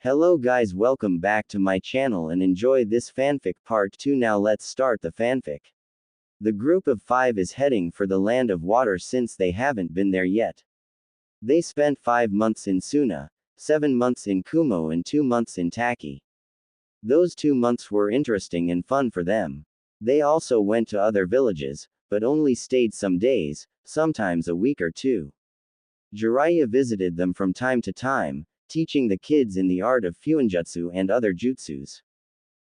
Hello guys, welcome back to my channel and enjoy this fanfic part 2. Now let's start the fanfic. The group of 5 is heading for the land of water since they haven't been there yet. They spent 5 months in Suna, 7 months in Kumo and 2 months in Taki. Those 2 months were interesting and fun for them. They also went to other villages, but only stayed some days, sometimes a week or 2. Jiraiya visited them from time to time, teaching the kids in the art of fuinjutsu and other jutsus.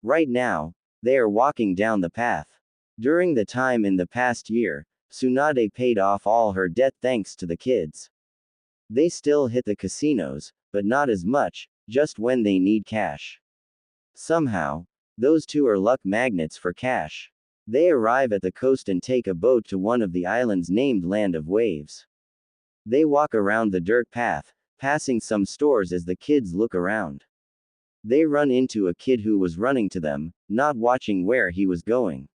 Right now, they are walking down the path. During the time in the past year, Tsunade paid off all her debt thanks to the kids. They still hit the casinos, but not as much, just when they need cash. Somehow, those 2 are luck magnets for cash. They arrive at the coast and take a boat to one of the islands named Land of Waves. They walk around the dirt path, passing some stores as the kids look around. They run into a kid who was running to them, not watching where he was going.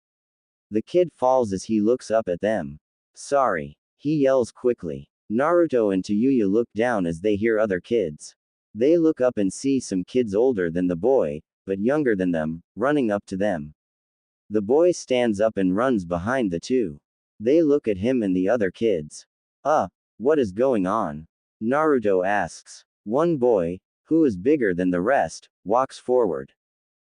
The kid falls as he looks up at them. Sorry, he yells quickly. Naruto and Tayuya look down as they hear other kids. They look up and see some kids older than the boy, but younger than them, running up to them. The boy stands up and runs behind the 2. They look at him and the other kids. What is going on? Naruto asks. One boy, who is bigger than the rest, walks forward.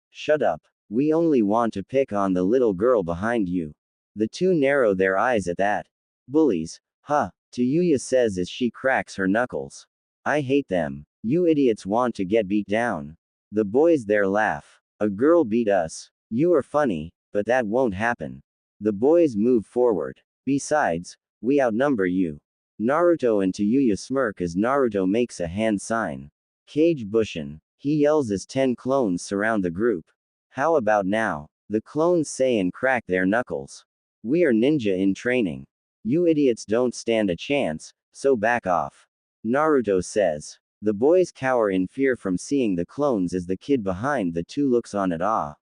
Shut up. We only want to pick on the little girl behind you. The 2 narrow their eyes at that. Bullies, huh? Tayuya says as she cracks her knuckles. I hate them. You idiots want to get beat down. The boys there laugh. A girl beat us. You are funny, but that won't happen. The boys move forward. Besides, we outnumber you. Naruto and Tayuya smirk as Naruto makes a hand sign. Kage Bushin. He yells as 10 clones surround the group. How about now? The clones say and crack their knuckles. We are ninja in training. You idiots don't stand a chance, so back off. Naruto says. The boys cower in fear from seeing the clones as the kid behind the 2 looks on at awe.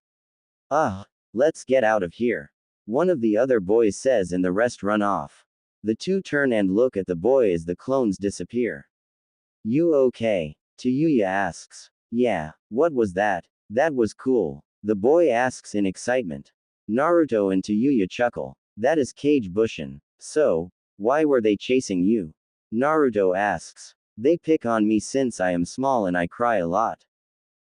Let's get out of here. One of the other boys says and the rest run off. The 2 turn and look at the boy as the clones disappear. You okay? Tayuya asks. Yeah, what was that? That was cool. The boy asks in excitement. Naruto and Tayuya chuckle. That is Kage Bushin. So, why were they chasing you? Naruto asks. They pick on me since I am small and I cry a lot.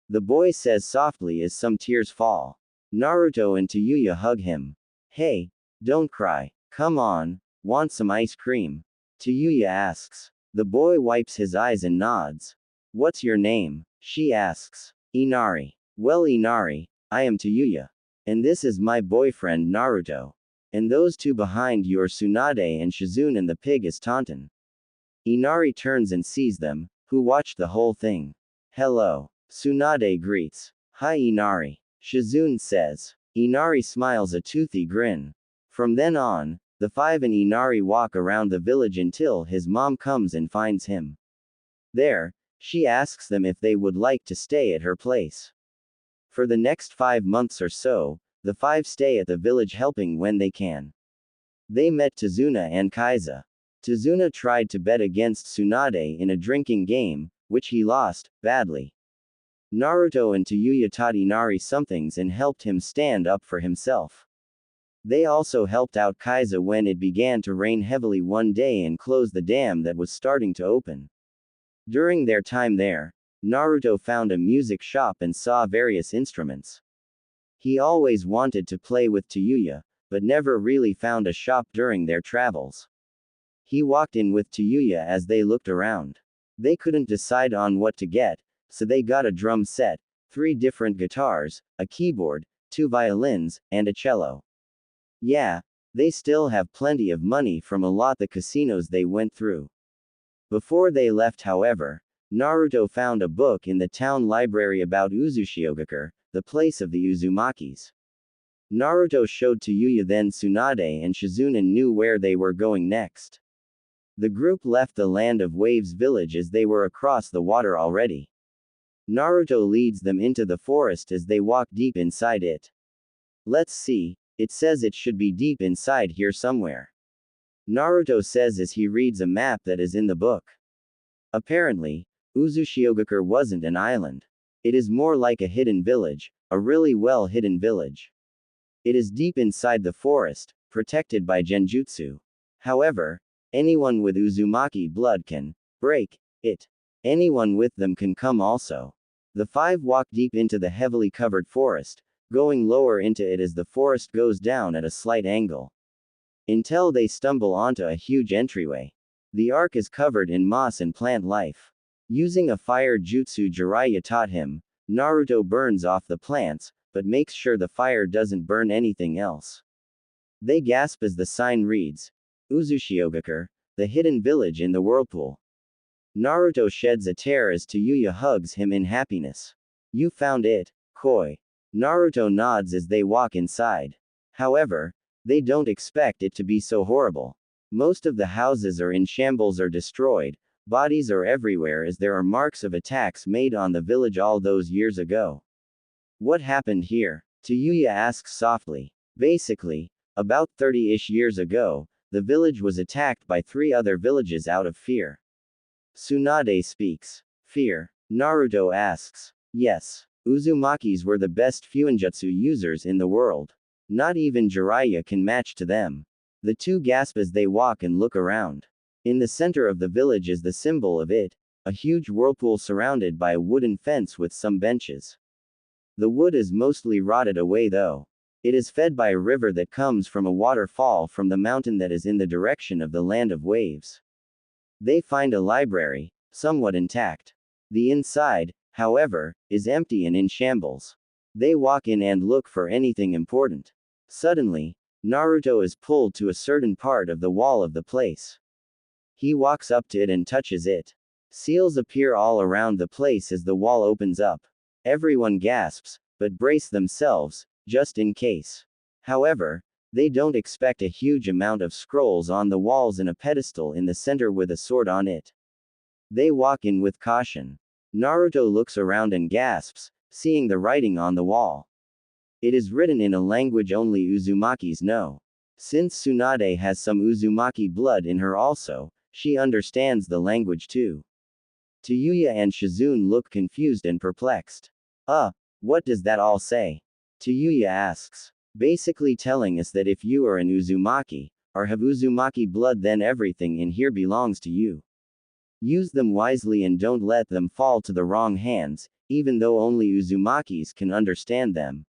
The boy says softly as some tears fall. Naruto and Tayuya hug him. Hey, don't cry. Come on. Want some ice cream? Tayuya asks. The boy wipes his eyes and nods. What's your name? She asks. Inari. Well, Inari, I am Tayuya. And this is my boyfriend Naruto. And those 2 behind you are Tsunade and Shizune and the pig is Taunton. Inari turns and sees them, who watched the whole thing. Hello. Tsunade greets. Hi Inari. Shizune says. Inari smiles a toothy grin. From then on, the 5 and Inari walk around the village until his mom comes and finds him. There, she asks them if they would like to stay at her place. For the next 5 months or so, the 5 stay at the village helping when they can. They met Tazuna and Kaiza. Tazuna tried to bet against Tsunade in a drinking game, which he lost, badly. Naruto and Tayuya taught Inari somethings and helped him stand up for himself. They also helped out Kaiza when it began to rain heavily one day and closed the dam that was starting to open. During their time there, Naruto found a music shop and saw various instruments. He always wanted to play with Tayuya, but never really found a shop during their travels. He walked in with Tayuya as they looked around. They couldn't decide on what to get, so they got a drum set, 3 different guitars, a keyboard, 2 violins, and a cello. Yeah, they still have plenty of money from a lot the casinos they went through. Before they left, however, Naruto found a book in the town library about Uzushiogakure, the place of the Uzumakis. Naruto showed Tayuya then Tsunade and Shizune and knew where they were going next. The group left the Land of Waves village as they were across the water already. Naruto leads them into the forest as they walk deep inside it. Let's see, it says it should be deep inside here somewhere. Naruto says as he reads a map that is in the book. Apparently, Uzushiogakure wasn't an island. It is more like a hidden village, a really well hidden village. It is deep inside the forest, protected by genjutsu. However, anyone with Uzumaki blood can break it. Anyone with them can come also. The five walk deep into the heavily covered forest, going lower into it as the forest goes down at a slight angle. Until they stumble onto a huge entryway. The arc is covered in moss and plant life. Using a fire jutsu Jiraiya taught him, Naruto burns off the plants, but makes sure the fire doesn't burn anything else. They gasp as the sign reads, Uzushiogakure, the hidden village in the whirlpool. Naruto sheds a tear as Tayuya hugs him in happiness. You found it, Koi. Naruto nods as they walk inside. However, they don't expect it to be so horrible. Most of the houses are in shambles or destroyed, bodies are everywhere as there are marks of attacks made on the village all those years ago. What happened here? Tayuya asks softly. Basically, about 30-ish years ago, the village was attacked by 3 other villages out of fear. Tsunade speaks. Fear? Naruto asks. Yes. Uzumakis were the best fuinjutsu users in the world. Not even Jiraiya can match to them. The two gasp as they walk and look around. In the center of the village is the symbol of it, a huge whirlpool surrounded by a wooden fence with some benches. The wood is mostly rotted away though. It is fed by a river that comes from a waterfall from the mountain that is in the direction of the land of waves. They find a library, somewhat intact. The inside, however, is empty and in shambles. They walk in and look for anything important. Suddenly, Naruto is pulled to a certain part of the wall of the place. He walks up to it and touches it. Seals appear all around the place as the wall opens up. Everyone gasps, but brace themselves, just in case. However, they don't expect a huge amount of scrolls on the walls and a pedestal in the center with a sword on it. They walk in with caution. Naruto looks around and gasps, seeing the writing on the wall. It is written in a language only Uzumakis know. Since Tsunade has some Uzumaki blood in her also, she understands the language too. Tayuya and Shizune look confused and perplexed. What does that all say? Tayuya asks. Basically telling us that if you are an Uzumaki, or have Uzumaki blood, then everything in here belongs to you. Use them wisely and don't let them fall to the wrong hands, even though only Uzumakis can understand them.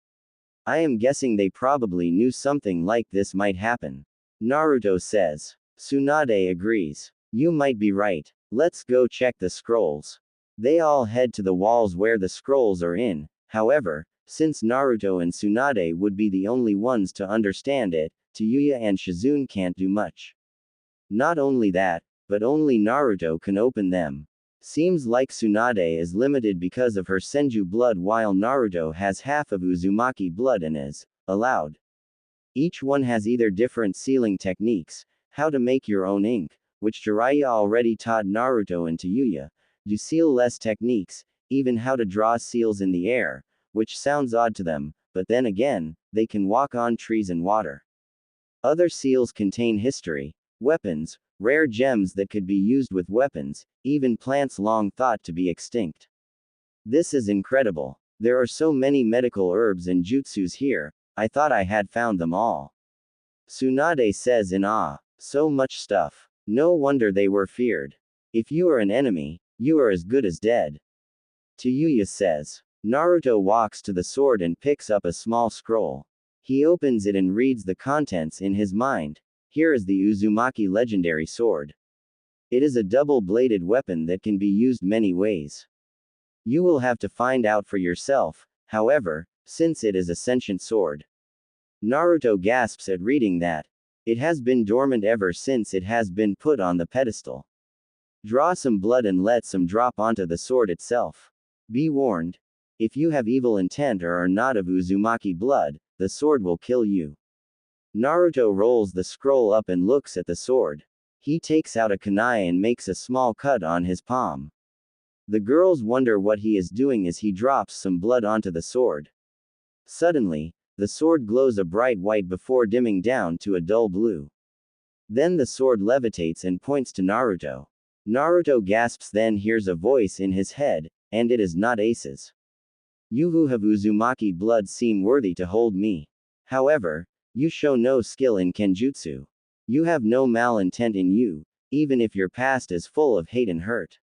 I am guessing they probably knew something like this might happen. Naruto says. Tsunade agrees. You might be right. Let's go check the scrolls. They all head to the walls where the scrolls are in. However, since Naruto and Tsunade would be the only ones to understand it, Tayuya and Shizune can't do much. Not only that, but only Naruto can open them. Seems like Tsunade is limited because of her Senju blood while Naruto has half of Uzumaki blood and is allowed. Each one has either different sealing techniques, how to make your own ink, which Jiraiya already taught Naruto and Tayuya, do seal less techniques, even how to draw seals in the air, which sounds odd to them, but then again, they can walk on trees and water. Other seals contain history, weapons, rare gems that could be used with weapons, even plants long thought to be extinct. This is incredible. There are so many medical herbs and jutsus here, I thought I had found them all. Tsunade says in awe. So much stuff. No wonder they were feared. If you are an enemy, you are as good as dead. Tayuya says. Naruto walks to the sword and picks up a small scroll. He opens it and reads the contents in his mind. Here is the Uzumaki legendary sword. It is a double-bladed weapon that can be used many ways. You will have to find out for yourself, however, since it is a sentient sword. Naruto gasps at reading that. It has been dormant ever since it has been put on the pedestal. Draw some blood and let some drop onto the sword itself. Be warned. If you have evil intent or are not of Uzumaki blood, the sword will kill you. Naruto rolls the scroll up and looks at the sword. He takes out a kunai and makes a small cut on his palm. The girls wonder what he is doing as he drops some blood onto the sword. Suddenly, the sword glows a bright white before dimming down to a dull blue. Then the sword levitates and points to Naruto. Naruto gasps, then hears a voice in his head, and it is not Ace's. You who have Uzumaki blood seem worthy to hold me. However, you show no skill in Kenjutsu. You have no malintent in you, even if your past is full of hate and hurt.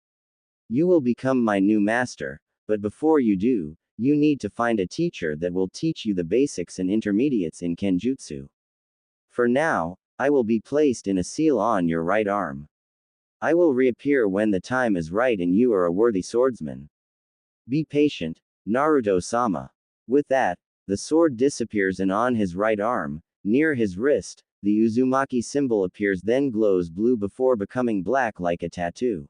You will become my new master, but before you do, you need to find a teacher that will teach you the basics and intermediates in Kenjutsu. For now, I will be placed in a seal on your right arm. I will reappear when the time is right and you are a worthy swordsman. Be patient, Naruto-sama. With that, the sword disappears and on his right arm, near his wrist, the Uzumaki symbol appears, then glows blue before becoming black like a tattoo.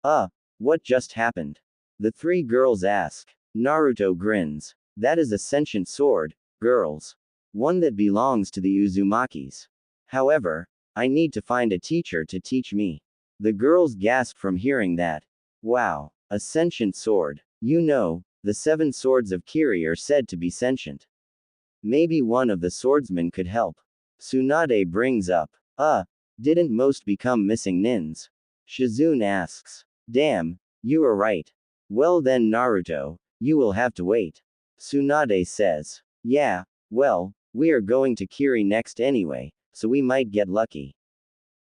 What just happened? The three girls ask. Naruto grins. That is a sentient sword, girls. One that belongs to the Uzumakis. However, I need to find a teacher to teach me. The girls gasp from hearing that. Wow, a sentient sword. You know, the 7 swords of Kiri are said to be sentient. Maybe one of the swordsmen could help. Tsunade brings up. Didn't most become missing nins? Shizune asks. Damn, you are right. Well then Naruto, you will have to wait. Tsunade says. Yeah, well, we are going to Kiri next anyway, so we might get lucky.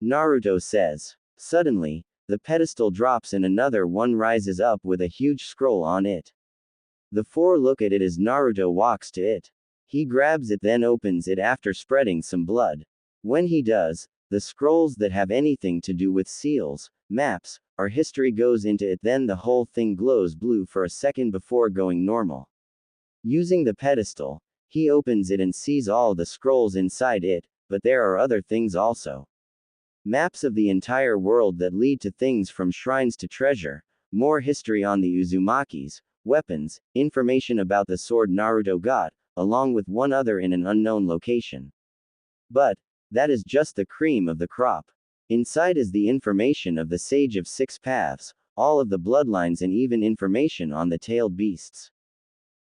Naruto says. Suddenly, the pedestal drops and another one rises up with a huge scroll on it. The 4 look at it as Naruto walks to it. He grabs it, then opens it after spreading some blood. When he does, the scrolls that have anything to do with seals, maps, or history goes into it, then the whole thing glows blue for a second before going normal. Using the pedestal, he opens it and sees all the scrolls inside it, but there are other things also. Maps of the entire world that lead to things from shrines to treasure, more history on the Uzumakis, weapons, information about the sword Naruto got, along with one other in an unknown location. But that is just the cream of the crop. Inside is the information of the Sage of 6 Paths, all of the bloodlines, and even information on the tailed beasts.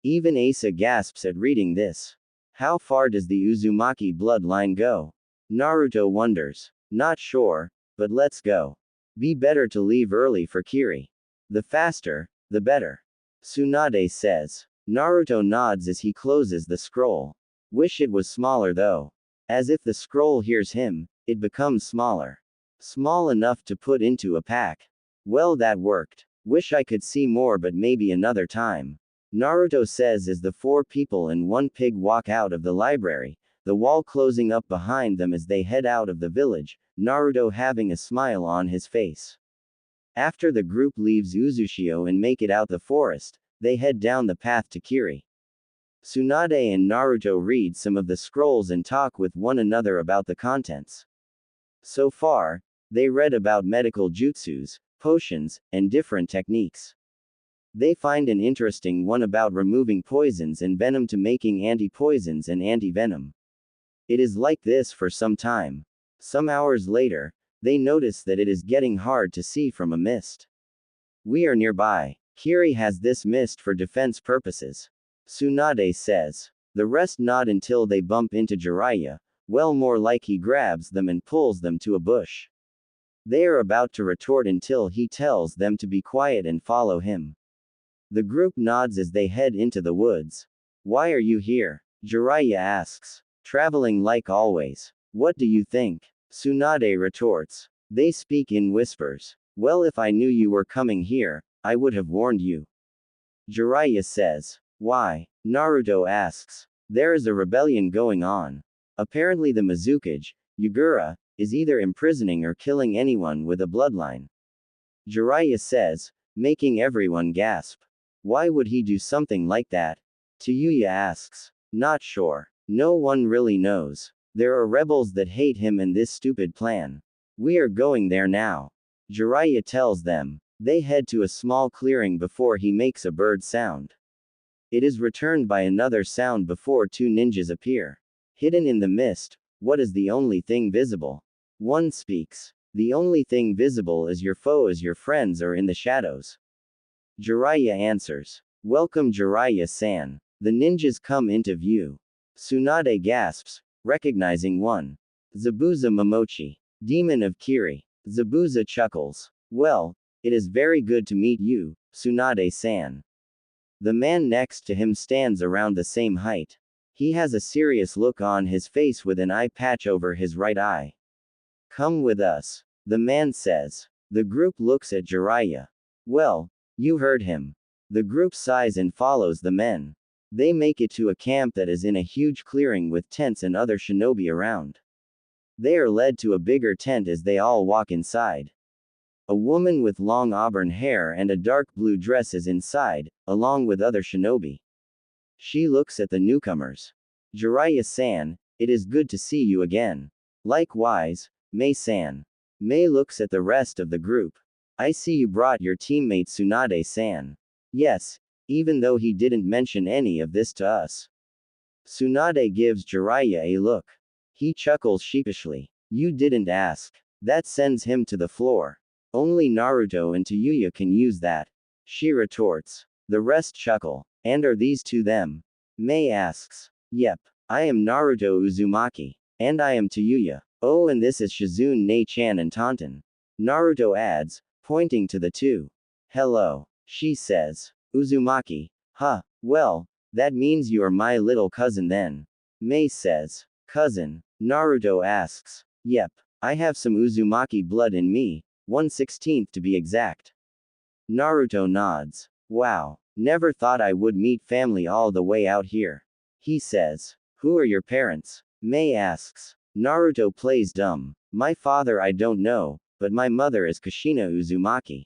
Even Asa gasps at reading this. How far does the Uzumaki bloodline go? Naruto wonders. Not sure, but let's go. Be better to leave early for Kiri. The faster, the better. Tsunade says. Naruto nods as he closes the scroll. Wish it was smaller though. As if the scroll hears him, it becomes smaller. Small enough to put into a pack. Well, that worked. Wish I could see more, but maybe another time. Naruto says as the 4 people and 1 pig walk out of the library, the wall closing up behind them as they head out of the village, Naruto having a smile on his face. After the group leaves Uzushio and make it out the forest, they head down the path to Kiri. Tsunade and Naruto read some of the scrolls and talk with one another about the contents. So far, they read about medical jutsus, potions, and different techniques. They find an interesting one about removing poisons and venom to making anti-poisons and anti-venom. It is like this for some time. Some hours later, they notice that it is getting hard to see from a mist. We are nearby. Kiri has this mist for defense purposes. Tsunade says. The rest nod until they bump into Jiraiya, well, more like he grabs them and pulls them to a bush. They are about to retort until he tells them to be quiet and follow him. The group nods as they head into the woods. Why are you here? Jiraiya asks. Traveling like always. What do you think? Tsunade retorts. They speak in whispers. Well, if I knew you were coming here, I would have warned you. Jiraiya says. Why? Naruto asks. There is a rebellion going on. Apparently the Mizukage, Yagura, is either imprisoning or killing anyone with a bloodline. Jiraiya says, making everyone gasp. Why would he do something like that? Tayuya asks. Not sure. No one really knows. There are rebels that hate him and this stupid plan. We are going there now. Jiraiya tells them. They head to a small clearing before he makes a bird sound. It is returned by another sound before 2 ninjas appear. Hidden in the mist, what is the only thing visible? One speaks. The only thing visible is your foe, as your friends are in the shadows. Jiraiya answers. Welcome Jiraiya-san. The ninjas come into view. Tsunade gasps, recognizing one. Zabuza Momochi. Demon of Kiri. Zabuza chuckles. Well, it is very good to meet you, Tsunade-san. The man next to him stands around the same height. He has a serious look on his face with an eye patch over his right eye. Come with us, the man says. The group looks at Jiraiya. Well, you heard him. The group sighs and follows the men. They make it to a camp that is in a huge clearing with tents and other shinobi around. They are led to a bigger tent as they all walk inside. A woman with long auburn hair and a dark blue dress is inside, along with other shinobi. She looks at the newcomers. Jiraiya-san, it is good to see you again. Likewise, Mei-san. Mei looks at the rest of the group. I see you brought your teammate Tsunade-san. Yes, even though he didn't mention any of this to us. Tsunade gives Jiraiya a look. He chuckles sheepishly. You didn't ask. That sends him to the floor. Only Naruto and Tayuya can use that. She retorts. The rest chuckle. And are these two them? Mei asks. Yep. I am Naruto Uzumaki. And I am Tayuya. Oh, and this is Shizune-chan and Taunton. Naruto adds, pointing to the two. Hello. She says. Uzumaki. Huh. Well, that means you are my little cousin then. Mei says. Cousin? Naruto asks. Yep. I have some Uzumaki blood in me, 1/16 to be exact. Naruto nods. Wow. Never thought I would meet family all the way out here. He says. Who are your parents? Mei asks. Naruto plays dumb. My father I don't know, but my mother is Kushina Uzumaki.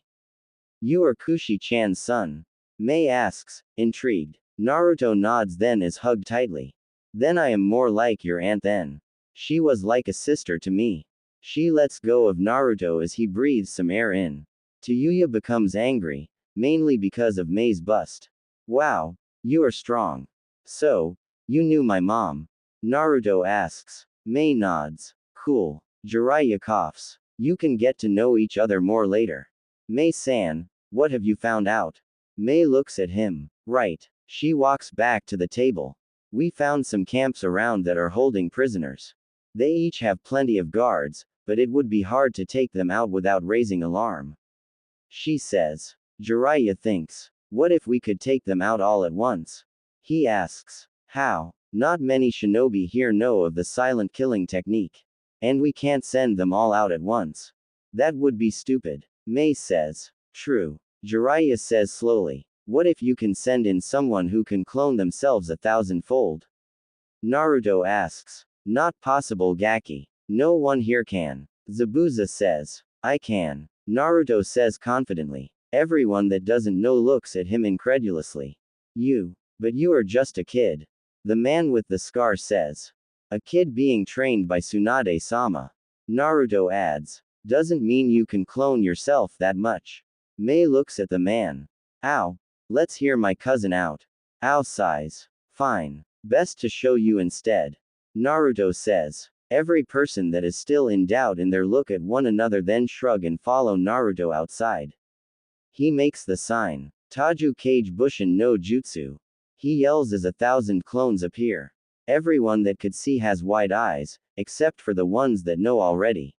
You are Kushi-chan's son? Mei asks, intrigued. Naruto nods then is hugged tightly. Then I am more like your aunt then. She was like a sister to me. She lets go of Naruto as he breathes some air in. Tayuya becomes angry, mainly because of Mei's bust. Wow, you are strong. So, you knew my mom? Naruto asks. Mei nods. Cool. Jiraiya coughs. You can get to know each other more later. Mei-san, what have you found out? Mei looks at him. Right. She walks back to the table. We found some camps around that are holding prisoners. They each have plenty of guards, but it would be hard to take them out without raising alarm. She says. Jiraiya thinks. What if we could take them out all at once? He asks. How? Not many shinobi here know of the silent killing technique. And we can't send them all out at once. That would be stupid. Mei says. True. Jiraiya says slowly. What if you can send in someone who can clone themselves 1,000-fold? Naruto asks. Not possible, Gaki. No one here can. Zabuza says. I can. Naruto says confidently. Everyone that doesn't know looks at him incredulously. But you are just a kid. The man with the scar says. A kid being trained by Tsunade-sama. Naruto adds. Doesn't mean you can clone yourself that much. Mei looks at the man. Ow. Let's hear my cousin out. Ow sighs. Fine. Best to show you instead. Naruto says. Every person that is still in doubt in their look at one another then shrug and follow Naruto outside. He makes the sign. Taju Kage Bushin no Jutsu. He yells as 1,000 clones appear. Everyone that could see has wide eyes, except for the ones that know already.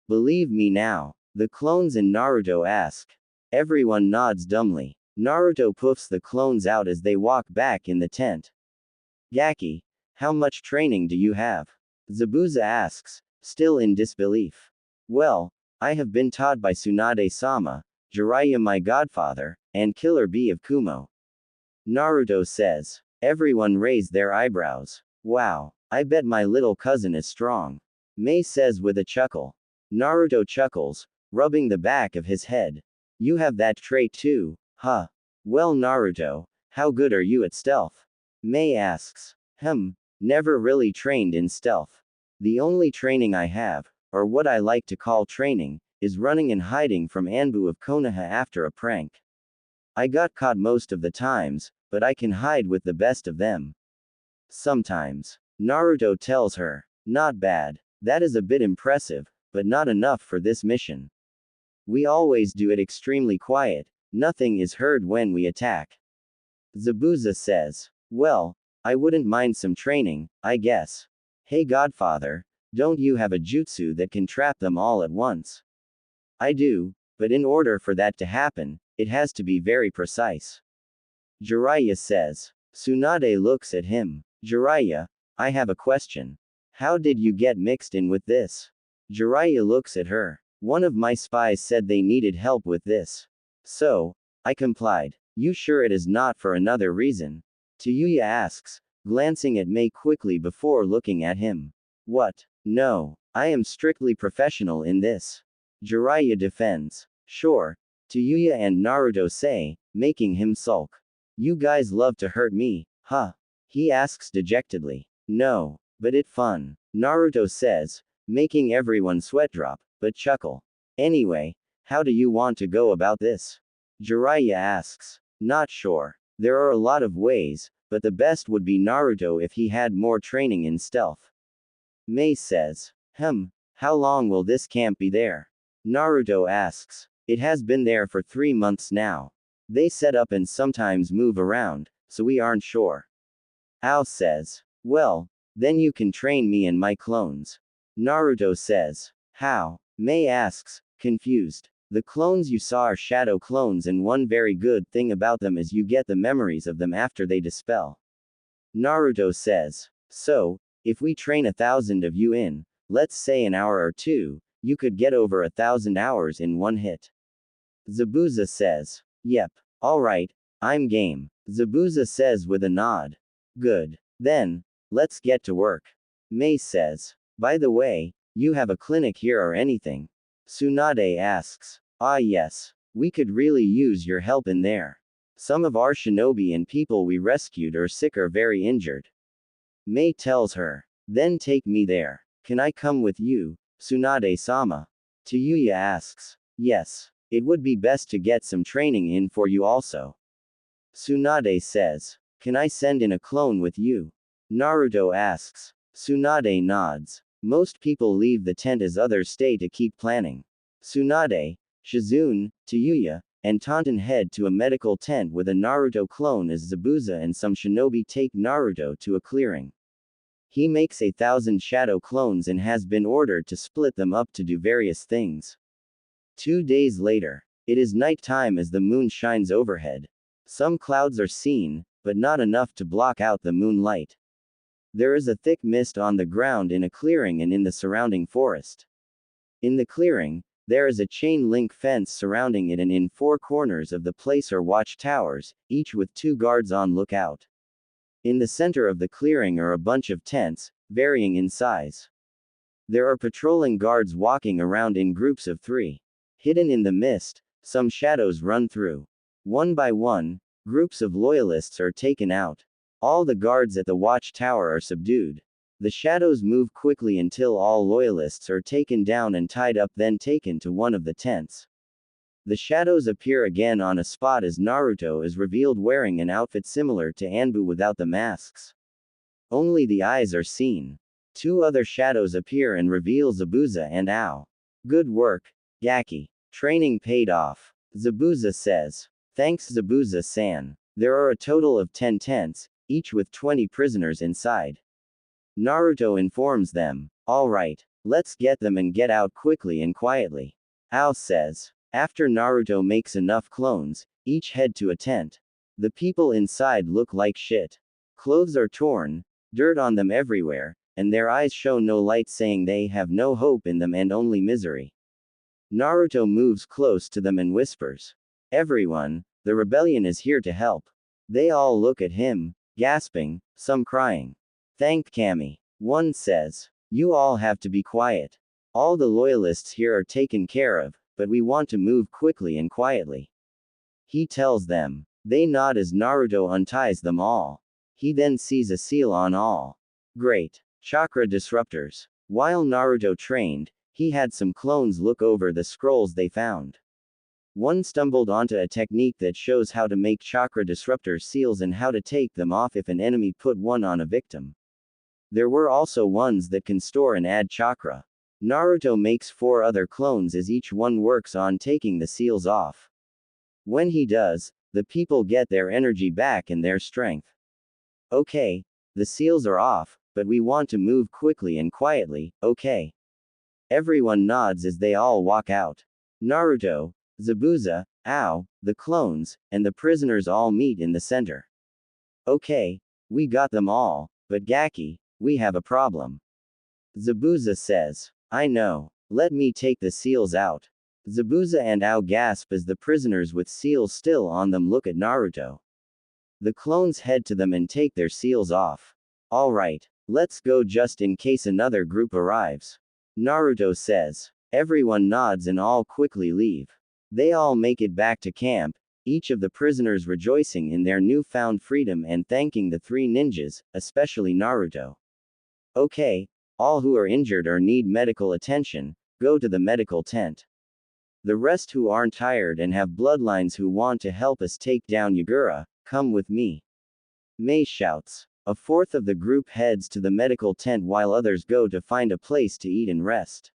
Believe me now. The clones in Naruto ask. Everyone nods dumbly. Naruto poofs the clones out as they walk back in the tent. Gaki, how much training do you have? Zabuza asks, still in disbelief. Well, I have been taught by Tsunade-sama, Jiraiya my godfather, and Killer Bee of Kumo. Naruto says. Everyone raised their eyebrows. Wow, I bet my little cousin is strong. Mei says with a chuckle. Naruto chuckles, rubbing the back of his head. You have that trait too, huh? Well, Naruto, how good are you at stealth? Mei asks. Never really trained in stealth. The only training I have, or what I like to call training, is running and hiding from Anbu of Konoha after a prank. I got caught most of the times, but I can hide with the best of them. Sometimes. Naruto tells her. Not bad. That is a bit impressive, but not enough for this mission. We always do it extremely quiet, nothing is heard when we attack. Zabuza says. Well, I wouldn't mind some training, I guess. Hey Godfather, don't you have a jutsu that can trap them all at once? I do, But in order for that to happen, it has to be very precise. Jiraiya says. Tsunade looks at him. Jiraiya, I have a question. How did you get mixed in with this? Jiraiya looks at her. One of my spies said they needed help with this. So, I complied. You sure it is not for another reason? Tayuya asks, glancing at Mei quickly before looking at him. What? No. I am strictly professional in this. Jiraiya defends. Sure. Tayuya and Naruto say, making him sulk. You guys love to hurt me, huh? He asks dejectedly. No. But it fun. Naruto says, making everyone sweat drop, but chuckle. Anyway, how do you want to go about this? Jiraiya asks. Not sure. There are a lot of ways, but the best would be Naruto if he had more training in stealth. Mei says. How long will this camp be there? Naruto asks. It has been there for 3 months now. They set up and sometimes move around, so we aren't sure. Ao says. Well, then you can train me and my clones. Naruto says. How? Mei asks, confused. The clones you saw are shadow clones, and one very good thing about them is you get the memories of them after they dispel. Naruto says. So, if we train 1,000 of you in, let's say an hour or two, you could get over 1,000 hours in one hit. Zabuza says. Yep. Alright, I'm game. Zabuza says with a nod. Good. Then, let's get to work. Mei says. By the way, you have a clinic here or anything? Tsunade asks. Ah yes. We could really use your help in there. Some of our shinobi and people we rescued are sick or very injured. Mei tells her. Then take me there. Can I come with you, Tsunade-sama? Tayuya asks. Yes. It would be best to get some training in for you also. Tsunade says. Can I send in a clone with you? Naruto asks. Tsunade nods. Most people leave the tent as others stay to keep planning. Tsunade, Shizune, Tayuya, and Taunton head to a medical tent with a Naruto clone as Zabuza and some shinobi take Naruto to a clearing. He makes 1,000 shadow clones and has been ordered to split them up to do various things. 2 days later. It is night time as the moon shines overhead. Some clouds are seen, but not enough to block out the moonlight. There is a thick mist on the ground in a clearing and in the surrounding forest. In the clearing, there is a chain link fence surrounding it, and in 4 corners of the place are watch towers, each with 2 guards on lookout. In the center of the clearing are a bunch of tents, varying in size. There are patrolling guards walking around in groups of 3. Hidden in the mist, some shadows run through. One by one, groups of loyalists are taken out. All the guards at the watchtower are subdued. The shadows move quickly until all loyalists are taken down and tied up, then taken to one of the tents. The shadows appear again on a spot as Naruto is revealed wearing an outfit similar to Anbu without the masks. Only the eyes are seen. 2 other shadows appear and reveal Zabuza and Ao. Good work, Gaki. Training paid off. Zabuza says. Thanks Zabuza-san. There are a total of 10 tents, each with 20 prisoners inside. Naruto informs them. Alright, let's get them and get out quickly and quietly. Ao says. After Naruto makes enough clones, each head to a tent. The people inside look like shit. Clothes are torn, dirt on them everywhere, and their eyes show no light, saying they have no hope in them and only misery. Naruto moves close to them and whispers. Everyone, the rebellion is here to help. They all look at him, gasping, some crying. Thank Kami. One says. You all have to be quiet. All the loyalists here are taken care of, but we want to move quickly and quietly. He tells them. They nod as Naruto unties them all. He then sees a seal on all. Great. Chakra disruptors. While Naruto trained, he had some clones look over the scrolls they found. One stumbled onto a technique that shows how to make chakra disruptor seals and how to take them off if an enemy put one on a victim. There were also ones that can store and add chakra. Naruto makes 4 other clones as each one works on taking the seals off. When he does, the people get their energy back and their strength. Okay. The seals are off, but we want to move quickly and quietly, okay? Everyone nods as they all walk out. Naruto, Zabuza, Ao, the clones, and the prisoners all meet in the center. Okay, we got them all, but Gaki, we have a problem. Zabuza says. I know. Let me take the seals out. Zabuza and Ao gasp as the prisoners with seals still on them look at Naruto. The clones head to them and take their seals off. Alright, let's go just in case another group arrives. Naruto says. Everyone nods and all quickly leave. They all make it back to camp, each of the prisoners rejoicing in their newfound freedom and thanking the three ninjas, especially Naruto. Okay, all who are injured or need medical attention, go to the medical tent. The rest who aren't tired and have bloodlines who want to help us take down Yagura, come with me. Mei shouts. A fourth of the group heads to the medical tent while others go to find a place to eat and rest.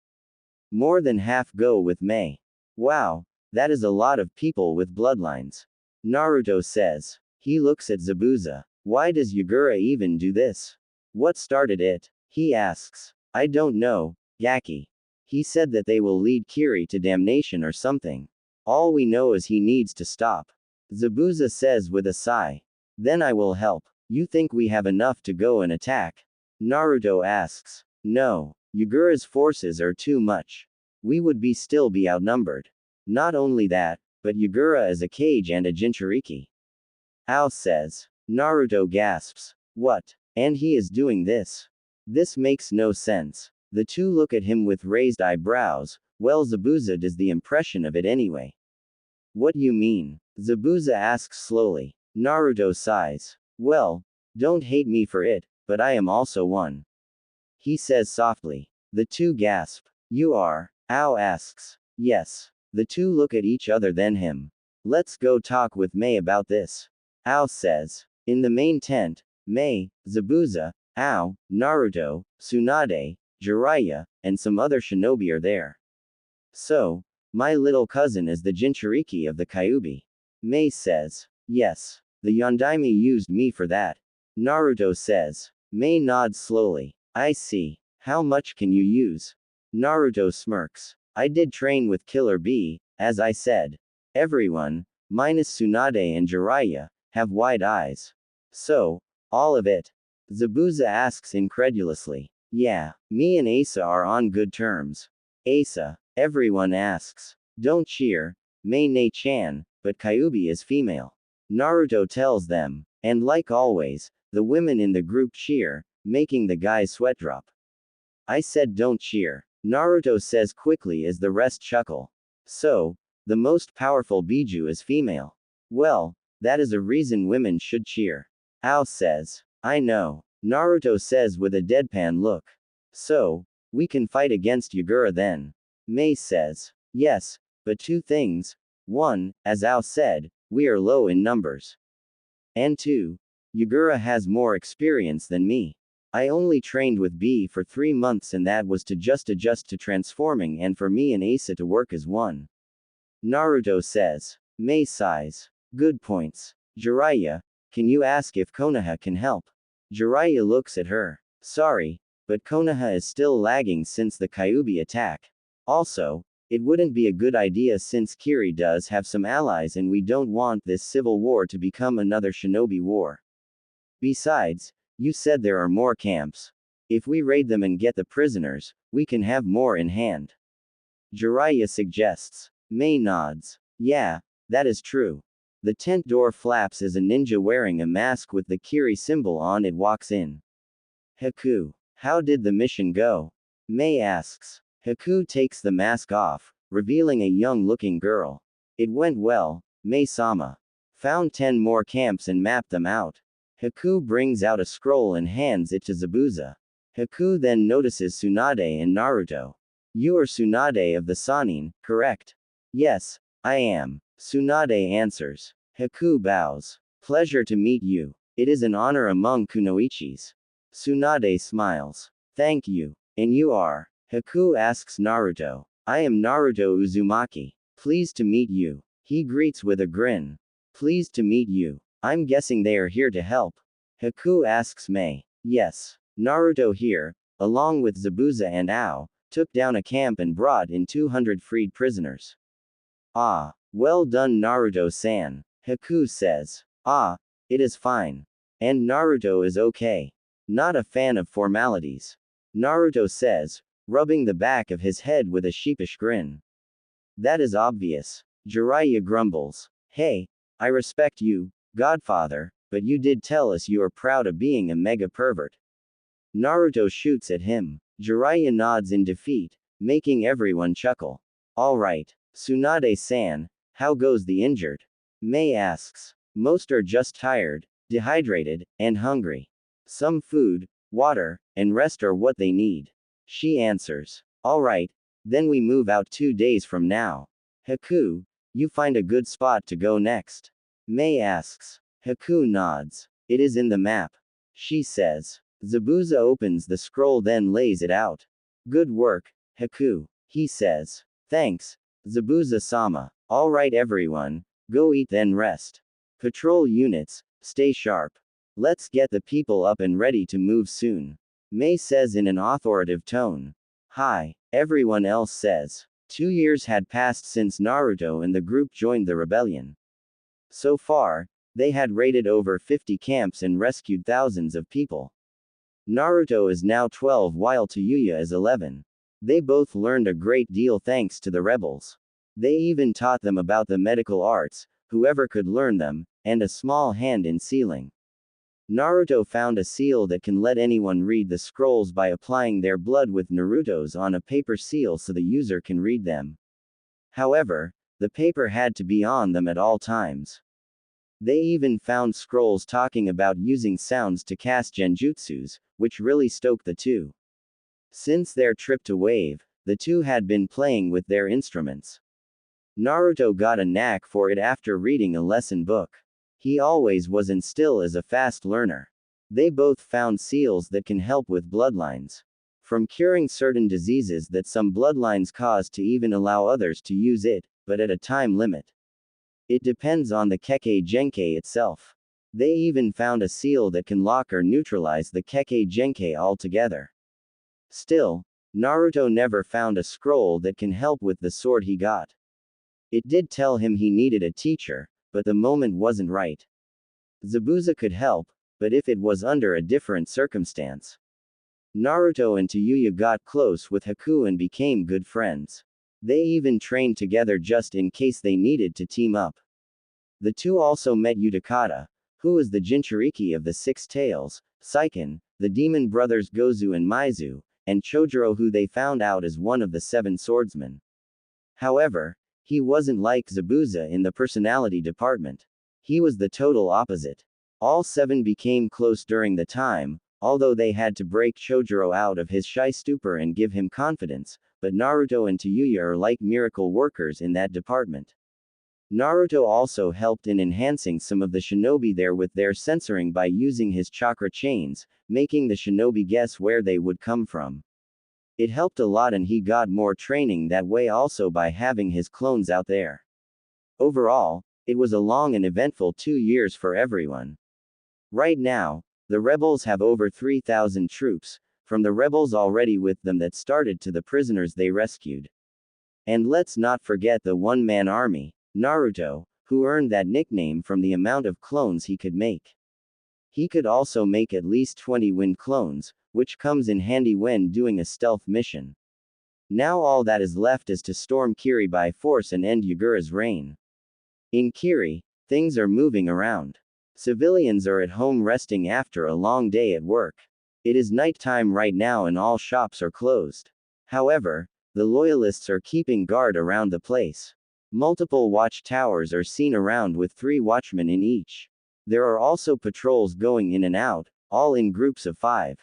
More than half go with Mei. Wow, that is a lot of people with bloodlines. Naruto says. He looks at Zabuza. Why does Yagura even do this? What started it? He asks. I don't know, Gaki. He said that they will lead Kiri to damnation or something. All we know is he needs to stop. Zabuza says with a sigh. Then I will help. You think we have enough to go and attack? Naruto asks. No. Yagura's forces are too much. We would still be outnumbered. Not only that, but Yagura is a cage and a Jinchuriki. Ao says. Naruto gasps. What? And he is doing this? This makes no sense. The two look at him with raised eyebrows. Well, Zabuza does the impression of it anyway. What you mean? Zabuza asks slowly. Naruto sighs. Well, don't hate me for it, but I am also one. He says softly. The two gasp. You are? Ao asks. Yes. The two look at each other then him. Let's go talk with Mei about this. Ao says. In the main tent, Mei, Zabuza, Ao, Naruto, Tsunade, Jiraiya, and some other shinobi are there. So, my little cousin is the Jinchuriki of the Kyuubi. Mei says. Yes. The Yondaime used me for that. Naruto says. Mei nods slowly. I see. How much can you use? Naruto smirks. I did train with Killer Bee, as I said. Everyone, minus Tsunade and Jiraiya, have wide eyes. So, all of it? Zabuza asks incredulously. Yeah, me and Asa are on good terms. Asa, everyone asks. Don't cheer, Mei-ne-chan, but Kyuubi is female. Naruto tells them, and like always, the women in the group cheer, making the guys sweat drop. I said don't cheer, Naruto says quickly as the rest chuckle. So, the most powerful Biju is female. Well, that is a reason women should cheer. Ao says. I know. Naruto says with a deadpan look. So, we can fight against Yagura then. Mei says. Yes, but two things. One, as Ao said, we are low in numbers. And two, Yagura has more experience than me. I only trained with B for 3 months and that was to just adjust to transforming and for me and Asa to work as one. Naruto says. Mei sighs. Good points. Jiraiya, can you ask if Konoha can help? Jiraiya looks at her. Sorry, but Konoha is still lagging since the Kyuubi attack. Also, it wouldn't be a good idea since Kiri does have some allies and we don't want this civil war to become another shinobi war. Besides, you said there are more camps. If we raid them and get the prisoners, we can have more in hand. Jiraiya suggests. Mei nods. Yeah, that is true. The tent door flaps as a ninja wearing a mask with the Kiri symbol on it walks in. Haku, how did the mission go? Mei asks. Haku takes the mask off, revealing a young-looking girl. It went well, Mei-sama. Found 10 more camps and mapped them out. Haku brings out a scroll and hands it to Zabuza. Haku then notices Tsunade and Naruto. You are Tsunade of the Sannin, correct? Yes, I am. Tsunade answers. Haku bows. Pleasure to meet you. It is an honor among kunoichis. Tsunade smiles. Thank you. And you are? Haku asks Naruto. I am Naruto Uzumaki. Pleased to meet you. He greets with a grin. Pleased to meet you. I'm guessing they are here to help. Haku asks Mei. Yes. Naruto here, along with Zabuza and Ao, took down a camp and brought in 200 freed prisoners. Ah, well done Naruto-san. Haku says. Ah, it is fine. And Naruto is okay. Not a fan of formalities. Naruto says, rubbing the back of his head with a sheepish grin. That is obvious. Jiraiya grumbles. Hey, I respect you, Godfather, but you did tell us you are proud of being a mega pervert. Naruto shoots at him. Jiraiya nods in defeat, making everyone chuckle. Alright, Tsunade-san, how goes the injured? Mei asks. Most are just tired, dehydrated, and hungry. Some food, water, and rest are what they need. She answers. Alright, then we move out 2 days from now. Haku, you find a good spot to go next. Mei asks. Haku nods. It is in the map. She says. Zabuza opens the scroll then lays it out. Good work, Haku. He says. Thanks, Zabuza-sama. Alright everyone, go eat then rest. Patrol units, stay sharp. Let's get the people up and ready to move soon. Mei says in an authoritative tone. Hi, everyone else says. 2 years had passed since Naruto and the group joined the rebellion. So far, they had raided over 50 camps and rescued thousands of people. Naruto is now 12 while Tayuya is 11. They both learned a great deal thanks to the rebels. They even taught them about the medical arts, whoever could learn them, and a small hand in sealing. Naruto found a seal that can let anyone read the scrolls by applying their blood with Naruto's on a paper seal so the user can read them. However, the paper had to be on them at all times. They even found scrolls talking about using sounds to cast genjutsus, which really stoked the two. Since their trip to Wave, the two had been playing with their instruments. Naruto got a knack for it after reading a lesson book. He always was and still is a fast learner. They both found seals that can help with bloodlines. From curing certain diseases that some bloodlines cause to even allow others to use it, but at a time limit. It depends on the Kekkei Genkai itself. They even found a seal that can lock or neutralize the Kekkei Genkai altogether. Still, Naruto never found a scroll that can help with the sword he got. It did tell him he needed a teacher, but the moment wasn't right. Zabuza could help, but if it was under a different circumstance. Naruto and Tayuya got close with Haku and became good friends. They even trained together just in case they needed to team up. The two also met Utakata, who was the Jinchuriki of the Six Tails, Seiken, the demon brothers Gozu and Maizu, and Chojuro, who they found out as one of the 7 swordsmen. However, he wasn't like Zabuza in the personality department. He was the total opposite. All 7 became close during the time, although they had to break Chojuro out of his shy stupor and give him confidence, but Naruto and Tayuya are like miracle workers in that department. Naruto also helped in enhancing some of the shinobi there with their censoring by using his chakra chains, making the shinobi guess where they would come from. It helped a lot and he got more training that way also by having his clones out there. Overall, it was a long and eventful 2 years for everyone. Right now, the rebels have over 3,000 troops, from the rebels already with them that started to the prisoners they rescued. And let's not forget the one-man army, Naruto, who earned that nickname from the amount of clones he could make. He could also make at least 20 wind clones, which comes in handy when doing a stealth mission. Now all that is left is to storm Kiri by force and end Yagura's reign. In Kiri, things are moving around. Civilians are at home resting after a long day at work. It is nighttime right now and all shops are closed. However, the loyalists are keeping guard around the place. Multiple watch towers are seen around with 3 watchmen in each. There are also patrols going in and out, all in groups of 5.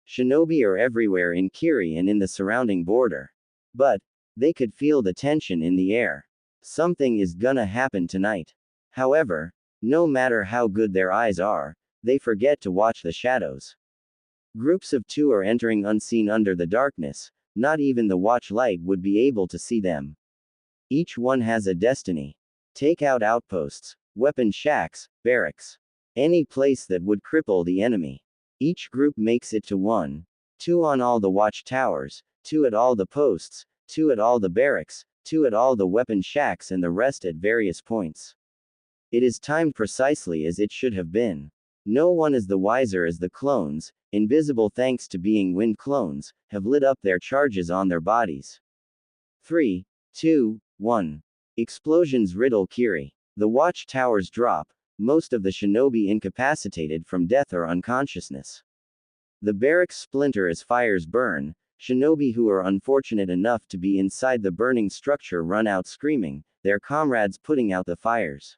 Shinobi are everywhere in Kiri and in the surrounding border. But, they could feel the tension in the air. Something is gonna happen tonight. However, no matter how good their eyes are, they forget to watch the shadows. Groups of 2 are entering unseen under the darkness, not even the watch light would be able to see them. Each one has a destiny. Take out outposts, weapon shacks, barracks. Any place that would cripple the enemy. Each group makes it to 1, 2 on all the watch towers, 2 at all the posts, 2 at all the barracks, 2 at all the weapon shacks and the rest at various points. It is timed precisely as it should have been. No one is the wiser as the clones, invisible thanks to being wind clones, have lit up their charges on their bodies. 3, 2, 1. Explosions riddle Kiri. The watch towers drop, most of the shinobi incapacitated from death or unconsciousness. The barracks splinter as fires burn. Shinobi who are unfortunate enough to be inside the burning structure run out screaming, their comrades putting out the fires.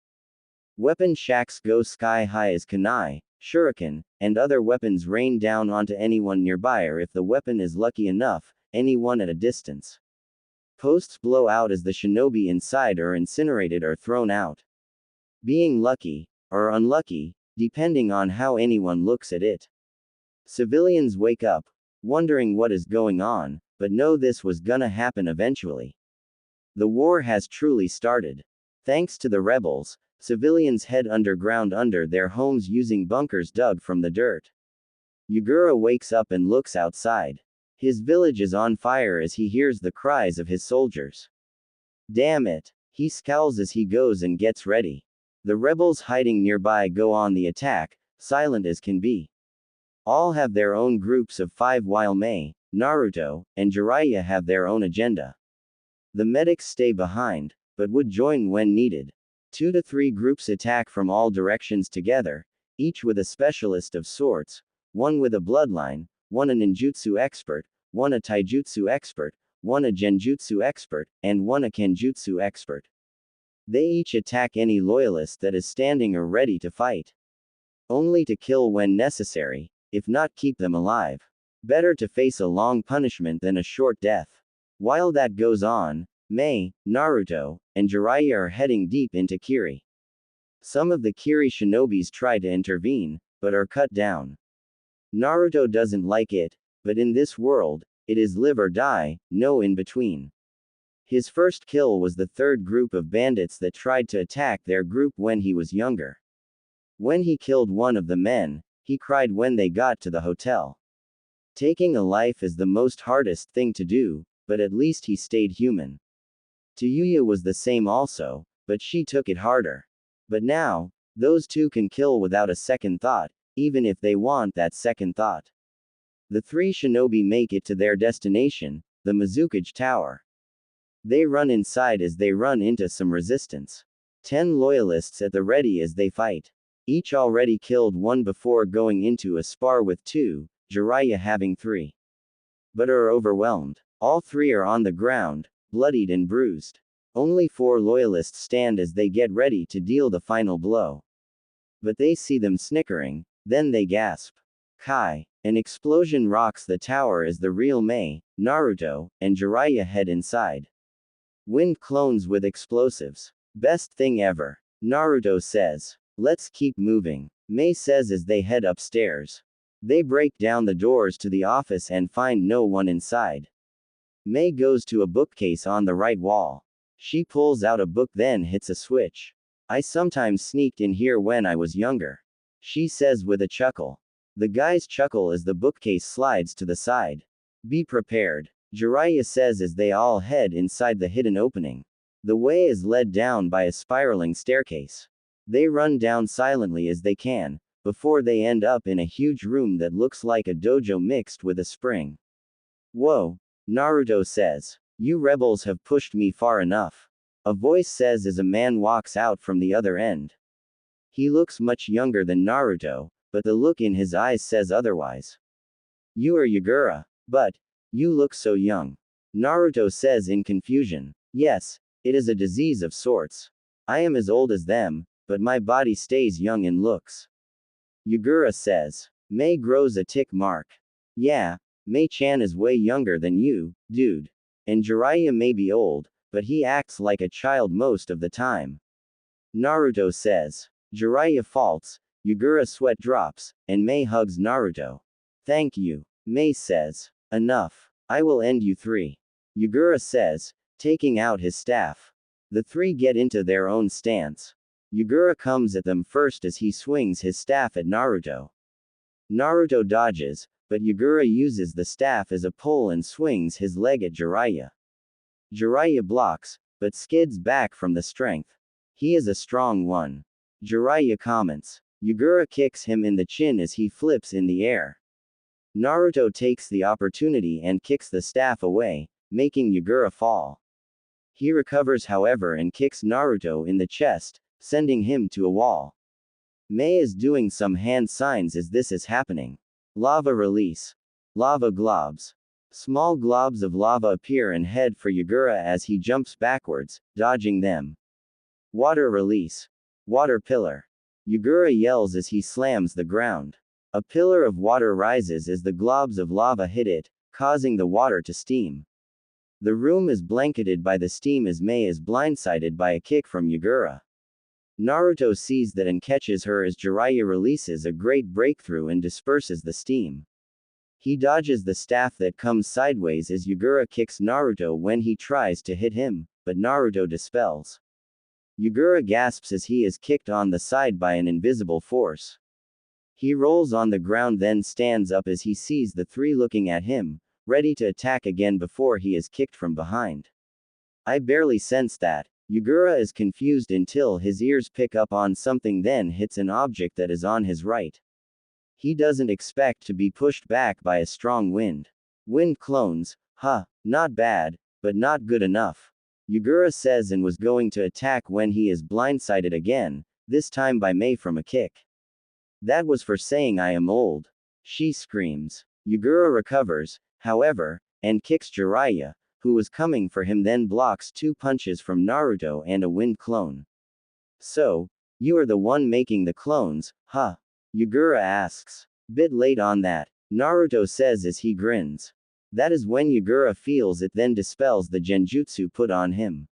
Weapon shacks go sky high as kunai, shuriken, and other weapons rain down onto anyone nearby, or if the weapon is lucky enough, anyone at a distance. Posts blow out as the shinobi inside are incinerated or thrown out. Being lucky, or unlucky, depending on how anyone looks at it. Civilians wake up, wondering what is going on, but know this was gonna happen eventually. The war has truly started. Thanks to the rebels, civilians head underground under their homes using bunkers dug from the dirt. Yugura wakes up and looks outside. His village is on fire as he hears the cries of his soldiers. Damn it! He scowls as he goes and gets ready. The rebels hiding nearby go on the attack, silent as can be. All have their own groups of 5 while Mei, Naruto, and Jiraiya have their own agenda. The medics stay behind, but would join when needed. 2 to 3 groups attack from all directions together, each with a specialist of sorts, one with a bloodline, one a ninjutsu expert, one a taijutsu expert, one a genjutsu expert, and one a kenjutsu expert. They each attack any loyalist that is standing or ready to fight. Only to kill when necessary, if not keep them alive. Better to face a long punishment than a short death. While that goes on, Mei, Naruto, and Jiraiya are heading deep into Kiri. Some of the Kiri shinobis try to intervene, but are cut down. Naruto doesn't like it, but in this world, it is live or die, no in between. His first kill was the 3rd group of bandits that tried to attack their group when he was younger. When he killed one of the men, he cried when they got to the hotel. Taking a life is the most hardest thing to do, but at least he stayed human. Tayuya was the same also, but she took it harder. But now, those 2 can kill without a second thought, even if they want that second thought. The 3 shinobi make it to their destination, the Mizukage Tower. They run inside as they run into some resistance. 10 loyalists at the ready as they fight. Each already killed one before going into a spar with 2, Jiraiya having 3. But are overwhelmed. All 3 are on the ground, bloodied and bruised. Only 4 loyalists stand as they get ready to deal the final blow. But they see them snickering, then they gasp. Kai. An explosion rocks the tower as the real Mei, Naruto, and Jiraiya head inside. Wind clones with explosives. Best thing ever. Naruto says. Let's keep moving. Mei says as they head upstairs. They break down the doors to the office and find no one inside. Mei goes to a bookcase on the right wall. She pulls out a book then hits a switch. I sometimes sneaked in here when I was younger. She says with a chuckle. The guys chuckle as the bookcase slides to the side. Be prepared. Jiraiya says as they all head inside the hidden opening. The way is led down by a spiraling staircase. They run down silently as they can, before they end up in a huge room that looks like a dojo mixed with a spring. Whoa. Naruto says. You rebels have pushed me far enough. A voice says as a man walks out from the other end. He looks much younger than Naruto, but the look in his eyes says otherwise. You are Yagura, but you look so young. Naruto says in confusion. Yes, it is a disease of sorts. I am as old as them, but my body stays young in looks. Yagura says. Mei grows a tick mark. Yeah, Mei-chan is way younger than you, dude. And Jiraiya may be old, but he acts like a child most of the time. Naruto says. Jiraiya faults, Yagura sweat drops, and Mei hugs Naruto. Thank you. Mei says. Enough. I will end you 3. Yagura says, taking out his staff. The 3 get into their own stance. Yagura comes at them first as he swings his staff at Naruto. Naruto dodges, but Yagura uses the staff as a pole and swings his leg at Jiraiya. Jiraiya blocks, but skids back from the strength. He is a strong one. Jiraiya comments. Yugura kicks him in the chin as he flips in the air. Naruto takes the opportunity and kicks the staff away, making Yugura fall. He recovers however and kicks Naruto in the chest, sending him to a wall. Mei is doing some hand signs as this is happening. Lava release. Lava globs. Small globs of lava appear and head for Yugura as he jumps backwards, dodging them. Water release. Water pillar. Yugura yells as he slams the ground. A pillar of water rises as the globs of lava hit it, causing the water to steam. The room is blanketed by the steam as Mei is blindsided by a kick from Yugura. Naruto sees that and catches her as Jiraiya releases a great breakthrough and disperses the steam. He dodges the staff that comes sideways as Yugura kicks Naruto when he tries to hit him, but Naruto dispels. Yugura gasps as he is kicked on the side by an invisible force. He rolls on the ground then stands up as he sees the three looking at him, ready to attack again before he is kicked from behind. I barely sense that. Yugura is confused until his ears pick up on something then hits an object that is on his right. He doesn't expect to be pushed back by a strong wind. Wind clones, not bad, but not good enough. Yugura says and was going to attack when he is blindsided again, this time by Mei from a kick. That was for saying I am old. She screams. Yugura recovers, however, and kicks Jiraiya, who was coming for him then blocks 2 punches from Naruto and a wind clone. So, you are the one making the clones, huh? Yugura asks. Bit late on that, Naruto says as he grins. That is when Yugura feels it then dispels the genjutsu put on him.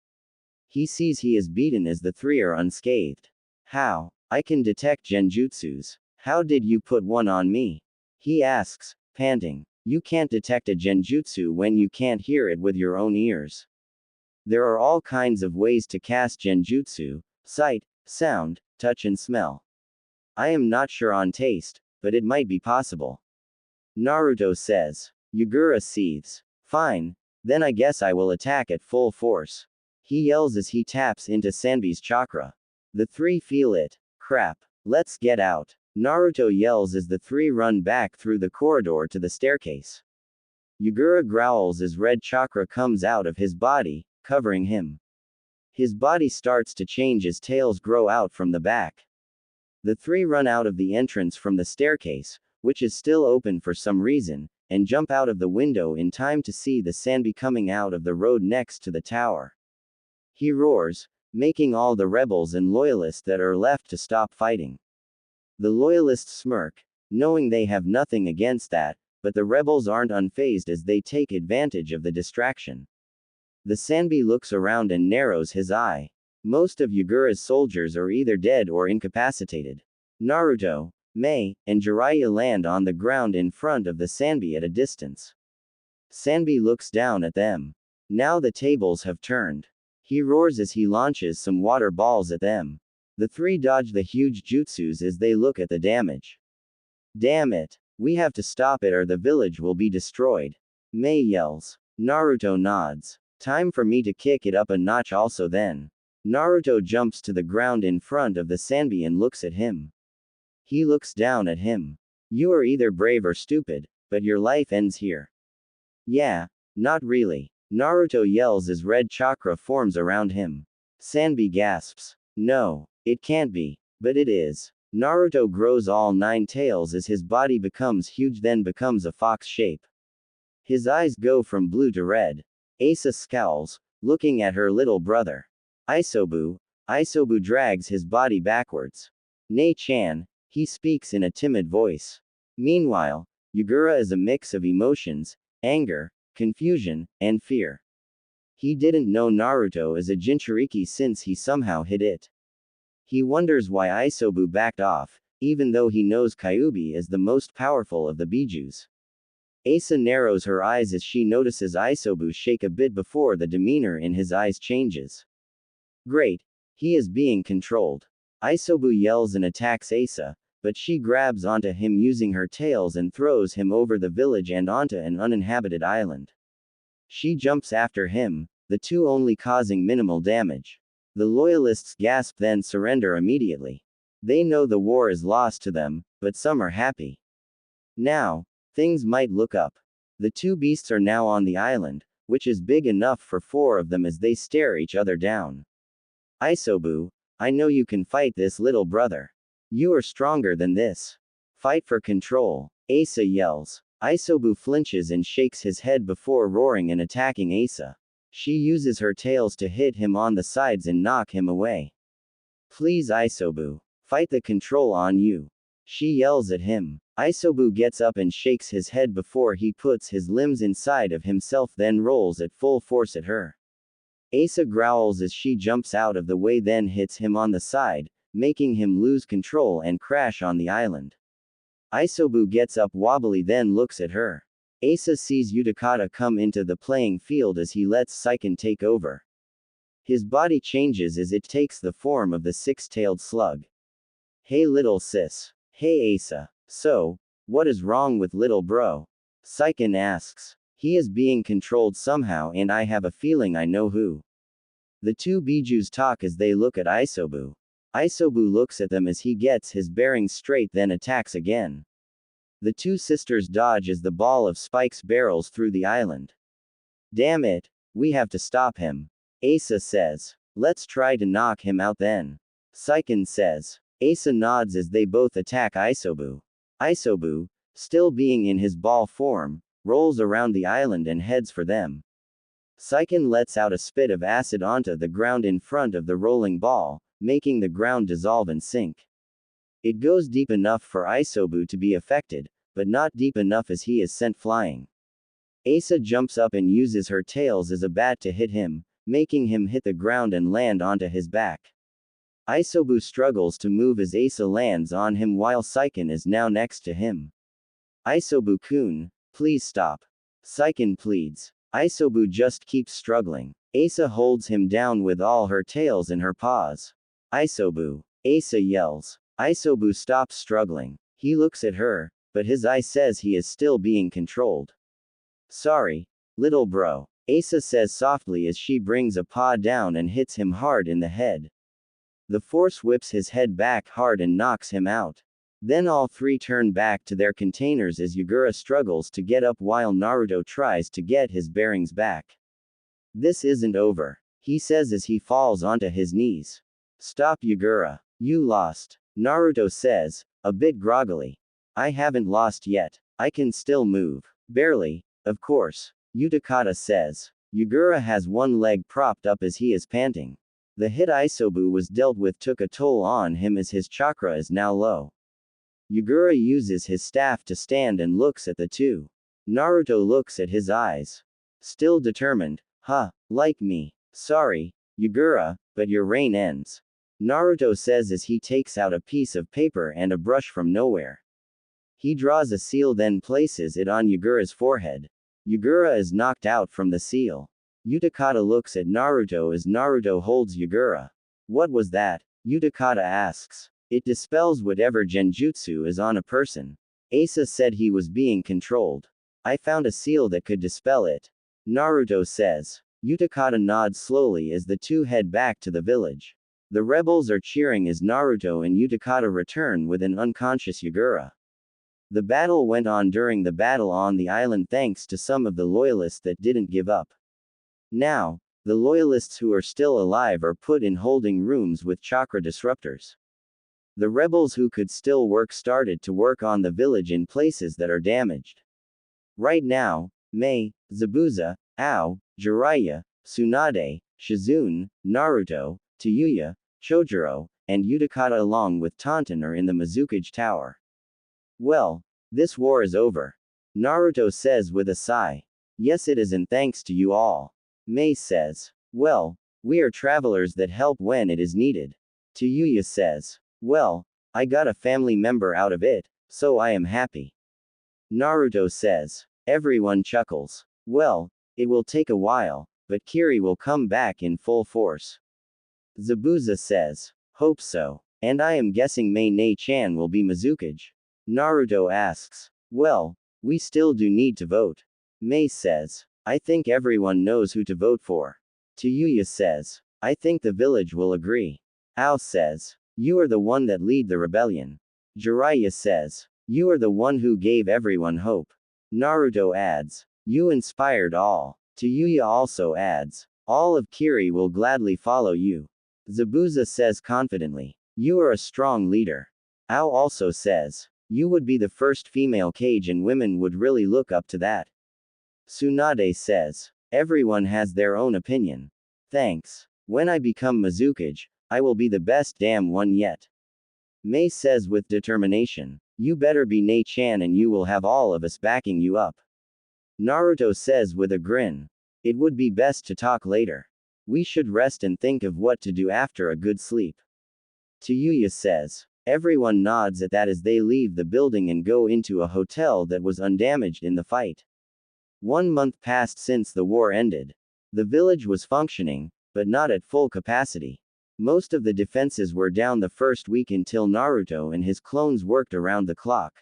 He sees he is beaten as the three are unscathed. How? I can detect genjutsus. How did you put one on me? He asks, panting. You can't detect a genjutsu when you can't hear it with your own ears. There are all kinds of ways to cast genjutsu: sight, sound, touch and smell. I am not sure on taste, but it might be possible. Naruto says. Yugura seethes. Fine, then I guess I will attack at full force. He yells as he taps into Sanbi's chakra. The three feel it. Crap. Let's get out. Naruto yells as the three run back through the corridor to the staircase. Yugura growls as red chakra comes out of his body, covering him. His body starts to change as tails grow out from the back. The three run out of the entrance from the staircase, which is still open for some reason, and jump out of the window in time to see the Sanbi coming out of the road next to the tower. He roars, making all the rebels and loyalists that are left to stop fighting. The loyalists smirk, knowing they have nothing against that, but the rebels aren't unfazed as they take advantage of the distraction. The Sanbi looks around and narrows his eye. Most of Yugura's soldiers are either dead or incapacitated. Naruto, Mei, and Jiraiya land on the ground in front of the Sanbi at a distance. Sanbi looks down at them. Now the tables have turned. He roars as he launches some water balls at them. The three dodge the huge jutsus as they look at the damage. Damn it. We have to stop it or the village will be destroyed. Mei yells. Naruto nods. Time for me to kick it up a notch also then. Naruto jumps to the ground in front of the Sanbi and looks at him. He looks down at him. You are either brave or stupid, but your life ends here. Yeah, not really. Naruto yells as red chakra forms around him. Sanbi gasps. No, it can't be, but it is. Naruto grows all 9 tails as his body becomes huge then becomes a fox shape. His eyes go from blue to red. Asa scowls, looking at her little brother. Isobu drags his body backwards. Nei-chan, he speaks in a timid voice. Meanwhile, Yugura is a mix of emotions, anger, confusion, and fear. He didn't know Naruto is a Jinchuriki since he somehow hid it. He wonders why Isobu backed off, even though he knows Kyuubi is the most powerful of the Bijus. Asa narrows her eyes as she notices Isobu shake a bit before the demeanor in his eyes changes. Great. He is being controlled. Isobu yells and attacks Asa, but she grabs onto him using her tails and throws him over the village and onto an uninhabited island. She jumps after him, the two only causing minimal damage. The loyalists gasp then surrender immediately. They know the war is lost to them, but some are happy. Now, things might look up. The two beasts are now on the island, which is big enough for 4 of them as they stare each other down. Isobu, I know you can fight this little brother. You are stronger than this. Fight for control. Asa yells. Isobu flinches and shakes his head before roaring and attacking Asa. She uses her tails to hit him on the sides and knock him away. Please Isobu. Fight the control on you. She yells at him. Isobu gets up and shakes his head before he puts his limbs inside of himself, then rolls at full force at her. Asa growls as she jumps out of the way, then hits him on the side, making him lose control and crash on the island. Isobu gets up wobbly, then looks at her. Asa sees Utakata come into the playing field as he lets Seiken take over. His body changes as it takes the form of the 6-tailed slug. Hey little sis. Hey Asa. So, what is wrong with little bro? Seiken asks. He is being controlled somehow and I have a feeling I know who. The two Bijus talk as they look at Isobu. Isobu looks at them as he gets his bearings straight, then attacks again. The two sisters dodge as the ball of spikes barrels through the island. Damn it, we have to stop him. Asa says. Let's try to knock him out then. Seiken says. Asa nods as they both attack Isobu. Isobu, still being in his ball form, rolls around the island and heads for them. Seiken lets out a spit of acid onto the ground in front of the rolling ball, making the ground dissolve and sink. It goes deep enough for Isobu to be affected, but not deep enough as he is sent flying. Asa jumps up and uses her tails as a bat to hit him, making him hit the ground and land onto his back. Isobu struggles to move as Asa lands on him while Seiken is now next to him. Isobu-kun, please stop. Seiken pleads. Isobu just keeps struggling. Asa holds him down with all her tails in her paws. Isobu. Asa yells. Isobu stops struggling. He looks at her, but his eye says he is still being controlled. Sorry, little bro. Asa says softly as she brings a paw down and hits him hard in the head. The force whips his head back hard and knocks him out. Then all three turn back to their containers as Yagura struggles to get up while Naruto tries to get his bearings back. This isn't over, he says as he falls onto his knees. Stop Yagura. You lost. Naruto says, a bit groggily. I haven't lost yet. I can still move. Barely, of course. Utakata says. Yagura has one leg propped up as he is panting. The hit Isobu was dealt with took a toll on him as his chakra is now low. Yagura uses his staff to stand and looks at the two. Naruto looks at his eyes. Still determined. Like me. Sorry, Yagura, but your reign ends. Naruto says as he takes out a piece of paper and a brush from nowhere. He draws a seal, then places it on Yagura's forehead. Yagura is knocked out from the seal. Utakata looks at Naruto as Naruto holds Yagura. What was that? Utakata asks. It dispels whatever genjutsu is on a person. Asa said he was being controlled. I found a seal that could dispel it. Naruto says. Utakata nods slowly as the two head back to the village. The rebels are cheering as Naruto and Utakata return with an unconscious Yagura. The battle went on during the battle on the island thanks to some of the loyalists that didn't give up. Now, the loyalists who are still alive are put in holding rooms with chakra disruptors. The rebels who could still work started to work on the village in places that are damaged. Right now, Mei, Zabuza, Ao, Jiraiya, Tsunade, Shizune, Naruto, Tayuya, Chojuro, and Utakata along with Taunton are in the Mizukage Tower. Well, this war is over. Naruto says with a sigh. Yes, it is, and thanks to you all. Mei says. Well, we are travelers that help when it is needed. Tayuya says. Well, I got a family member out of it, so I am happy. Naruto says. Everyone chuckles. Well, it will take a while, but Kiri will come back in full force. Zabuza says. Hope so. And I am guessing Mei Nei-chan will be Mizukage. Naruto asks. Well, we still do need to vote. Mei says. I think everyone knows who to vote for. Tayuya says, I think the village will agree. Ao says, you are the one that lead the rebellion. Jiraiya says, you are the one who gave everyone hope. Naruto adds, you inspired all. Tayuya also adds, all of Kiri will gladly follow you. Zabuza says confidently, you are a strong leader. Ao also says, you would be the first female Kage and women would really look up to that. Tsunade says, everyone has their own opinion. Thanks. When I become Mizukage, I will be the best damn one yet. Mei says with determination, you better be Nei-chan and you will have all of us backing you up. Naruto says with a grin, it would be best to talk later. We should rest and think of what to do after a good sleep. Tayuya says, everyone nods at that as they leave the building and go into a hotel that was undamaged in the fight. 1 month passed since the war ended. The village was functioning, but not at full capacity. Most of the defenses were down the first week until Naruto and his clones worked around the clock.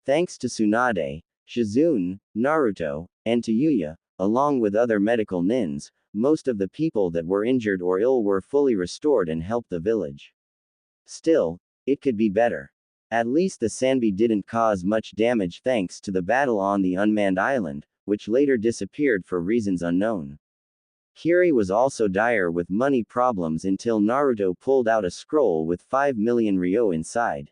Thanks to Tsunade, Shizune, Naruto, and Tayuya, along with other medical nins, most of the people that were injured or ill were fully restored and helped the village. Still, it could be better. At least the Sanbi didn't cause much damage thanks to the battle on the unmanned island, which later disappeared for reasons unknown. Kiri was also dire with money problems until Naruto pulled out a scroll with 5 million ryo inside.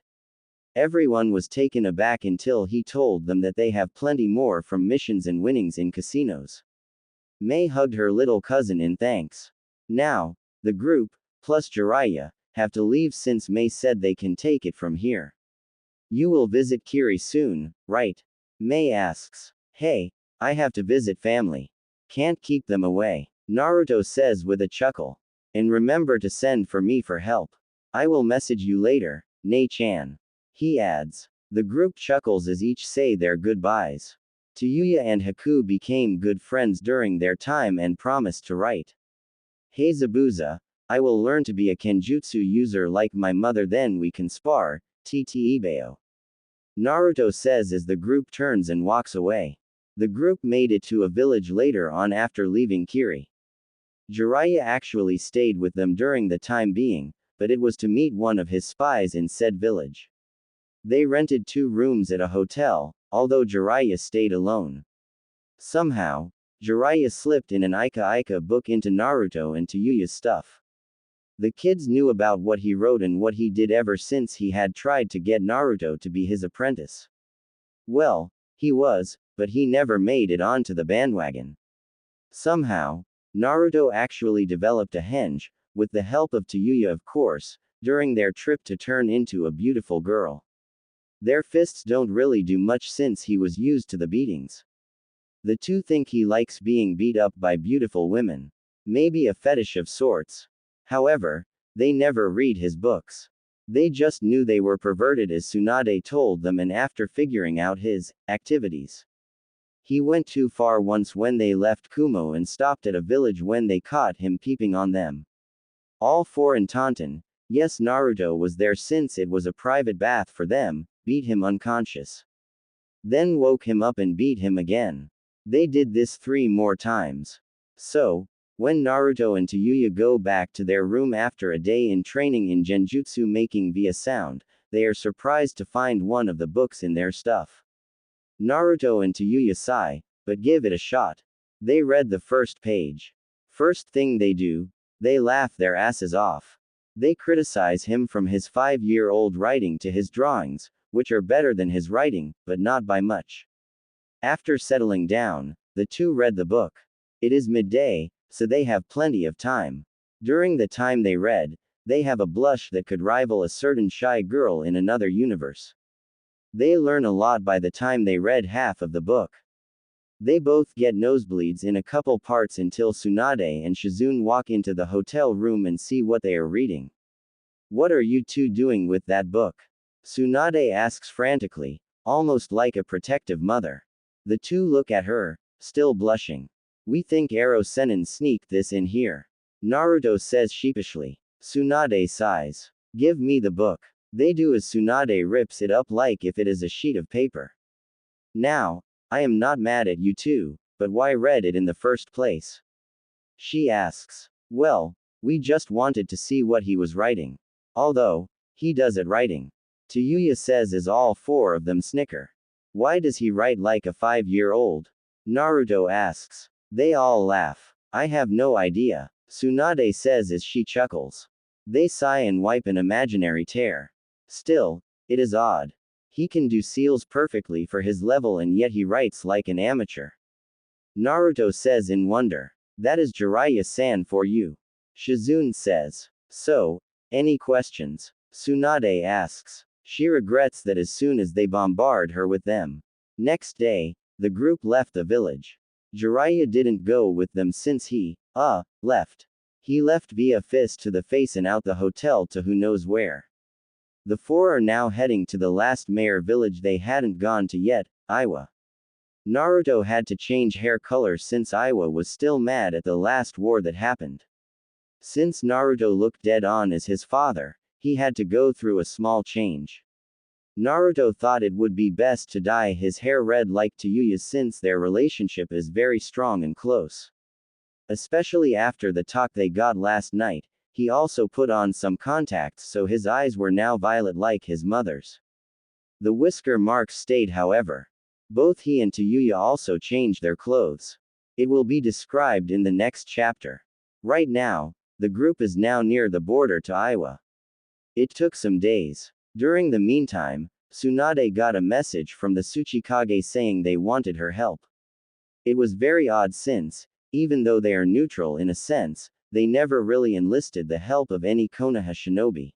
Everyone was taken aback until he told them that they have plenty more from missions and winnings in casinos. Mei hugged her little cousin in thanks. Now, the group, plus Jiraiya, have to leave since Mei said they can take it from here. You will visit Kiri soon, right? Mei asks. Hey, I have to visit family. Can't keep them away. Naruto says with a chuckle. And remember to send for me for help. I will message you later, Nei-chan. He adds. The group chuckles as each say their goodbyes. Tayuya and Haku became good friends during their time and promised to write. Hey Zabuza, I will learn to be a kenjutsu user like my mother then we can spar, Ibeo. Naruto says as the group turns and walks away. The group made it to a village later on after leaving Kiri. Jiraiya actually stayed with them during the time being, but it was to meet one of his spies in said village. They rented 2 rooms at a hotel, although Jiraiya stayed alone. Somehow, Jiraiya slipped in an Ika book into Naruto and Tayuya's stuff. The kids knew about what he wrote and what he did ever since he had tried to get Naruto to be his apprentice. Well, he was, but he never made it onto the bandwagon. Somehow, Naruto actually developed a henge, with the help of Tayuya of course, during their trip to turn into a beautiful girl. Their fists don't really do much since he was used to the beatings. The two think he likes being beat up by beautiful women. Maybe a fetish of sorts. However, they never read his books. They just knew they were perverted as Tsunade told them and after figuring out his activities. He went too far once when they left Kumo and stopped at a village when they caught him peeping on them. All 4 in Taunton, yes Naruto was there since it was a private bath for them, beat him unconscious. Then woke him up and beat him again. They did this 3 more times. So, when Naruto and Tayuya go back to their room after a day in training in genjutsu making via sound, they are surprised to find one of the books in their stuff. Naruto and Tayuya sigh, but give it a shot. They read the first page. First thing they do, they laugh their asses off. They criticize him from his 5-year-old writing to his drawings, which are better than his writing, but not by much. After settling down, the two read the book. It is midday, so they have plenty of time. During the time they read, they have a blush that could rival a certain shy girl in another universe. They learn a lot by the time they read half of the book. They both get nosebleeds in a couple parts until Tsunade and Shizune walk into the hotel room and see what they are reading. What are you two doing with that book? Tsunade asks frantically, almost like a protective mother. The two look at her, still blushing. We think Ero Sennin sneaked this in here. Naruto says sheepishly. Tsunade sighs. Give me the book. They do as Tsunade rips it up like if it is a sheet of paper. Now, I am not mad at you two, but why read it in the first place? She asks. Well, we just wanted to see what he was writing. Although, he does at writing. Tayuya says as all four of them snicker. Why does he write like a 5-year-old? Naruto asks. They all laugh. I have no idea, Tsunade says as she chuckles. They sigh and wipe an imaginary tear. Still, it is odd. He can do seals perfectly for his level and yet he writes like an amateur. Naruto says in wonder. That is Jiraiya-san for you. Shizune says. So, any questions? Tsunade asks. She regrets that as soon as they bombard her with them. Next day, the group left the village. Jiraiya didn't go with them since he, left. He left via fist to the face and out the hotel to who knows where. The four are now heading to the last mayor village they hadn't gone to yet, Iwa. Naruto had to change hair color since Iwa was still mad at the last war that happened. Since Naruto looked dead on as his father, he had to go through a small change. Naruto thought it would be best to dye his hair red like Tayuya's since their relationship is very strong and close. Especially after the talk they got last night, he also put on some contacts so his eyes were now violet like his mother's. The whisker marks stayed however. Both he and Tayuya also changed their clothes. It will be described in the next chapter. Right now, the group is now near the border to Iwa. It took some days. During the meantime, Tsunade got a message from the Tsuchikage saying they wanted her help. It was very odd since, even though they are neutral in a sense, they never really enlisted the help of any Konoha shinobi.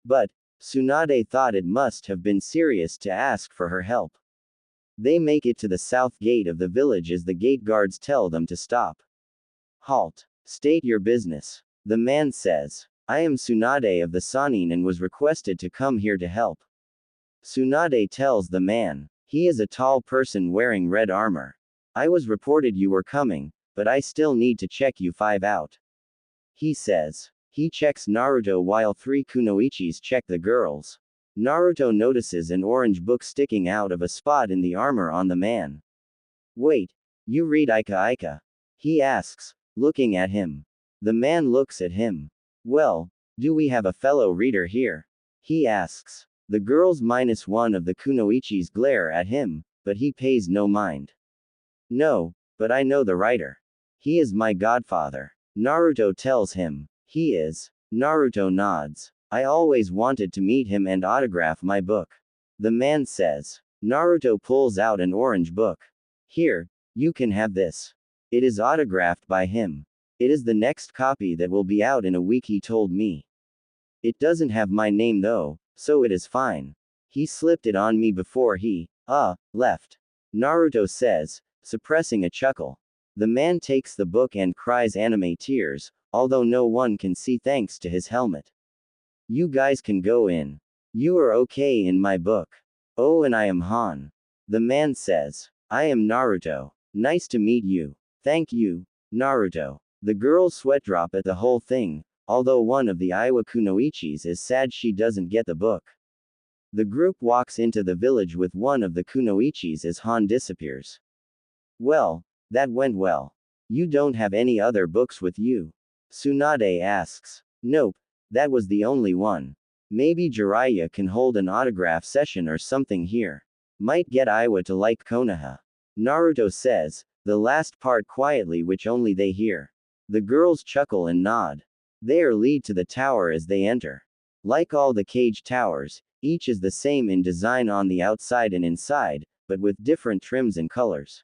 But, Tsunade thought it must have been serious to ask for her help. They make it to the south gate of the village as the gate guards tell them to stop. Halt. State your business. The man says. I am Tsunade of the Sanin and was requested to come here to help. Tsunade tells the man. He is a tall person wearing red armor. I was reported you were coming, but I still need to check you 5 out. He says. He checks Naruto while 3 kunoichis check the girls. Naruto notices an orange book sticking out of a spot in the armor on the man. Wait, you read Ika Ika? He asks, looking at him. The man looks at him. Well, do we have a fellow reader here? He asks. The girls -1 of the kunoichis glare at him, but he pays no mind. No, but I know the writer. He is my godfather. Naruto tells him. He is. Naruto nods. I always wanted to meet him and autograph my book. The man says. Naruto pulls out an orange book. Here, you can have this. It is autographed by him. It is the next copy that will be out in a week, he told me. It doesn't have my name though, so it is fine. He slipped it on me before he, left. Naruto says, suppressing a chuckle. The man takes the book and cries anime tears, although no one can see thanks to his helmet. You guys can go in. You are okay in my book. Oh, and I am Han. The man says. I am Naruto. Nice to meet you. Thank you, Naruto. The girls sweat drop at the whole thing, although one of the Iwa kunoichis is sad she doesn't get the book. The group walks into the village with one of the kunoichis as Han disappears. Well, that went well. You don't have any other books with you? Tsunade asks. Nope, that was the only one. Maybe Jiraiya can hold an autograph session or something here. Might get Iwa to like Konoha. Naruto says, the last part quietly which only they hear. The girls chuckle and nod. They are lead to the tower as they enter. Like all the cage towers, each is the same in design on the outside and inside, but with different trims and colors.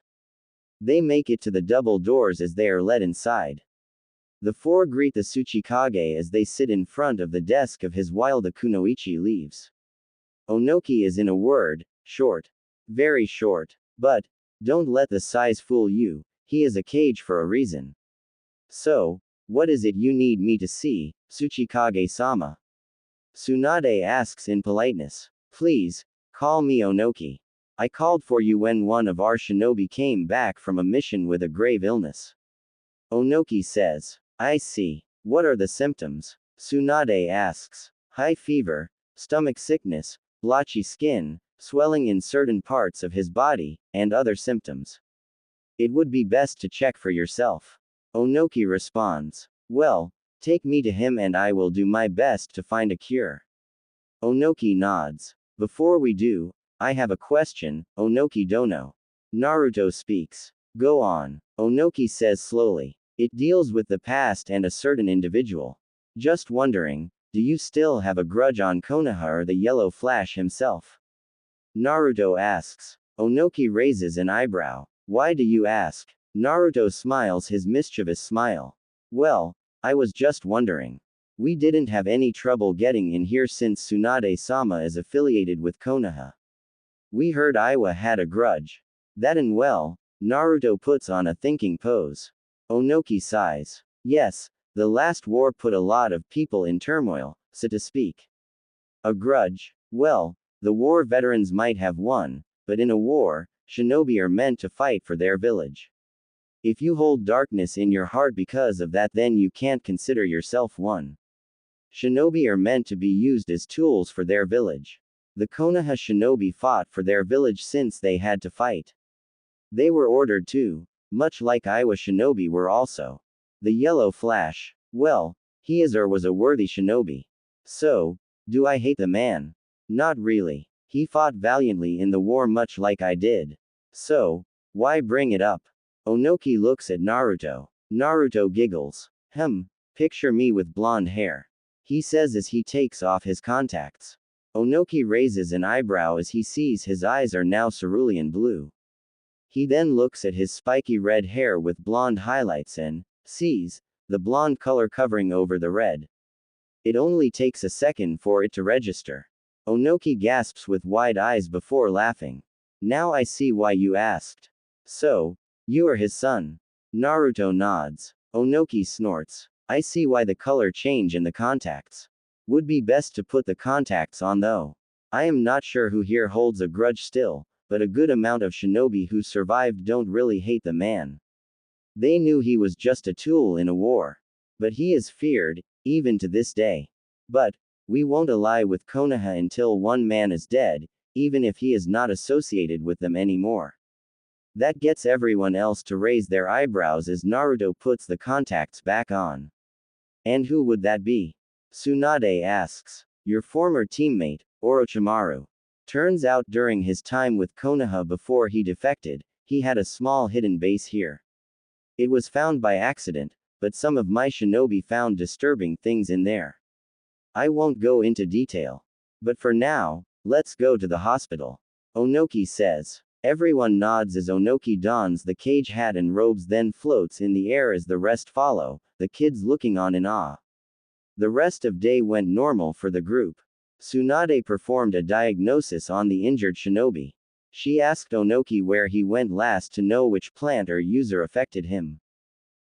They make it to the double doors as they are led inside. The four greet the Tsuchikage as they sit in front of the desk of his while the kunoichi leaves. Onoki is in a word, short. Very short. But, don't let the size fool you, he is a cage for a reason. So, what is it you need me to see, Tsuchikage-sama? Tsunade asks in politeness. Please, call me Onoki. I called for you when one of our shinobi came back from a mission with a grave illness. Onoki says. I see. What are the symptoms? Tsunade asks. High fever, stomach sickness, blotchy skin, swelling in certain parts of his body, and other symptoms. It would be best to check for yourself. Onoki responds. Well, take me to him and I will do my best to find a cure. Onoki nods. Before we do, I have a question, Onoki Dono. Naruto speaks. Go on. Onoki says slowly. It deals with the past and a certain individual. Just wondering, do you still have a grudge on Konoha or the Yellow Flash himself? Naruto asks. Onoki raises an eyebrow. Why do you ask? Naruto smiles his mischievous smile. Well, I was just wondering. We didn't have any trouble getting in here since Tsunade-sama is affiliated with Konoha. We heard Iwa had a grudge. That and well, Naruto puts on a thinking pose. Onoki sighs. Yes, the last war put a lot of people in turmoil, so to speak. A grudge? Well, the war veterans might have won, but in a war, shinobi are meant to fight for their village. If you hold darkness in your heart because of that, then you can't consider yourself one. Shinobi are meant to be used as tools for their village. The Konoha shinobi fought for their village since they had to fight. They were ordered to, much like Iwa shinobi were also. The Yellow Flash, well, he is or was a worthy shinobi. So, do I hate the man? Not really. He fought valiantly in the war much like I did. So, why bring it up? Onoki looks at Naruto. Naruto giggles. Picture me with blonde hair. He says as he takes off his contacts. Onoki raises an eyebrow as he sees his eyes are now cerulean blue. He then looks at his spiky red hair with blonde highlights and sees the blonde color covering over the red. It only takes a second for it to register. Onoki gasps with wide eyes before laughing. Now I see why you asked. So, you are his son. Naruto nods. Onoki snorts. I see why the color change in the contacts. Would be best to put the contacts on though. I am not sure who here holds a grudge still, but a good amount of shinobi who survived don't really hate the man. They knew he was just a tool in a war. But he is feared, even to this day. But, we won't ally with Konoha until one man is dead, even if he is not associated with them anymore. That gets everyone else to raise their eyebrows as Naruto puts the contacts back on. And who would that be? Tsunade asks. Your former teammate, Orochimaru. Turns out during his time with Konoha before he defected, he had a small hidden base here. It was found by accident, but some of my shinobi found disturbing things in there. I won't go into detail. But for now, let's go to the hospital. Onoki says. Everyone nods as Onoki dons the cage hat and robes then floats in the air as the rest follow, the kids looking on in awe. The rest of day went normal for the group. Tsunade performed a diagnosis on the injured shinobi. She asked Onoki where he went last to know which plant or user affected him.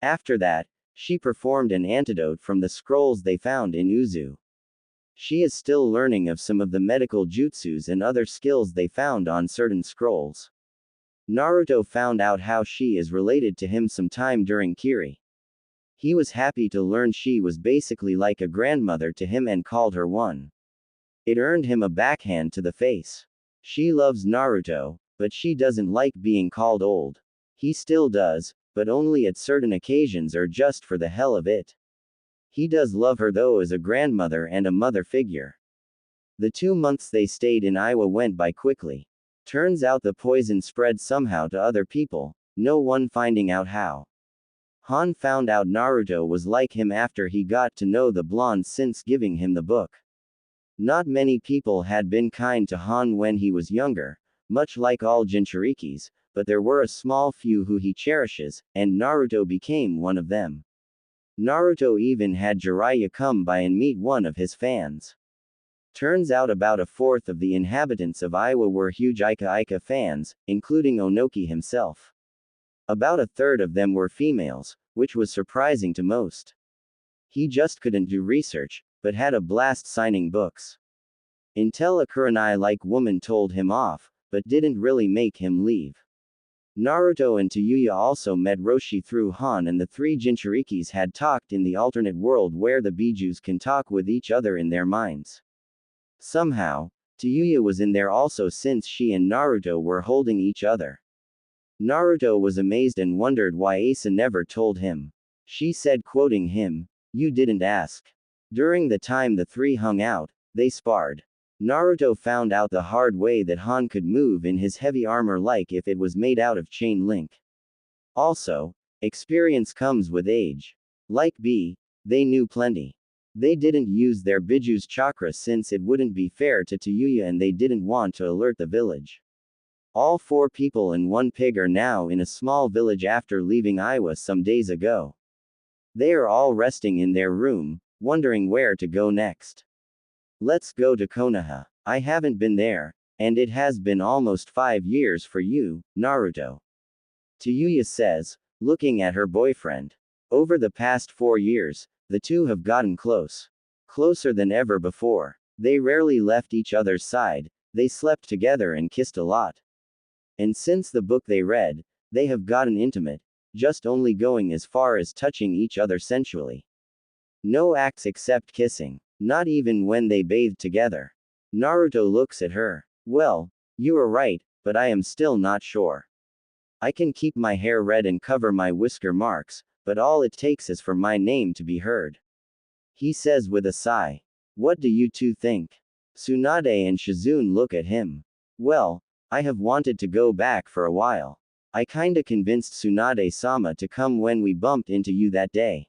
After that, she performed an antidote from the scrolls they found in Uzu. She is still learning of some of the medical jutsus and other skills they found on certain scrolls. Naruto found out how she is related to him sometime during Kiri. He was happy to learn she was basically like a grandmother to him and called her one. It earned him a backhand to the face. She loves Naruto, but she doesn't like being called old. He still does, but only at certain occasions or just for the hell of it. He does love her though as a grandmother and a mother figure. The 2 months they stayed in Iowa went by quickly. Turns out the poison spread somehow to other people, no one finding out how. Han found out Naruto was like him after he got to know the blonde since giving him the book. Not many people had been kind to Han when he was younger, much like all Jinchurikis, but there were a small few who he cherishes, and Naruto became one of them. Naruto even had Jiraiya come by and meet one of his fans. Turns out about a fourth of the inhabitants of Iowa were huge Ika fans, including Onoki himself. About a third of them were females, which was surprising to most. He just couldn't do research, but had a blast signing books. Until a Kurenai-like woman told him off, but didn't really make him leave. Naruto and Tayuya also met Roshi through Han, and the 3 Jinchurikis had talked in the alternate world where the Bijus can talk with each other in their minds. Somehow, Tayuya was in there also since she and Naruto were holding each other. Naruto was amazed and wondered why Asa never told him. She said, quoting him, "You didn't ask." During the time the three hung out, they sparred. Naruto found out the hard way that Han could move in his heavy armor like if it was made out of chain link. Also, experience comes with age. Like B, they knew plenty. They didn't use their Biju's chakra since it wouldn't be fair to Tayuya and they didn't want to alert the village. All 4 people and 1 pig are now in a small village after leaving Iwa some days ago. They are all resting in their room, wondering where to go next. Let's go to Konoha. I haven't been there, and it has been almost 5 years for you, Naruto. Tayuya says, looking at her boyfriend. Over the past 4 years, the two have gotten close. Closer than ever before. They rarely left each other's side, they slept together and kissed a lot. And since the book they read, they have gotten intimate, just only going as far as touching each other sensually. No acts except kissing. Not even when they bathed together. Naruto looks at her. Well, you are right, but I am still not sure. I can keep my hair red and cover my whisker marks, but all it takes is for my name to be heard. He says with a sigh. What do you two think? Tsunade and Shizune look at him. Well, I have wanted to go back for a while. I kinda convinced Tsunade-sama to come when we bumped into you that day.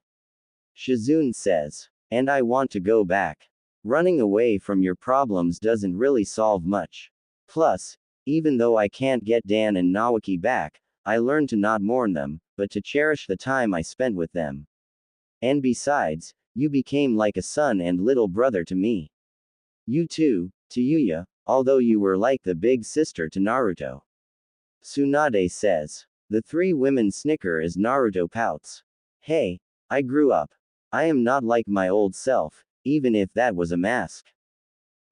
Shizune says. And I want to go back. Running away from your problems doesn't really solve much. Plus, even though I can't get Dan and Nawaki back, I learned to not mourn them, but to cherish the time I spent with them. And besides, you became like a son and little brother to me. You too, Tayuya, although you were like the big sister to Naruto. Tsunade says. The 3 women snicker as Naruto pouts. Hey, I grew up. I am not like my old self, even if that was a mask.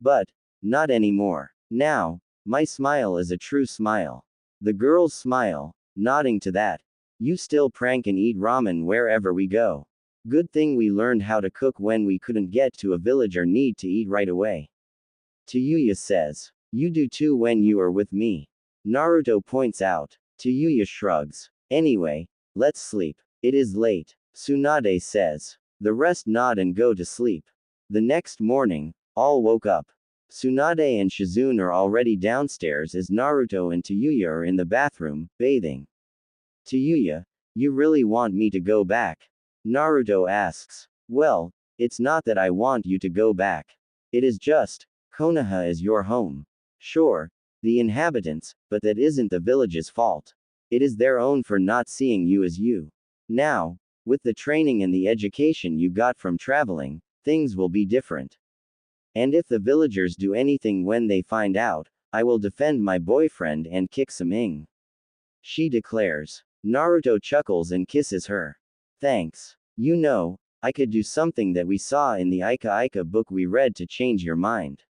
But, not anymore. Now, my smile is a true smile. The girls smile, nodding to that. You still prank and eat ramen wherever we go. Good thing we learned how to cook when we couldn't get to a village or need to eat right away. Tayuya says. You do too when you are with me. Naruto points out. Tayuya shrugs. Anyway, let's sleep. It is late. Tsunade says. The rest nod and go to sleep. The next morning, all woke up. Tsunade and Shizune are already downstairs as Naruto and Tayuya are in the bathroom, bathing. Tayuya, you really want me to go back? Naruto asks. Well, it's not that I want you to go back. It is just, Konoha is your home. Sure, the inhabitants, but that isn't the village's fault. It is their own for not seeing you as you. Now, with the training and the education you got from traveling, things will be different. And if the villagers do anything when they find out, I will defend my boyfriend and kick some ing. She declares. Naruto chuckles and kisses her. Thanks. You know, I could do something that we saw in the Ika Ika book we read to change your mind.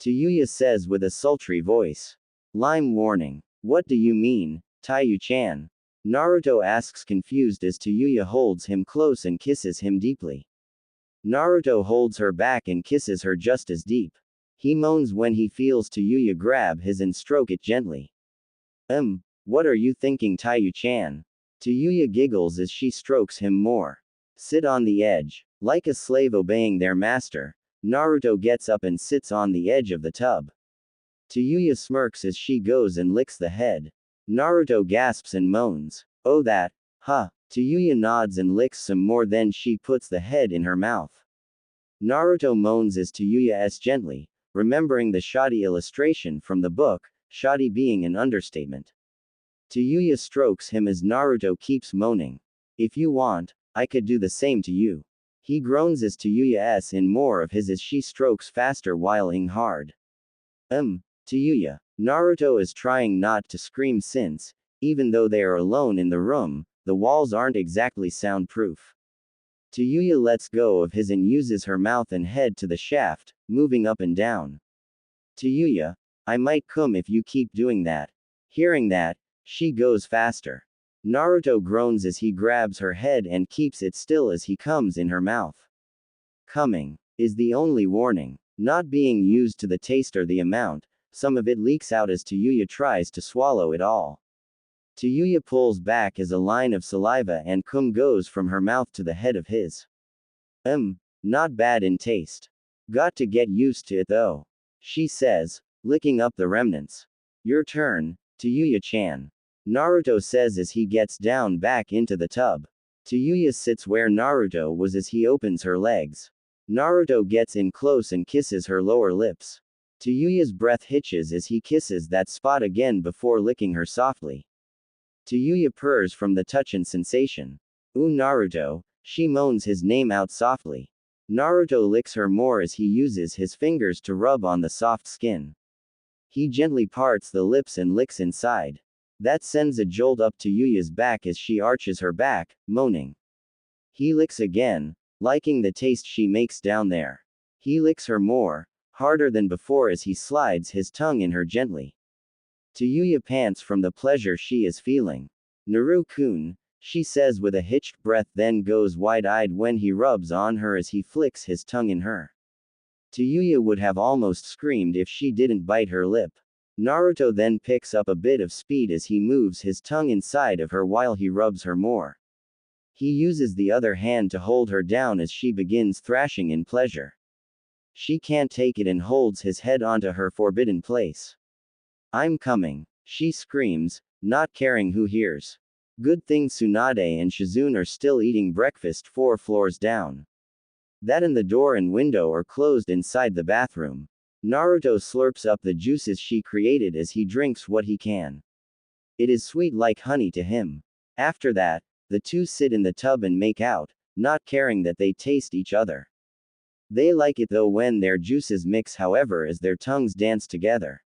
Tayuya says with a sultry voice. Lime warning. What do you mean, Taiyu-chan? Naruto asks confused as Tayuya holds him close and kisses him deeply. Naruto holds her back and kisses her just as deep. He moans when he feels Tayuya grab his and stroke it gently. What are you thinking, Taiyu-chan? Tayuya giggles as she strokes him more. Sit on the edge. Like a slave obeying their master, Naruto gets up and sits on the edge of the tub. Tayuya smirks as she goes and licks the head. Naruto gasps and moans. Oh that, huh. Tayuya nods and licks some more, then she puts the head in her mouth. Naruto moans as Tayuya s gently, remembering the shoddy illustration from the book, shoddy being an understatement. Tayuya strokes him as Naruto keeps moaning. If you want, I could do the same to you. He groans as Tayuya s in more of his as she strokes faster while ing hard. Tayuya. Naruto is trying not to scream since, even though they are alone in the room, the walls aren't exactly soundproof. Tayuya lets go of his and uses her mouth and head to the shaft, moving up and down. Tayuya, I might come if you keep doing that. Hearing that, she goes faster. Naruto groans as he grabs her head and keeps it still as he comes in her mouth. Coming is the only warning, not being used to the taste or the amount. Some of it leaks out as Tayuya tries to swallow it all. Tayuya pulls back as a line of saliva and cum goes from her mouth to the head of his. Not bad in taste. Got to get used to it though. She says, licking up the remnants. Your turn, Tayuya-chan. Naruto says as he gets down back into the tub. Tayuya sits where Naruto was as he opens her legs. Naruto gets in close and kisses her lower lips. Tayuya's breath hitches as he kisses that spot again before licking her softly. Tayuya purrs from the touch and sensation. Ooh Naruto, she moans his name out softly. Naruto licks her more as he uses his fingers to rub on the soft skin. He gently parts the lips and licks inside. That sends a jolt up Tayuya's back as she arches her back, moaning. He licks again, liking the taste she makes down there. He licks her more, harder than before as he slides his tongue in her gently. Tayuya pants from the pleasure she is feeling. Naru-kun, she says with a hitched breath, then goes wide-eyed when he rubs on her as he flicks his tongue in her. Tayuya would have almost screamed if she didn't bite her lip. Naruto then picks up a bit of speed as he moves his tongue inside of her while he rubs her more. He uses the other hand to hold her down as she begins thrashing in pleasure. She can't take it and holds his head onto her forbidden place. I'm coming, she screams, not caring who hears. Good thing Tsunade and Shizune are still eating breakfast 4 floors down. That and the door and window are closed inside the bathroom. Naruto slurps up the juices she created as he drinks what he can. It is sweet like honey to him. After that, the two sit in the tub and make out, not caring that they taste each other. They like it though when their juices mix, however, as their tongues dance together.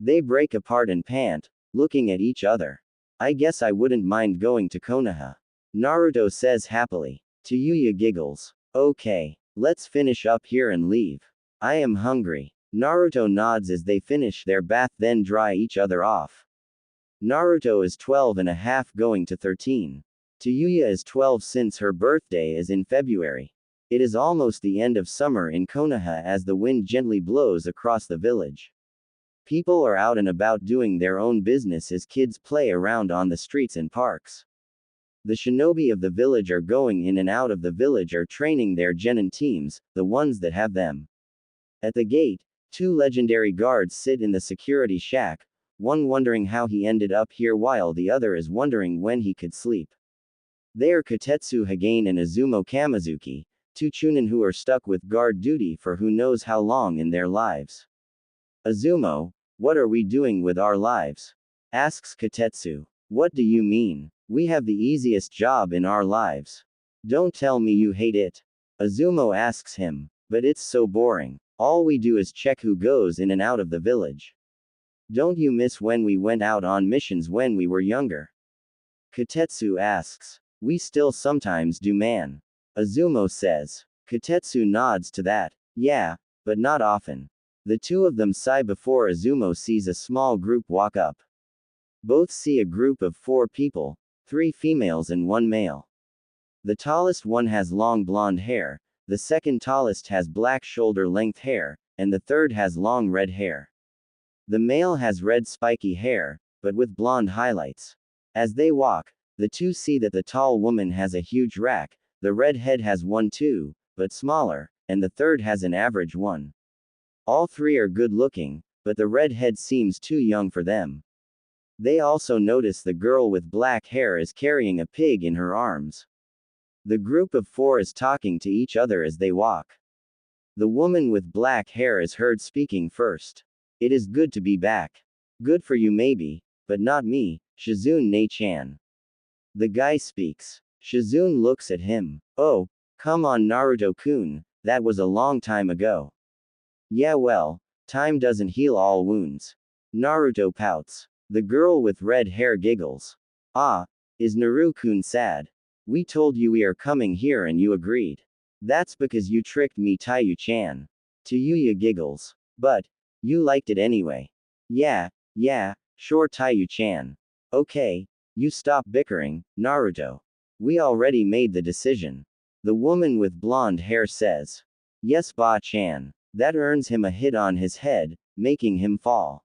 They break apart and pant, looking at each other. I guess I wouldn't mind going to Konoha. Naruto says happily. Tayuya giggles. Okay, let's finish up here and leave. I am hungry. Naruto nods as they finish their bath then dry each other off. Naruto is 12 and a half going to 13. Tayuya is 12 since her birthday is in February. It is almost the end of summer in Konoha as the wind gently blows across the village. People are out and about doing their own business as kids play around on the streets and parks. The shinobi of the village are going in and out of the village or training their genin teams, the ones that have them. At the gate, 2 legendary guards sit in the security shack, one wondering how he ended up here while the other is wondering when he could sleep. They are Kotetsu Hagane and Izumo Kamizuki, 2 chunin who are stuck with guard duty for who knows how long in their lives. Izumo, what are we doing with our lives? Asks Kotetsu. What do you mean? We have the easiest job in our lives. Don't tell me you hate it. Izumo asks him. But it's so boring. All we do is check who goes in and out of the village. Don't you miss when we went out on missions when we were younger? Kotetsu asks. We still sometimes do, man. Izumo says. Kotetsu nods to that. Yeah, but not often. The two of them sigh before Izumo sees a small group walk up. Both see a group of 4 people, 3 females and 1 male. The tallest one has long blonde hair, the second tallest has black shoulder-length hair, and the third has long red hair. The male has red spiky hair, but with blonde highlights. As they walk, the two see that the tall woman has a huge rack, the red head has one too, but smaller, and the third has an average one. All 3 are good looking, but the red head seems too young for them. They also notice the girl with black hair is carrying a pig in her arms. The group of 4 is talking to each other as they walk. The woman with black hair is heard speaking first. It is good to be back. Good for you maybe, but not me, Shizune Ne-chan. The guy speaks. Shizune looks at him. Oh, come on Naruto-kun, that was a long time ago. Yeah well, time doesn't heal all wounds. Naruto pouts. The girl with red hair giggles. Ah, is Naru-kun sad? We told you we are coming here and you agreed. That's because you tricked me Tayuya-chan. Tayuya giggles. But, you liked it anyway. Yeah, sure Tayuya-chan. Okay, you stop bickering, Naruto. We already made the decision. The woman with blonde hair says. Yes Ba-chan. That earns him a hit on his head, making him fall.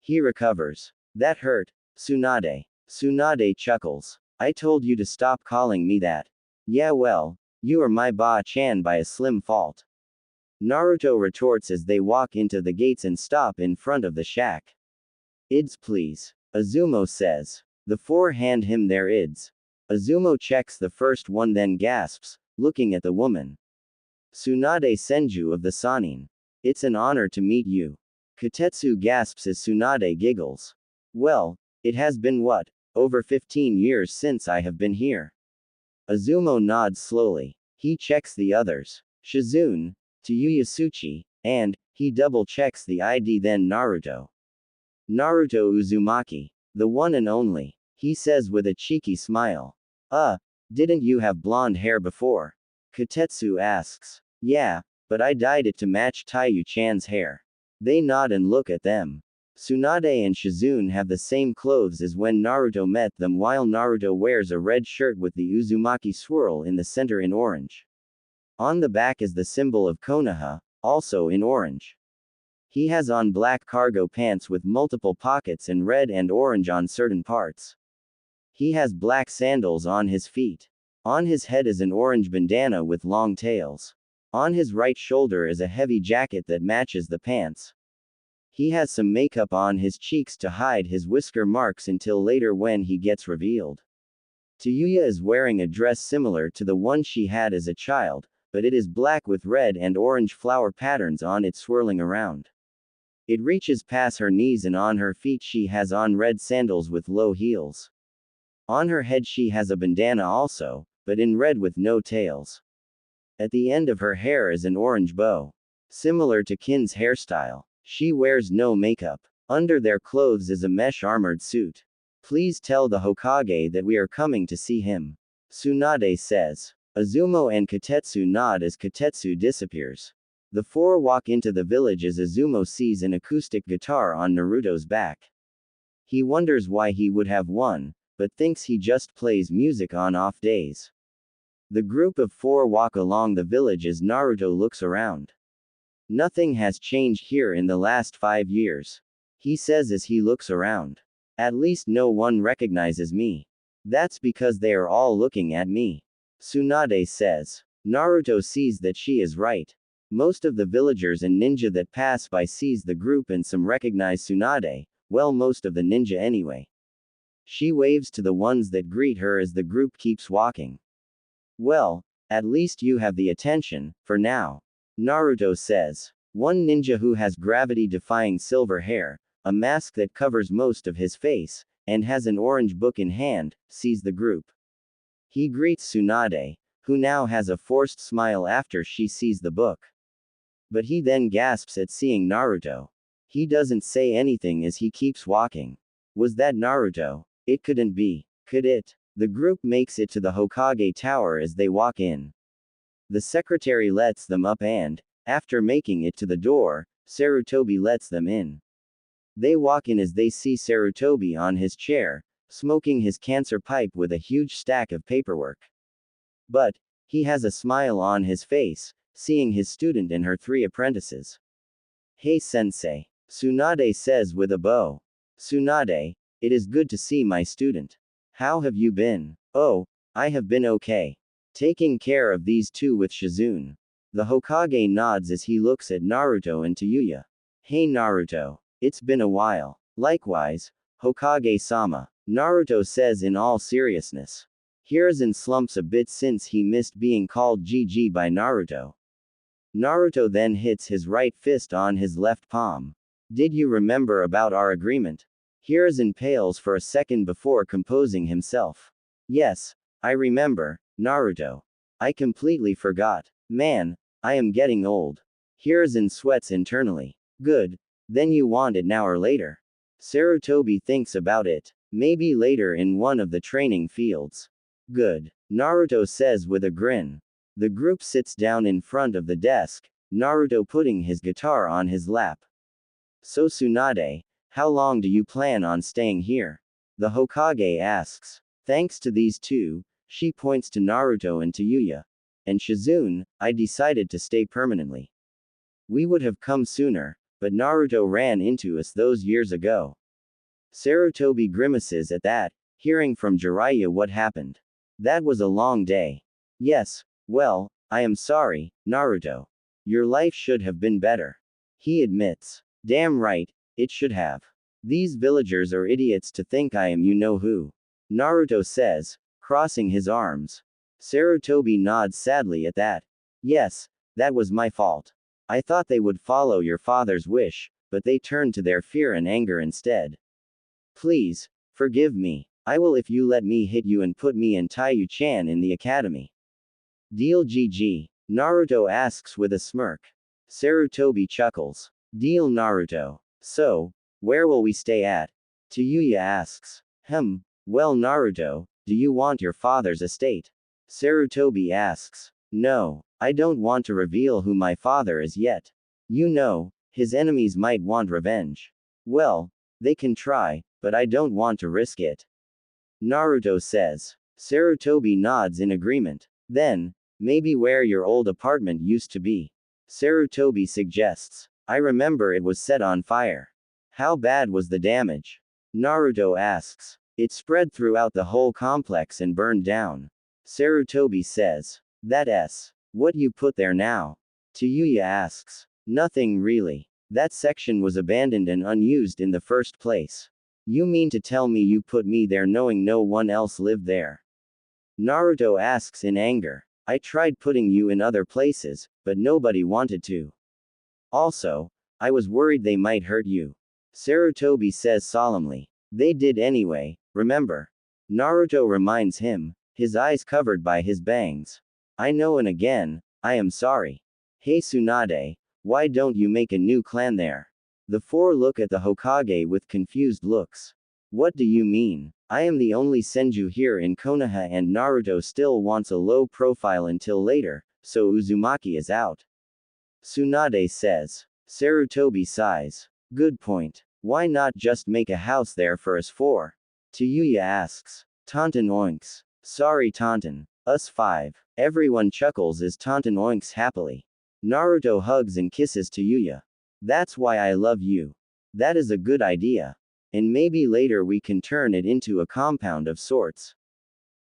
He recovers. That hurt, Tsunade. Tsunade chuckles. I told you to stop calling me that. Yeah well, you are my ba-chan by a slim fault. Naruto retorts as they walk into the gates and stop in front of the shack. Ids please. Azumo says. The four hand him their ids. Azumo checks the first one then gasps, looking at the woman. Tsunade Senju of the Sanin. It's an honor to meet you. Kotetsu gasps as Tsunade giggles. Well, it has been what? Over 15 years since I have been here. Azumo nods slowly. He checks the others. Shizune, Tayuya Tsuchi, and, he double checks the ID then Naruto. Naruto Uzumaki. The one and only. He says with a cheeky smile. Didn't you have blonde hair before? Kotetsu asks. Yeah, but I dyed it to match Taiyu-chan's hair. They nod and look at them. Tsunade and Shizune have the same clothes as when Naruto met them while Naruto wears a red shirt with the Uzumaki swirl in the center in orange. On the back is the symbol of Konoha, also in orange. He has on black cargo pants with multiple pockets and red and orange on certain parts. He has black sandals on his feet. On his head is an orange bandana with long tails. On his right shoulder is a heavy jacket that matches the pants. He has some makeup on his cheeks to hide his whisker marks until later when he gets revealed. Tayuya is wearing a dress similar to the one she had as a child, but it is black with red and orange flower patterns on it swirling around. It reaches past her knees and on her feet she has on red sandals with low heels. On her head she has a bandana also, but in red with no tails. At the end of her hair is an orange bow. Similar to Kin's hairstyle. She wears no makeup. Under their clothes is a mesh armored suit. Please tell the Hokage that we are coming to see him. Tsunade says. Azumo and Kotetsu nod as Kotetsu disappears. The four walk into the village as Azumo sees an acoustic guitar on Naruto's back. He wonders why he would have one, but thinks he just plays music on off days. The group of four walk along the village as Naruto looks around. Nothing has changed here in the last 5 years. He says as he looks around. At least no one recognizes me. That's because they are all looking at me. Tsunade says. Naruto sees that she is right. Most of the villagers and ninja that pass by sees the group and some recognize Tsunade, well most of the ninja anyway. She waves to the ones that greet her as the group keeps walking. Well, at least you have the attention, for now. Naruto says. One ninja who has gravity-defying silver hair, a mask that covers most of his face, and has an orange book in hand, sees the group. He greets Tsunade, who now has a forced smile after she sees the book. But he then gasps at seeing Naruto. He doesn't say anything as he keeps walking. Was that Naruto? It couldn't be. Could it? The group makes it to the Hokage Tower as they walk in. The secretary lets them up and, after making it to the door, Sarutobi lets them in. They walk in as they see Sarutobi on his chair, smoking his cancer pipe with a huge stack of paperwork. But, he has a smile on his face, seeing his student and her 3 apprentices. Hey sensei, Tsunade says with a bow. Tsunade, it is good to see my student. How have you been? Oh, I have been okay. Taking care of these two with Shizune. The Hokage nods as he looks at Naruto and Tayuya. Hey Naruto, it's been a while. Likewise, Hokage-sama, Naruto says in all seriousness. Hiruzen slumps a bit since he missed being called GG by Naruto. Naruto then hits his right fist on his left palm. Did you remember about our agreement? Hiruzen pales for a second before composing himself. Yes, I remember, Naruto. I completely forgot. Man, I am getting old. Hiruzen sweats internally. Good. Then you want it now or later. Sarutobi thinks about it. Maybe later in one of the training fields. Good. Naruto says with a grin. The group sits down in front of the desk, Naruto putting his guitar on his lap. So Tsunade, how long do you plan on staying here? The Hokage asks. Thanks to these two, she points to Naruto and Tayuya. And Shizune, I decided to stay permanently. We would have come sooner, but Naruto ran into us those years ago. Sarutobi grimaces at that. hearing from Jiraiya what happened. That was a long day. Yes, well, I am sorry, Naruto. Your life should have been better. He admits. Damn right, it should have. These villagers are idiots to think I am you know who. Naruto says, crossing his arms. Sarutobi nods sadly at that. Yes, that was my fault. I thought they would follow your father's wish, but they turned to their fear and anger instead. Please, forgive me. I will if you let me hit you and put me and Tayuya-chan in the academy. Deal GG. Naruto asks with a smirk. Sarutobi chuckles. Deal Naruto. So, where will we stay at? Tayuya asks. Well Naruto, do you want your father's estate? Sarutobi asks. No, I don't want to reveal who my father is yet. You know, his enemies might want revenge. Well, they can try, but I don't want to risk it. Naruto says. Sarutobi nods in agreement. Then, maybe where your old apartment used to be. Sarutobi suggests. I remember it was set on fire. How bad was the damage? Naruto asks. It spread throughout the whole complex and burned down. Sarutobi says. That's what you put there now? Tayuya asks. Nothing really. That section was abandoned and unused in the first place. You mean to tell me you put me there knowing no one else lived there? Naruto asks in anger. I tried putting you in other places, but nobody wanted to. Also, I was worried they might hurt you. Sarutobi says solemnly. They did anyway, remember? Naruto reminds him, his eyes covered by his bangs. I know, and again, I am sorry. Hey Tsunade, why don't you make a new clan there? The four look at the Hokage with confused looks. What do you mean? I am the only Senju here in Konoha and Naruto still wants a low profile until later, so Uzumaki is out. Tsunade says. Sarutobi sighs. Good point. Why not just make a house there for us four? Tayuya asks. Taunton oinks. Sorry Taunton. Us five. Everyone chuckles as Taunton oinks happily. Naruto hugs and kisses Tayuya. That's why I love you. That is a good idea. And maybe later we can turn it into a compound of sorts.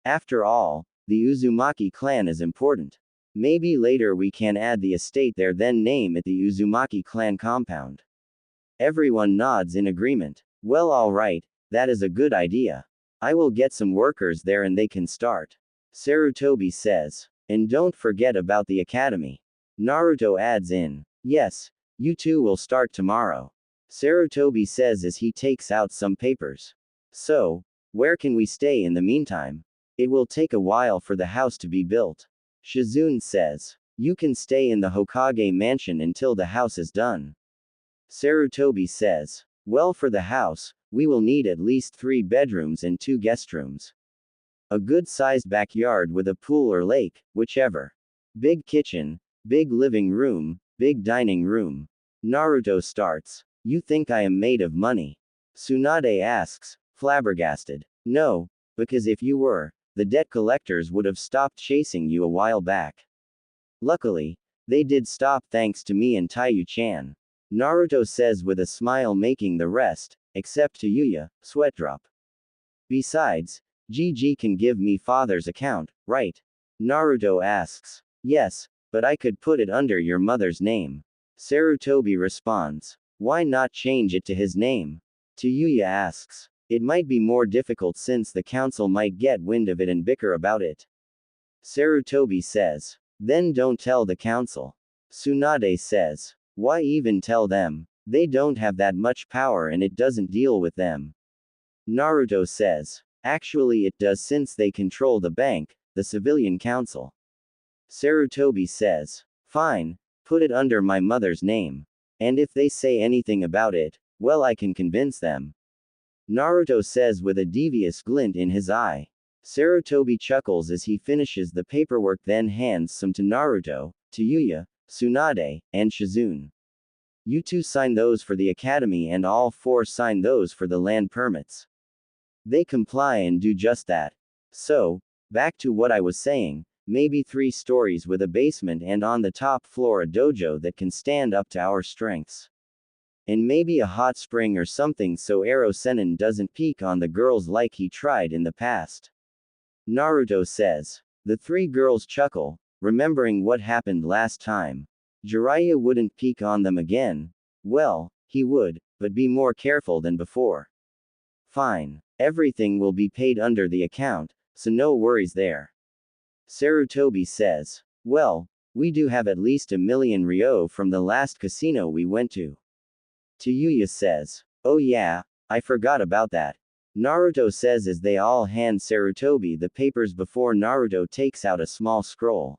After all, the Uzumaki clan is important. Maybe later we can add the estate there, then name it the Uzumaki clan compound. Everyone nods in agreement. Well, alright, that is a good idea. I will get some workers there and they can start. Sarutobi says. And don't forget about the academy. Naruto adds in. Yes, you two will start tomorrow. Sarutobi says as he takes out some papers. So, where can we stay in the meantime? It will take a while for the house to be built. Shizune says. You can stay in the Hokage mansion until the house is done. Sarutobi says. Well, for the house, we will need at least 3 bedrooms and 2 guest rooms. A good-sized backyard with a pool or lake, whichever. Big kitchen, big living room, big dining room. Naruto starts. You think I am made of money? Tsunade asks, flabbergasted. No, because if you were, the debt collectors would have stopped chasing you a while back. Luckily, they did stop thanks to me and Tayuya-chan. Naruto says with a smile, making the rest, except Tayuya, sweat drop. Besides, GG can give me father's account, right? Naruto asks. Yes, but I could put it under your mother's name. Sarutobi responds. Why not change it to his name? Tayuya asks. It might be more difficult since the council might get wind of it and bicker about it. Sarutobi says. Then don't tell the council. Tsunade says. Why even tell them? They don't have that much power and it doesn't deal with them. Naruto says. Actually it does since they control the bank, the civilian council. Sarutobi says. Fine, put it under my mother's name. And if they say anything about it, well, I can convince them. Naruto says with a devious glint in his eye. Sarutobi chuckles as he finishes the paperwork, then hands some to Naruto, Tayuya, Tsunade, and Shizune. You two sign those for the academy and all 4 sign those for the land permits. They comply and do just that. So, back to what I was saying, maybe 3 stories with a basement and on the top floor a dojo that can stand up to our strengths. And maybe a hot spring or something so Ero-Sennin doesn't peek on the girls like he tried in the past. Naruto says. The three girls chuckle, remembering what happened last time. Jiraiya wouldn't peek on them again. Well, he would, but be more careful than before. Fine. Everything will be paid under the account, so no worries there. Sarutobi says. Well, we do have at least 1,000,000 ryo from the last casino we went to. Tayuya says. Oh yeah, I forgot about that. Naruto says as they all hand Sarutobi the papers before Naruto takes out a small scroll.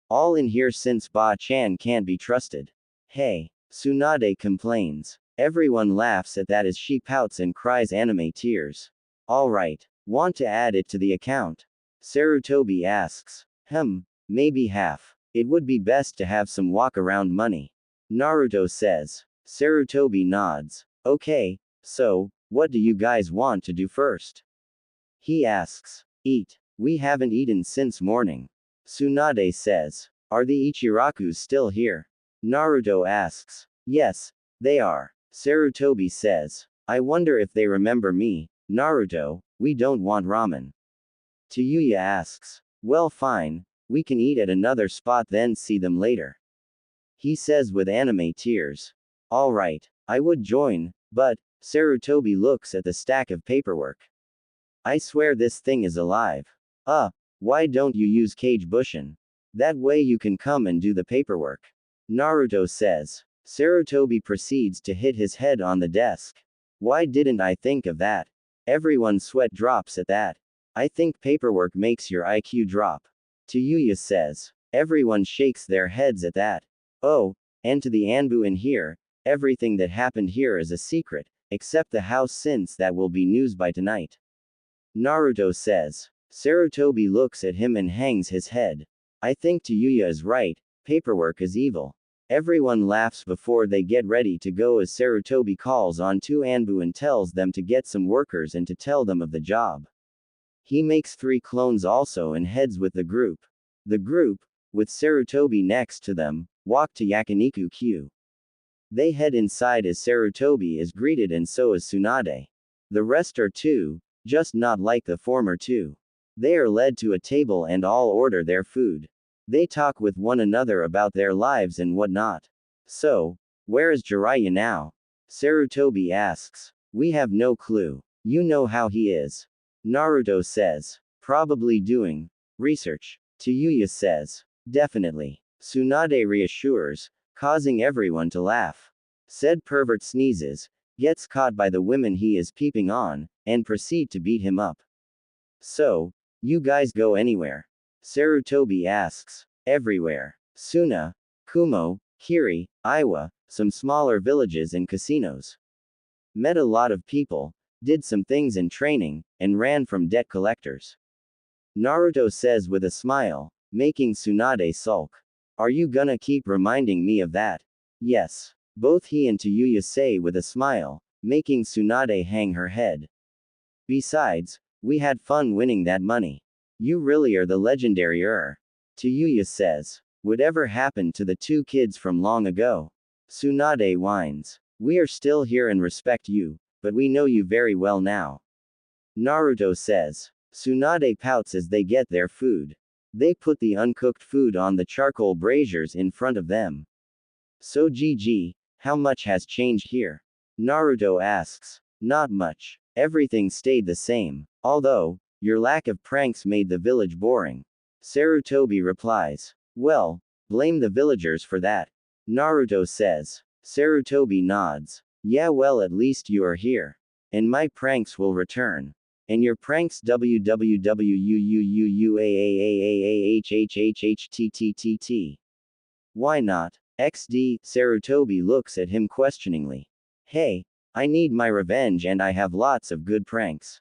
All in here since Ba-chan can't be trusted. Hey, Tsunade complains. Everyone laughs at that as she pouts and cries anime tears. Alright, want to add it to the account? Sarutobi asks. Maybe half. It would be best to have some walk-around money. Naruto says. Sarutobi nods. Okay, so, what do you guys want to do first? He asks. Eat. We haven't eaten since morning. Tsunade says. Are the Ichirakus still here? Naruto asks. Yes, they are. Sarutobi says. I wonder if they remember me. Naruto, we don't want ramen. Tayuya asks. Well fine, we can eat at another spot then see them later. He says with anime tears. Alright, I would join, but, Sarutobi looks at the stack of paperwork. I swear this thing is alive. Why don't you use Kage Bushin? That way you can come and do the paperwork. Naruto says. Sarutobi proceeds to hit his head on the desk. Why didn't I think of that? Everyone's sweat drops at that. I think paperwork makes your IQ drop. Tayuya says. Everyone shakes their heads at that. Oh, and to the Anbu in here, everything that happened here is a secret, except the house since that will be news by tonight. Naruto says. Sarutobi looks at him and hangs his head. I think Tayuya is right, paperwork is evil. Everyone laughs before they get ready to go as Sarutobi calls on two Anbu and tells them to get some workers and to tell them of the job. He makes 3 clones also and heads with the group. The group, with Sarutobi next to them, walk to Yakiniku Q. They head inside as Sarutobi is greeted and so is Tsunade. The rest are two, just not like the former two. They are led to a table and all order their food. They talk with one another about their lives and whatnot. So, where is Jiraiya now? Sarutobi asks. We have no clue. You know how he is. Naruto says. Probably doing research. Tayuya says. Definitely. Tsunade reassures, causing everyone to laugh. Said pervert sneezes, gets caught by the women he is peeping on, and proceed to beat him up. So, you guys go anywhere? Sarutobi asks. Everywhere. Suna, Kumo, Kiri, Iwa, some smaller villages and casinos. Met a lot of people, did some things in training, and ran from debt collectors. Naruto says with a smile, making Tsunade sulk. Are you gonna keep reminding me of that? Yes. Both he and Tayuya say with a smile, making Tsunade hang her head. Besides, we had fun winning that money. You really are the legendary Tayuya says. Whatever happened to the 2 kids from long ago? Tsunade whines. We are still here and respect you, but we know you very well now. Naruto says. Tsunade pouts as they get their food. They put the uncooked food on the charcoal braziers in front of them. So GG, how much has changed here? Naruto asks. Not much. Everything stayed the same. Although, your lack of pranks made the village boring. Sarutobi replies. Well, blame the villagers for that. Naruto says. Sarutobi nods. Yeah, well, at least you are here. And my pranks will return. And your pranks wwwuuuuaahhhhhtttt. Why not? XD, Sarutobi looks at him questioningly. Hey, I need my revenge and I have lots of good pranks.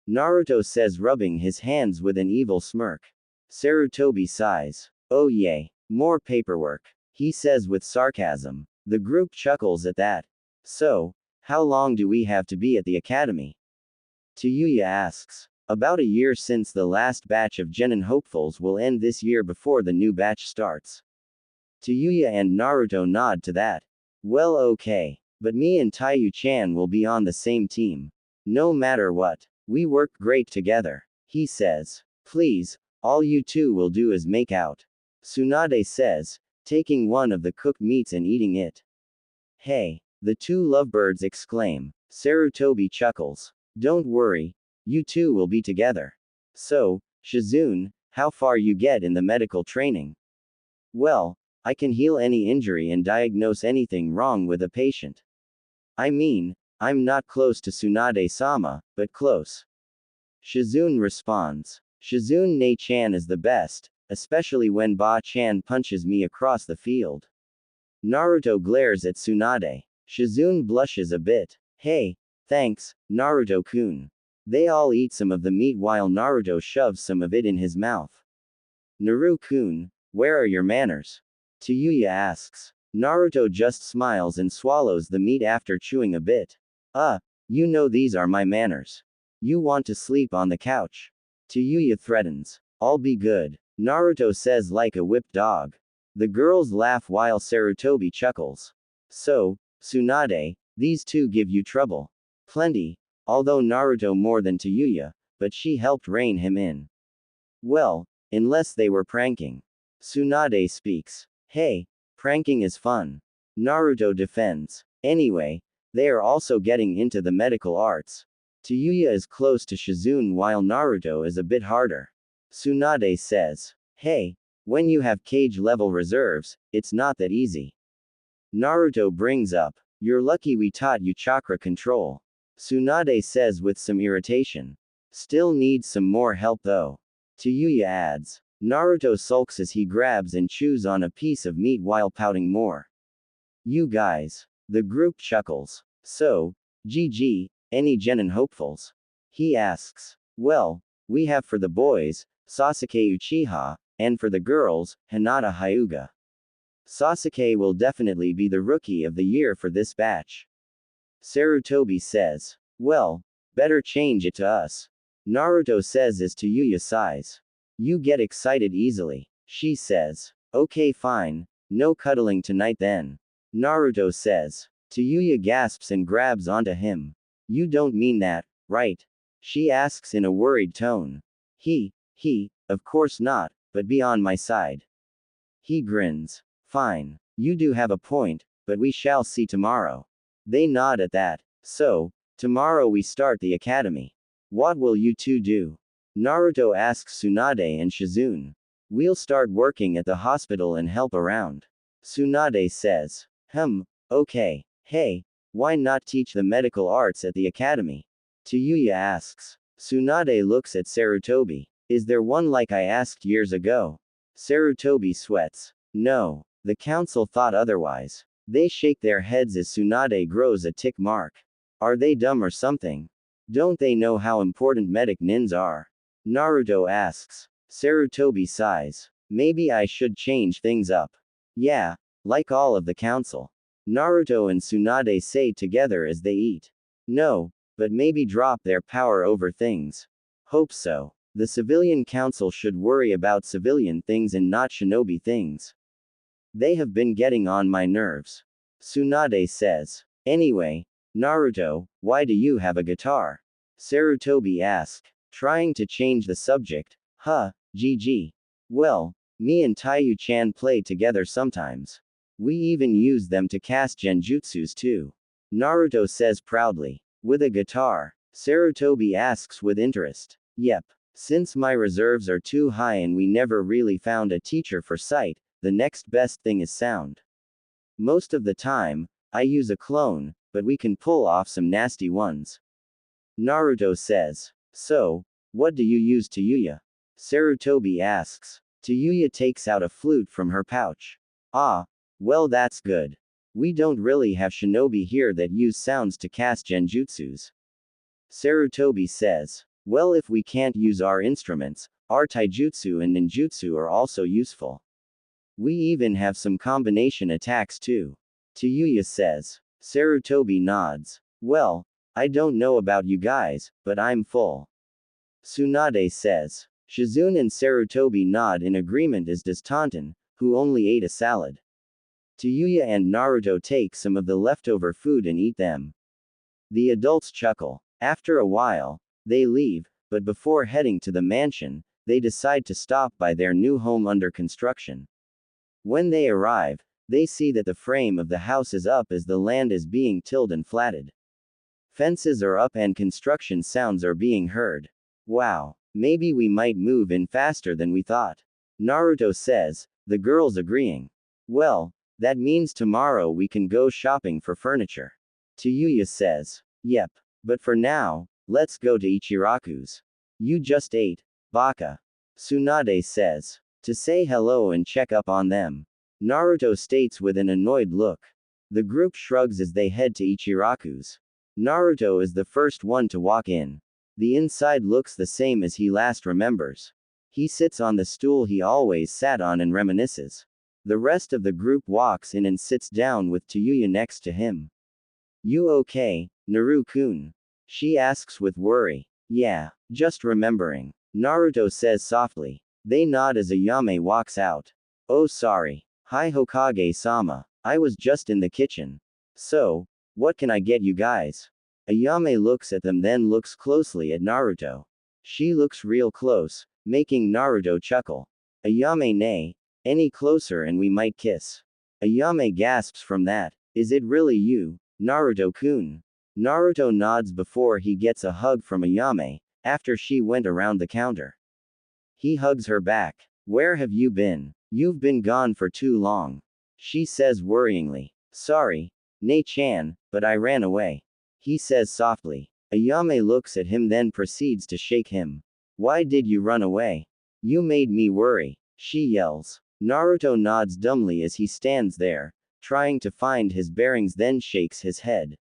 Naruto says, rubbing his hands with an evil smirk. Sarutobi sighs. Oh yay, more paperwork. He says with sarcasm. The group chuckles at that. So, how long do we have to be at the academy? Tayuya asks. About a year since the last batch of Genin hopefuls will end this year before the new batch starts. Tayuya and Naruto nod to that. Well, okay. But me and Tayuya-chan will be on the same team. No matter what. We work great together. He says. Please, all you two will do is make out. Tsunade says, taking one of the cooked meats and eating it. Hey! The two lovebirds exclaim. Sarutobi chuckles. Don't worry. You two will be together. So, Shizune, how far you get in the medical training? Well, I can heal any injury and diagnose anything wrong with a patient. I mean, I'm not close to Tsunade-sama, but close. Shizune responds. Shizune-chan is the best, especially when Ba-chan punches me across the field. Naruto glares at Tsunade. Shizune blushes a bit. Hey, thanks, Naruto-kun. They all eat some of the meat while Naruto shoves some of it in his mouth. Naru-kun, where are your manners? Tayuya asks. Naruto just smiles and swallows the meat after chewing a bit. You know these are my manners. You want to sleep on the couch? Tayuya threatens. I'll be good. Naruto says like a whipped dog. The girls laugh while Sarutobi chuckles. So, Tsunade, these two give you trouble. Plenty, although Naruto more than Tayuya, but she helped rein him in. Well, unless they were pranking. Tsunade speaks. Hey, pranking is fun. Naruto defends. Anyway, they are also getting into the medical arts. Tayuya is close to Shizune while Naruto is a bit harder. Tsunade says. Hey, when you have cage-level reserves, it's not that easy. Naruto brings up. You're lucky we taught you chakra control. Tsunade says with some irritation. Still needs some more help though. Tayuya adds. Naruto sulks as he grabs and chews on a piece of meat while pouting more. You guys. The group chuckles. So, GG, any genin hopefuls? He asks. Well, we have for the boys, Sasuke Uchiha, and for the girls, Hinata Hyuga. Sasuke will definitely be the rookie of the year for this batch. Sarutobi says. Well, better change it to us. Naruto says as Tayuya sighs. You get excited easily. She says. Okay fine, no cuddling tonight then. Naruto says. Tayuya gasps and grabs onto him. You don't mean that, right? She asks in a worried tone. Of course not, but be on my side. He grins. Fine. You do have a point, but we shall see tomorrow. They nod at that. So, tomorrow we start the academy. What will you two do? Naruto asks Tsunade and Shizune. We'll start working at the hospital and help around. Tsunade says. Okay. Hey, why not teach the medical arts at the academy? Tayuya asks. Tsunade looks at Sarutobi. Is there one like I asked years ago? Sarutobi sweats. No. The council thought otherwise. They shake their heads as Tsunade grows a tick mark. Are they dumb or something? Don't they know how important medic nins are? Naruto asks. Sarutobi sighs. Maybe I should change things up. Yeah, like all of the council. Naruto and Tsunade say together as they eat. No, but maybe drop their power over things. Hope so. The civilian council should worry about civilian things and not shinobi things. They have been getting on my nerves. Tsunade says. Anyway, Naruto, why do you have a guitar? Sarutobi asks. Trying to change the subject. GG. Well, me and Tayuya-chan play together sometimes. We even use them to cast genjutsus too. Naruto says proudly. With a guitar? Sarutobi asks with interest. Yep. Since my reserves are too high and we never really found a teacher for sight, the next best thing is sound. Most of the time, I use a clone, but we can pull off some nasty ones. Naruto says. So, what do you use Tayuya? Sarutobi asks. Tayuya takes out a flute from her pouch. Well that's good. We don't really have shinobi here that use sounds to cast genjutsus. Sarutobi says. Well if we can't use our instruments, our taijutsu and ninjutsu are also useful. We even have some combination attacks too. Tayuya says. Sarutobi nods. Well, I don't know about you guys, but I'm full. Tsunade says. Shizune and Sarutobi nod in agreement as does Taunton, who only ate a salad. Tayuya and Naruto take some of the leftover food and eat them. The adults chuckle. After a while, they leave, but before heading to the mansion, they decide to stop by their new home under construction. When they arrive, they see that the frame of the house is up as the land is being tilled and flatted. Fences are up and construction sounds are being heard. Wow, maybe we might move in faster than we thought. Naruto says, the girls agreeing. Well, that means tomorrow we can go shopping for furniture. Tayuya says, yep, but for now, let's go to Ichiraku's. You just ate, Baka. Tsunade says, to say hello and check up on them. Naruto states with an annoyed look. The group shrugs as they head to Ichiraku's. Naruto is the first one to walk in. The inside looks the same as he last remembers. He sits on the stool he always sat on and reminisces. The rest of the group walks in and sits down with Tayuya next to him. You okay, Naru-kun? She asks with worry. Yeah, just remembering. Naruto says softly. They nod as Ayame walks out. Oh sorry. Hi Hokage-sama. I was just in the kitchen. So, what can I get you guys? Ayame looks at them then looks closely at Naruto. She looks real close, making Naruto chuckle. Ayame nay, any closer and we might kiss. Ayame gasps from that. Is it really you, Naruto-kun? Naruto nods before he gets a hug from Ayame, after she went around the counter. He hugs her back. Where have you been? You've been gone for too long. She says worryingly. Sorry, Nei-chan, but I ran away. He says softly. Ayame looks at him then proceeds to shake him. Why did you run away? You made me worry, she yells. Naruto nods dumbly as he stands there, trying to find his bearings then shakes his head.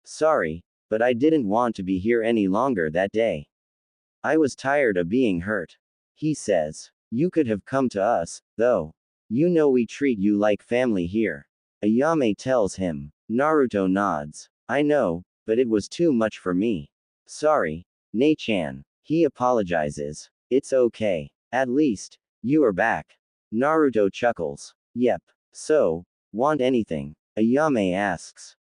Sorry, but I didn't want to be here any longer that day. I was tired of being hurt. He says. You could have come to us, though. You know we treat you like family here. Ayame tells him. Naruto nods. I know, but it was too much for me. Sorry, Nei-chan. He apologizes. It's okay. At least, you are back. Naruto chuckles. Yep. So, want anything? Ayame asks.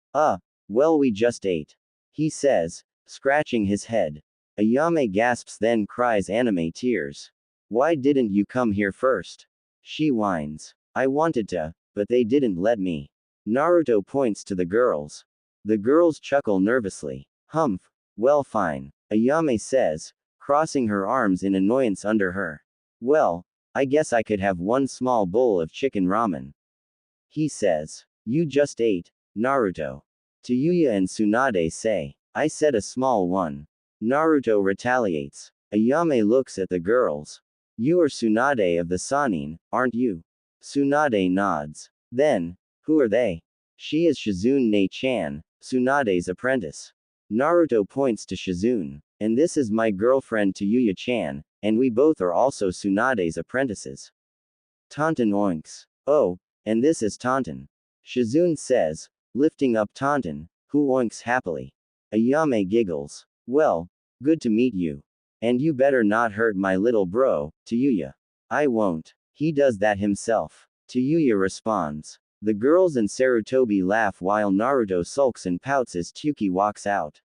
Well we just ate. He says, scratching his head. Ayame gasps then cries anime tears. Why didn't you come here first? She whines. I wanted to, but they didn't let me. Naruto points to the girls. The girls chuckle nervously. Humph. Well fine. Ayame says, crossing her arms in annoyance under her. Well, I guess I could have one small bowl of chicken ramen. He says. You just ate, Naruto. Tayuya and Tsunade say. I said a small one. Naruto retaliates. Ayame looks at the girls. You are Tsunade of the Sannin, aren't you? Tsunade nods. Then, who are they? She is Shizune Nei-chan, Tsunade's apprentice. Naruto points to Shizune. And this is my girlfriend Tayuya-chan, and we both are also Tsunade's apprentices. Taunton oinks. Oh, and this is Taunton. Shizune says, lifting up Taunton, who oinks happily. Ayame giggles. Well, good to meet you. And you better not hurt my little bro, Tayuya. I won't. He does that himself. Tayuya responds. The girls and Sarutobi laugh while Naruto sulks and pouts as Tsuki walks out.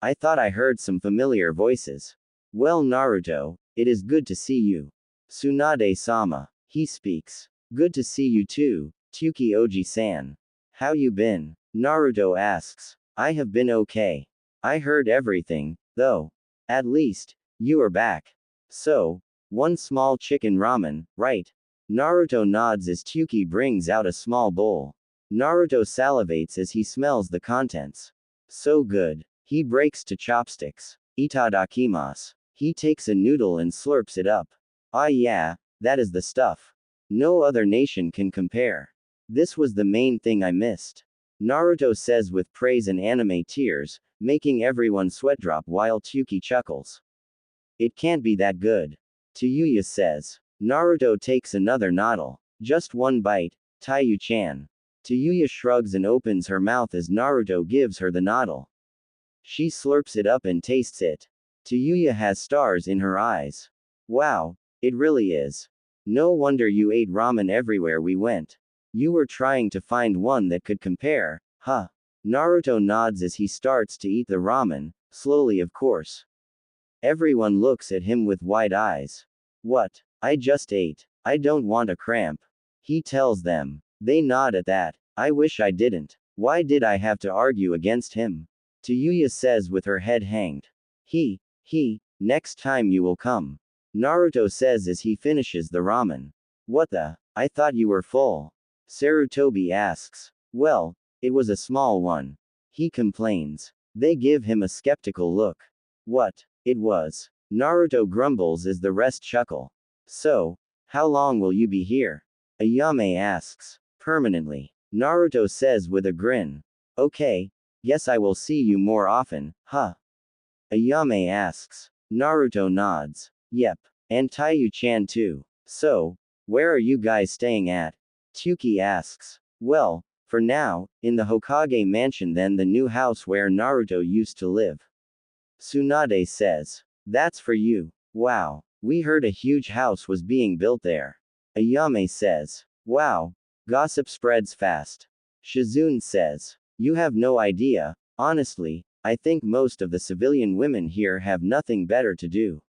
I thought I heard some familiar voices. Well Naruto, it is good to see you. Tsunade-sama. He speaks. Good to see you too, Tsuki Oji-san. How you been? Naruto asks. I have been okay. I heard everything, though. At least, you are back. So, one small chicken ramen, right? Naruto nods as Tsuki brings out a small bowl. Naruto salivates as he smells the contents. So good. He breaks to chopsticks. Itadakimasu. He takes a noodle and slurps it up. Ah yeah, that is the stuff. No other nation can compare. This was the main thing I missed. Naruto says with praise and anime tears, making everyone sweat drop while Tsuki chuckles. It can't be that good. Tayuya says. Naruto takes another noddle. Just one bite, Tayuya-chan. Tayuya shrugs and opens her mouth as Naruto gives her the noddle. She slurps it up and tastes it. Tayuya has stars in her eyes. Wow, it really is. No wonder you ate ramen everywhere we went. You were trying to find one that could compare, huh? Naruto nods as he starts to eat the ramen, slowly of course. Everyone looks at him with wide eyes. What? I just ate. I don't want a cramp. He tells them. They nod at that. I wish I didn't. Why did I have to argue against him? Tayuya says with her head hanged. Next time you will come. Naruto says as he finishes the ramen. What the? I thought you were full. Sarutobi asks. Well, it was a small one. He complains. They give him a skeptical look. What? It was. Naruto grumbles as the rest chuckle. So, how long will you be here? Ayame asks. Permanently. Naruto says with a grin. Okay, guess I will see you more often, huh? Ayame asks. Naruto nods. Yep. And Taiyu-chan too. So, where are you guys staying at? Tsuki asks. Well, for now, in the Hokage mansion, then the new house where Naruto used to live. Tsunade says. That's for you. Wow. We heard a huge house was being built there. Ayame says. Wow. Gossip spreads fast. Shizune says. You have no idea. Honestly, I think most of the civilian women here have nothing better to do.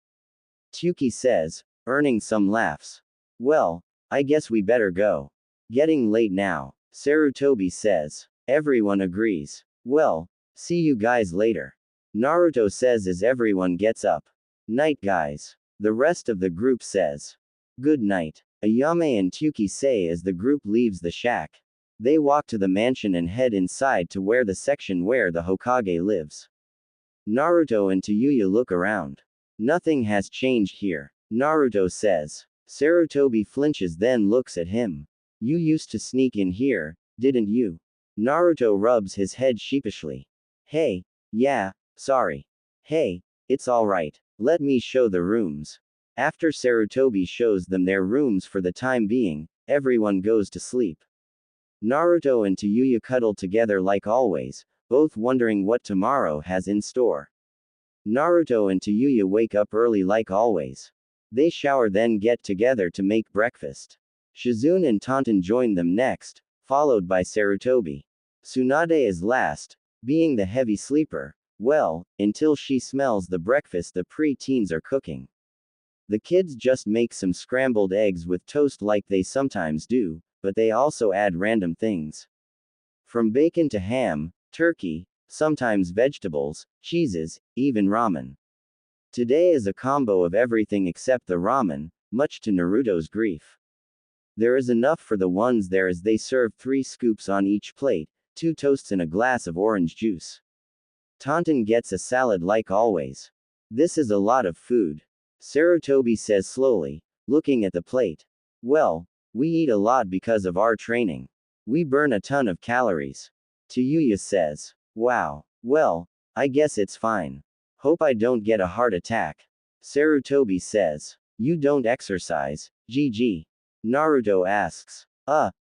Tsuki says, earning some laughs. Well, I guess we better go. Getting late now. Sarutobi says. Everyone agrees. Well, see you guys later. Naruto says as everyone gets up. Night guys. The rest of the group says. Good night. Ayame and Tsuki say as the group leaves the shack. They walk to the mansion and head inside to where the section where the Hokage lives. Naruto and Tayuya look around. Nothing has changed here. Naruto says. Sarutobi flinches then looks at him. You used to sneak in here, didn't you? Naruto rubs his head sheepishly. Hey, yeah, sorry. Hey, it's alright. Let me show the rooms. After Sarutobi shows them their rooms for the time being, everyone goes to sleep. Naruto and Tayuya cuddle together like always, both wondering what tomorrow has in store. Naruto and Tayuya wake up early like always. They shower then get together to make breakfast. Shizune and Tonton join them next, followed by Sarutobi. Tsunade is last, being the heavy sleeper, well, until she smells the breakfast the pre-teens are cooking. The kids just make some scrambled eggs with toast like they sometimes do, but they also add random things. From bacon to ham, turkey, sometimes vegetables, cheeses, even ramen. Today is a combo of everything except the ramen, much to Naruto's grief. There is enough for the ones there as they serve 3 scoops on each plate, 2 toasts and a glass of orange juice. Tonton gets a salad like always. This is a lot of food. Sarutobi says slowly, looking at the plate. Well, we eat a lot because of our training. We burn a ton of calories. Tayuya says. Wow. Well, I guess it's fine. Hope I don't get a heart attack. Sarutobi says. You don't exercise, GG. Naruto asks.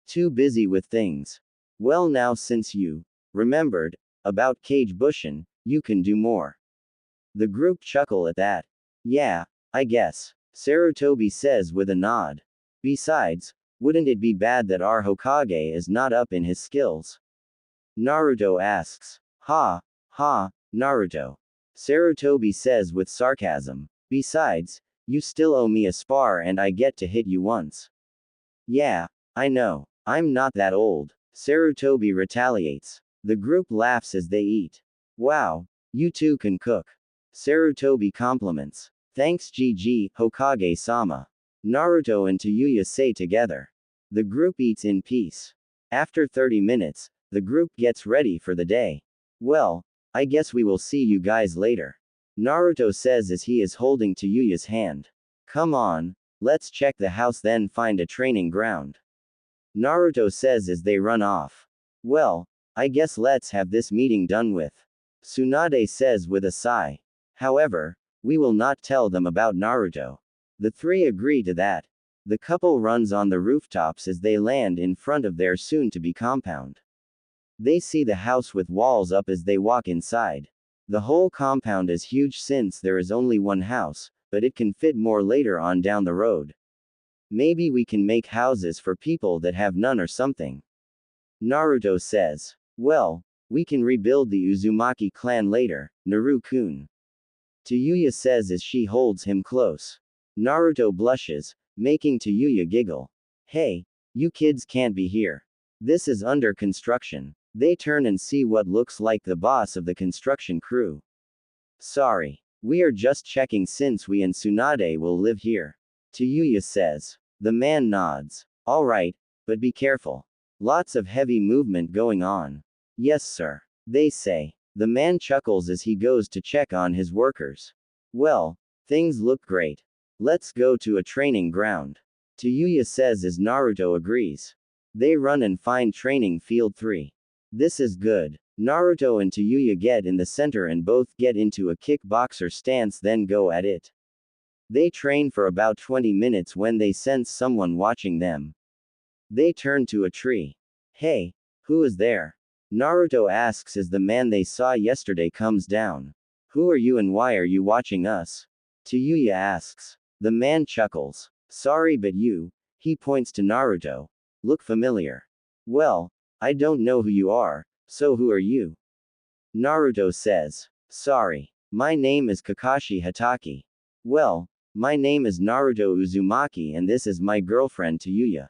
Too busy with things. Well now since you remembered about Kage Bushin, you can do more. The group chuckle at that. Yeah, I guess. Sarutobi says with a nod. Besides, wouldn't it be bad that our Hokage is not up in his skills? Naruto asks. Ha, Naruto. Sarutobi says with sarcasm. Besides, you still owe me a spar and I get to hit you once. Yeah, I know. I'm not that old. Sarutobi retaliates. The group laughs as they eat. Wow, you two can cook. Sarutobi compliments. Thanks GG, Hokage-sama. Naruto and Tayuya say together. The group eats in peace. After 30 minutes, the group gets ready for the day. Well, I guess we will see you guys later. Naruto says as he is holding Tayuya's hand. Come on, let's check the house then find a training ground. Naruto says as they run off. Well, I guess let's have this meeting done with. Tsunade says with a sigh. However, we will not tell them about Naruto. The 3 agree to that. The couple runs on the rooftops as they land in front of their soon-to-be compound. They see the house with walls up as they walk inside. The whole compound is huge since there is only one house, but it can fit more later on down the road. Maybe we can make houses for people that have none or something. Naruto says. Well, we can rebuild the Uzumaki clan later, Naru-kun. Tayuya says as she holds him close. Naruto blushes, making Tayuya giggle. Hey, you kids can't be here. This is under construction. They turn and see what looks like the boss of the construction crew. Sorry. We are just checking since we and Tsunade will live here. Tayuya says. The man nods. Alright, but be careful. Lots of heavy movement going on. Yes, sir. They say. The man chuckles as he goes to check on his workers. Well, things look great. Let's go to a training ground. Tayuya says as Naruto agrees. They run and find training field 3. This is good. Naruto and Tayuya get in the center and both get into a kickboxer stance, then go at it. They train for about 20 minutes when they sense someone watching them. They turn to a tree. Hey, who is there? Naruto asks as the man they saw yesterday comes down. Who are you and why are you watching us? Tayuya asks. The man chuckles. Sorry, but you, he points to Naruto, look familiar. Well, I don't know who you are, so who are you? Naruto says. Sorry. My name is Kakashi Hatake. Well, my name is Naruto Uzumaki and this is my girlfriend Tayuya.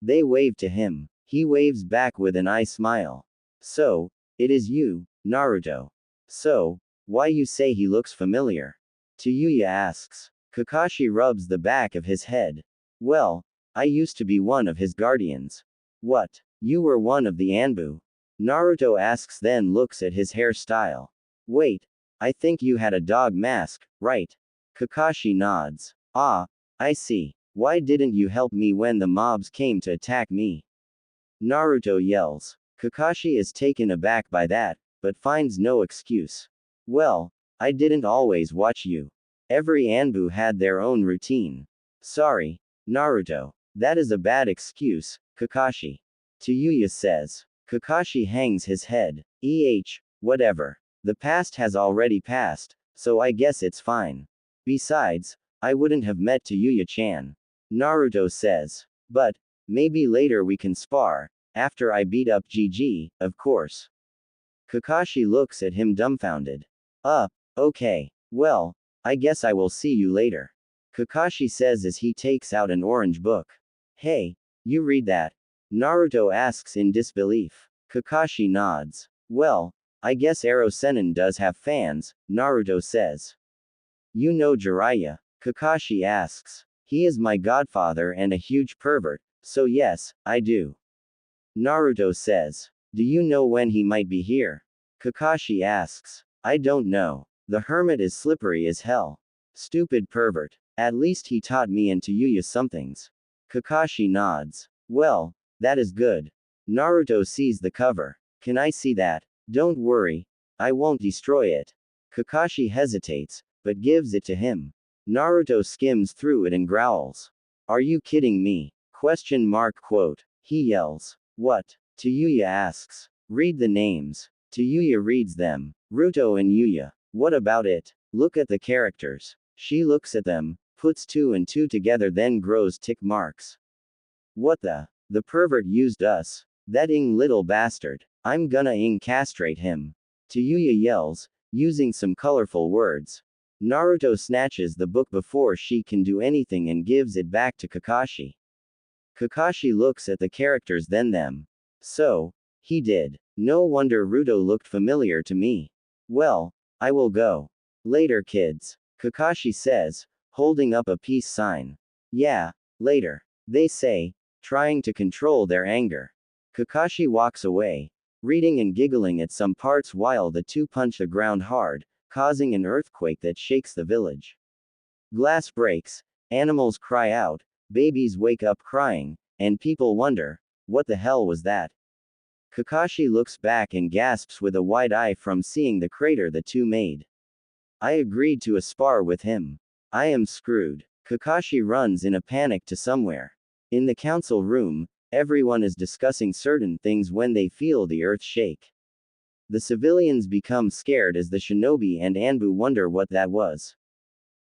They wave to him. He waves back with an eye smile. So, it is you, Naruto. So, why you say he looks familiar? Tayuya asks. Kakashi rubs the back of his head. Well, I used to be one of his guardians. What? You were one of the Anbu? Naruto asks, then looks at his hairstyle. Wait, I think you had a dog mask, right? Kakashi nods. Ah, I see. Why didn't you help me when the mobs came to attack me? Naruto yells. Kakashi is taken aback by that, but finds no excuse. Well, I didn't always watch you. Every Anbu had their own routine. Sorry, Naruto. That is a bad excuse, Kakashi. Tayuya says. Kakashi hangs his head. Whatever. The past has already passed, so I guess it's fine. Besides, I wouldn't have met Tayuya-chan. Naruto says. But, maybe later we can spar, after I beat up GG, of course. Kakashi looks at him dumbfounded. Okay. Well, I guess I will see you later. Kakashi says as he takes out an orange book. Hey, you read that? Naruto asks in disbelief. Kakashi nods. Well, I guess Ero Sennin does have fans, Naruto says. You know Jiraiya? Kakashi asks. He is my godfather and a huge pervert, so yes, I do. Naruto says. Do you know when he might be here? Kakashi asks. I don't know. The hermit is slippery as hell. Stupid pervert. At least he taught me and Tayuya somethings. Kakashi nods. Well, that is good. Naruto sees the cover. Can I see that? Don't worry. I won't destroy it. Kakashi hesitates, but gives it to him. Naruto skims through it and growls. Are you kidding me? ? He yells. What? Tayuya asks. Read the names. Tayuya reads them. Ruto and Yuya. What about it? Look at the characters. She looks at them, puts 2 and 2 together, then grows tick marks. What the? The pervert used us. That little bastard. I'm gonna castrate him. Tayuya yells, using some colorful words. Naruto snatches the book before she can do anything and gives it back to Kakashi. Kakashi looks at the characters, then them. So, he did. No wonder Ruto looked familiar to me. Well, I will go. Later, kids. Kakashi says, holding up a peace sign. Yeah, later. They say, trying to control their anger. Kakashi walks away, reading and giggling at some parts while the two punch the ground hard, causing an earthquake that shakes the village. Glass breaks, animals cry out, babies wake up crying, and people wonder, what the hell was that? Kakashi looks back and gasps with a wide eye from seeing the crater the two made. I agreed to a spar with him. I am screwed. Kakashi runs in a panic to somewhere. In the council room, everyone is discussing certain things when they feel the earth shake. The civilians become scared as the shinobi and Anbu wonder what that was.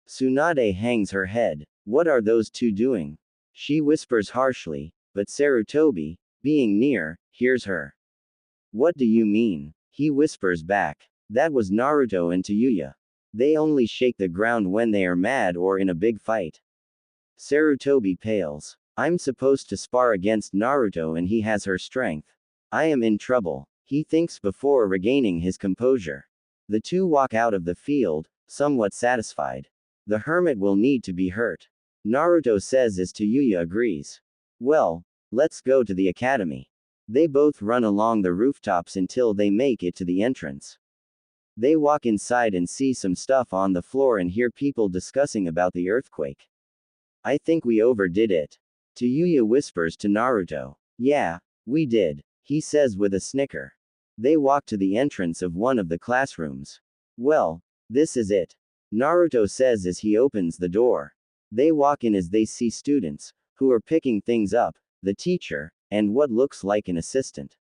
Tsunade hangs her head. What are those two doing? She whispers harshly, but Sarutobi, being near, hears her. What do you mean? He whispers back. That was Naruto and Tayuya. They only shake the ground when they are mad or in a big fight. Sarutobi pales. I'm supposed to spar against Naruto and he has her strength. I am in trouble, he thinks before regaining his composure. The two walk out of the field, somewhat satisfied. The hermit will need to be hurt. Naruto says as Tayuya agrees. Well, let's go to the academy. They both run along the rooftops until they make it to the entrance. They walk inside and see some stuff on the floor and hear people discussing about the earthquake. I think we overdid it. Tayuya whispers to Naruto. Yeah, we did, he says with a snicker. They walk to the entrance of one of the classrooms. Well, this is it, Naruto says as he opens the door. They walk in as they see students, who are picking things up, the teacher, and what looks like an assistant.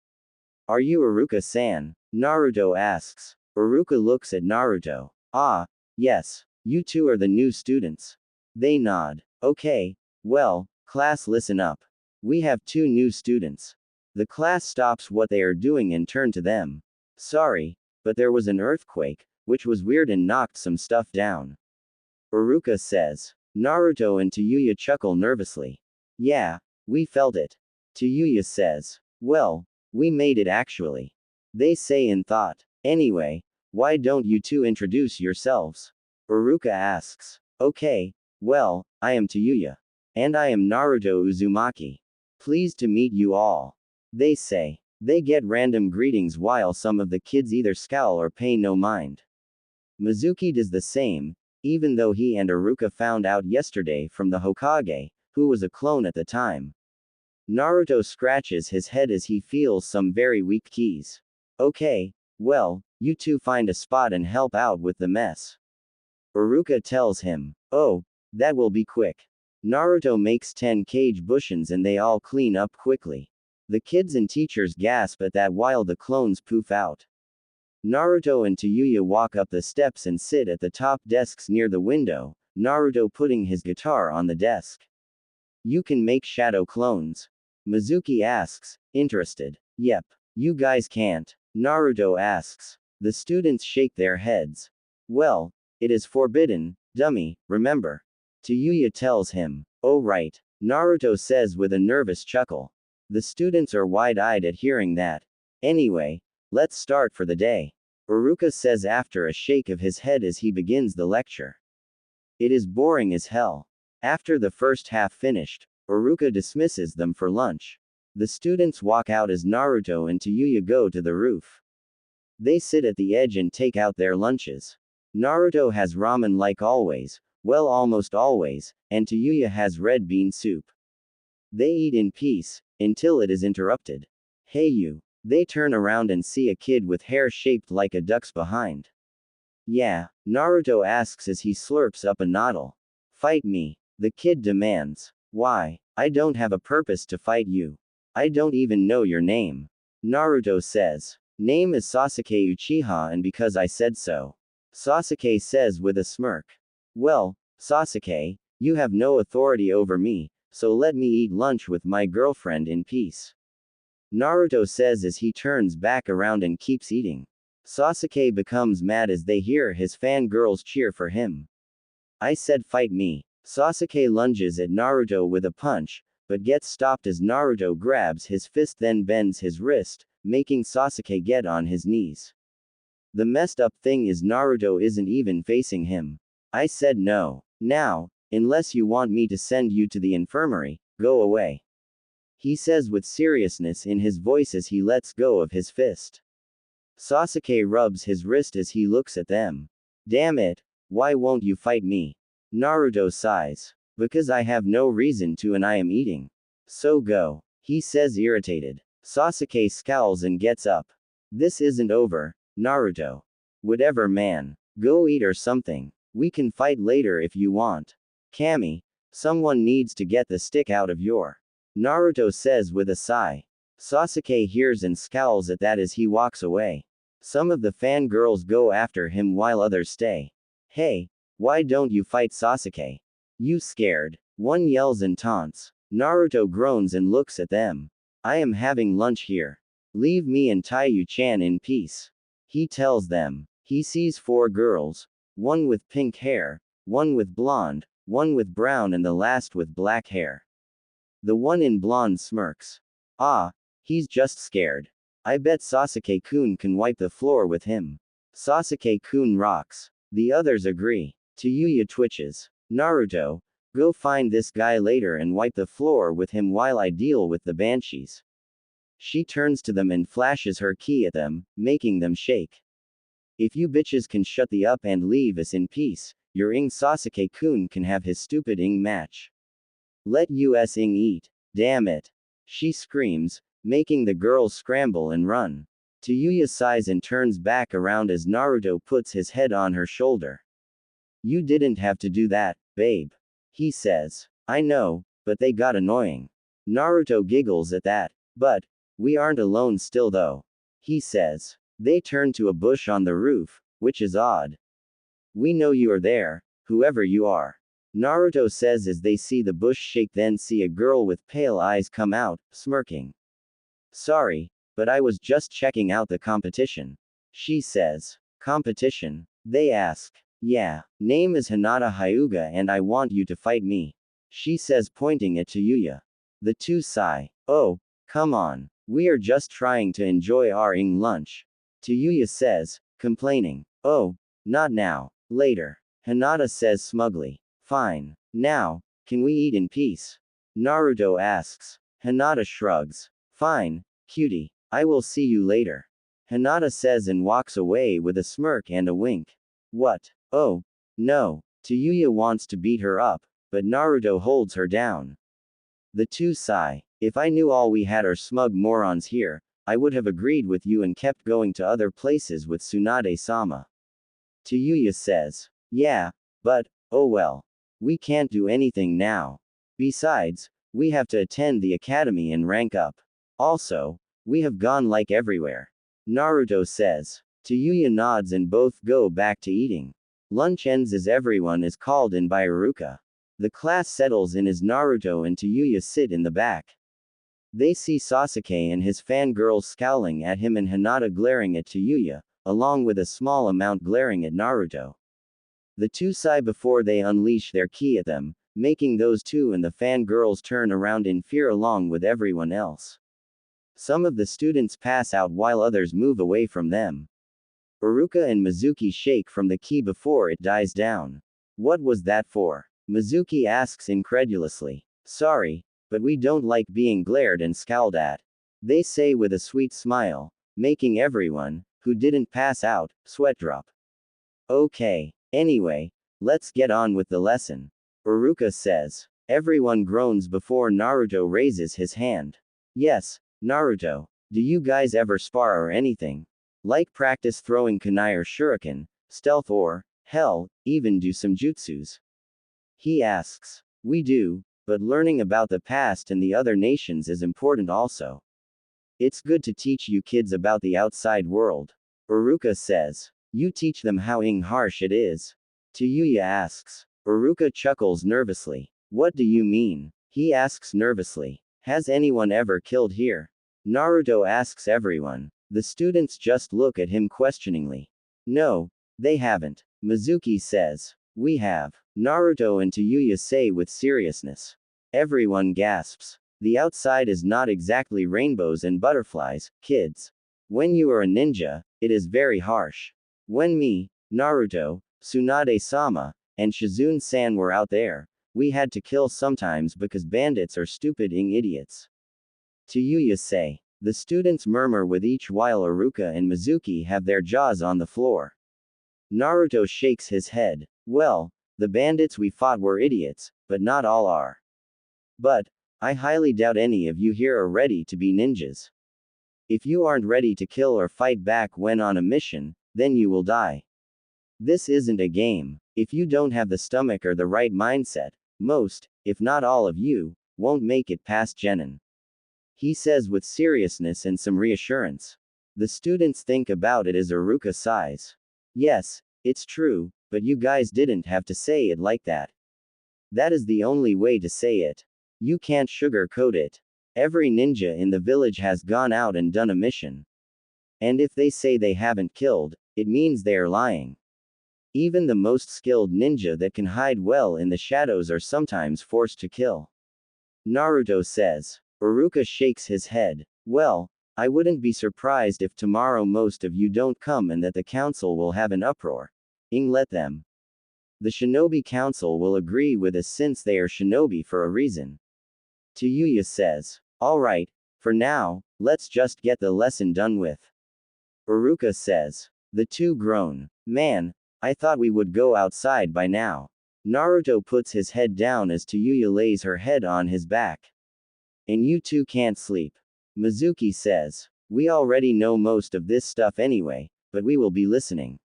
Are you Iruka-san? Naruto asks. Iruka looks at Naruto. Ah, yes, you two are the new students. They nod. Okay, well, class listen up. We have two new students. The class stops what they are doing and turn to them. Sorry, but there was an earthquake, which was weird and knocked some stuff down. Iruka says. Naruto and Tayuya chuckle nervously. Yeah, we felt it. Tayuya says. Well, we made it actually. They say in thought. Anyway, why don't you two introduce yourselves? Iruka asks. Okay, well, I am Tayuya. And I am Naruto Uzumaki. Pleased to meet you all. They say. They get random greetings while some of the kids either scowl or pay no mind. Mizuki does the same, even though he and Iruka found out yesterday from the Hokage, who was a clone at the time. Naruto scratches his head as he feels some very weak keys. Okay, well, you two find a spot and help out with the mess. Iruka tells him. Oh, that will be quick. Naruto makes 10 cage bushins and they all clean up quickly. The kids and teachers gasp at that while the clones poof out. Naruto and Tayuya walk up the steps and sit at the top desks near the window, Naruto putting his guitar on the desk. You can make shadow clones? Mizuki asks, interested. Yep. You guys can't? Naruto asks. The students shake their heads. Well, it is forbidden, dummy, remember? Tayuya tells him. Oh right, Naruto says with a nervous chuckle. The students are wide-eyed at hearing that. Anyway, let's start for the day. Iruka says after a shake of his head as he begins the lecture. It is boring as hell. After the first half finished, Iruka dismisses them for lunch. The students walk out as Naruto and Tayuya go to the roof. They sit at the edge and take out their lunches. Naruto has ramen like always, well almost always, and Tayuya has red bean soup. They eat in peace, until it is interrupted. Hey you. They turn around and see a kid with hair shaped like a duck's behind. Yeah, Naruto asks as he slurps up a noodle. Fight me, the kid demands. Why? I don't have a purpose to fight you. I don't even know your name. Naruto says. Name is Sasuke Uchiha and because I said so. Sasuke says with a smirk. Well, Sasuke, you have no authority over me, so let me eat lunch with my girlfriend in peace. Naruto says as he turns back around and keeps eating. Sasuke becomes mad as they hear his fangirls cheer for him. I said fight me. Sasuke lunges at Naruto with a punch, but gets stopped as Naruto grabs his fist then bends his wrist, making Sasuke get on his knees. The messed up thing is Naruto isn't even facing him. I said no. Now, unless you want me to send you to the infirmary, go away. He says with seriousness in his voice as he lets go of his fist. Sasuke rubs his wrist as he looks at them. Damn it, why won't you fight me? Naruto sighs. Because I have no reason to and I am eating. So go. He says irritated. Sasuke scowls and gets up. This isn't over, Naruto. Whatever man. Go eat or something. We can fight later if you want. Kami, someone needs to get the stick out of your. Naruto says with a sigh. Sasuke hears and scowls at that as he walks away. Some of the fangirls go after him while others stay. Hey, why don't you fight Sasuke? You scared? One yells and taunts. Naruto groans and looks at them. I am having lunch here. Leave me and Tayuya-chan in peace. He tells them. He sees 4 girls, one with pink hair, one with blonde, one with brown and the last with black hair. The one in blonde smirks. Ah, he's just scared. I bet Sasuke-kun can wipe the floor with him. Sasuke-kun rocks. The others agree. Tayuya twitches. Naruto, go find this guy later and wipe the floor with him while I deal with the banshees. She turns to them and flashes her ki at them, making them shake. If you bitches can shut the up and leave us in peace, your Ing Sasuke-kun can have his stupid Ing match. Let us Ing eat. Damn it. She screams, making the girls scramble and run. Tayuya sighs and turns back around as Naruto puts his head on her shoulder. You didn't have to do that, babe. He says. I know, but they got annoying. Naruto giggles at that. But, we aren't alone still though. He says. They turn to a bush on the roof, which is odd. We know you are there, whoever you are. Naruto says as they see the bush shake, then see a girl with pale eyes come out, smirking. Sorry, but I was just checking out the competition. She says. Competition? They ask. Yeah. Name is Hinata Hyuga and I want you to fight me. She says, pointing at Tayuya. The two sigh. Oh, come on. We are just trying to enjoy our Ing lunch. Tayuya says, complaining. Oh, not now. Later. Hinata says smugly. Fine. Now, can we eat in peace? Naruto asks. Hinata shrugs. Fine, cutie. I will see you later. Hinata says and walks away with a smirk and a wink. What? Oh, no. Tayuya wants to beat her up, but Naruto holds her down. The two sigh. If I knew all we had are smug morons here, I would have agreed with you and kept going to other places with Tsunade-sama. Tayuya says. Yeah, but, oh well. We can't do anything now. Besides, we have to attend the academy and rank up. Also, we have gone like everywhere. Naruto says. Tayuya nods and both go back to eating. Lunch ends as everyone is called in by Iruka. The class settles in as Naruto and Tayuya sit in the back. They see Sasuke and his fangirls scowling at him and Hinata glaring at Tayuya, along with a small amount glaring at Naruto. The two sigh before they unleash their ki at them, making those two and the fangirls turn around in fear along with everyone else. Some of the students pass out while others move away from them. Iruka and Mizuki shake from the ki before it dies down. What was that for? Mizuki asks incredulously. Sorry, but we don't like being glared and scowled at. They say with a sweet smile, making everyone, who didn't pass out, sweat drop. Okay. Anyway, let's get on with the lesson. Iruka says. Everyone groans before Naruto raises his hand. Yes, Naruto. Do you guys ever spar or anything? Like practice throwing kunai or shuriken, stealth or, hell, even do some jutsus? He asks. We do, but learning about the past and the other nations is important also. It's good to teach you kids about the outside world. Iruka says. You teach them how harsh it is. Tayuya asks. Iruka chuckles nervously. What do you mean? He asks nervously. Has anyone ever killed here? Naruto asks everyone. The students just look at him questioningly. No, they haven't. Mizuki says. We have. Naruto and Tayuya say with seriousness. Everyone gasps. The outside is not exactly rainbows and butterflies, kids. When you are a ninja, it is very harsh. When me, Naruto, Tsunade-sama, and Shizune-san were out there, we had to kill sometimes because bandits are stupid idiots. Tayuya say. The students murmur with each while Iruka and Mizuki have their jaws on the floor. Naruto shakes his head. Well, the bandits we fought were idiots, but not all are. But, I highly doubt any of you here are ready to be ninjas. If you aren't ready to kill or fight back when on a mission, then you will die. This isn't a game. If you don't have the stomach or the right mindset, most, if not all of you, won't make it past Genin. He says with seriousness and some reassurance. The students think about it as Iruka sighs. Yes, it's true, but you guys didn't have to say it like that. That is the only way to say it. You can't sugarcoat it. Every ninja in the village has gone out and done a mission. And if they say they haven't killed, it means they are lying. Even the most skilled ninja that can hide well in the shadows are sometimes forced to kill. Naruto says. Iruka shakes his head. Well, I wouldn't be surprised if tomorrow most of you don't come and that the council will have an uproar. Let them. The shinobi council will agree with us since they are shinobi for a reason. Tayuya says. Alright, for now, let's just get the lesson done with. Iruka says. The two groan. Man, I thought we would go outside by now. Naruto puts his head down as Tayuya lays her head on his back. And you two can't sleep. Mizuki says. We already know most of this stuff anyway, but we will be listening.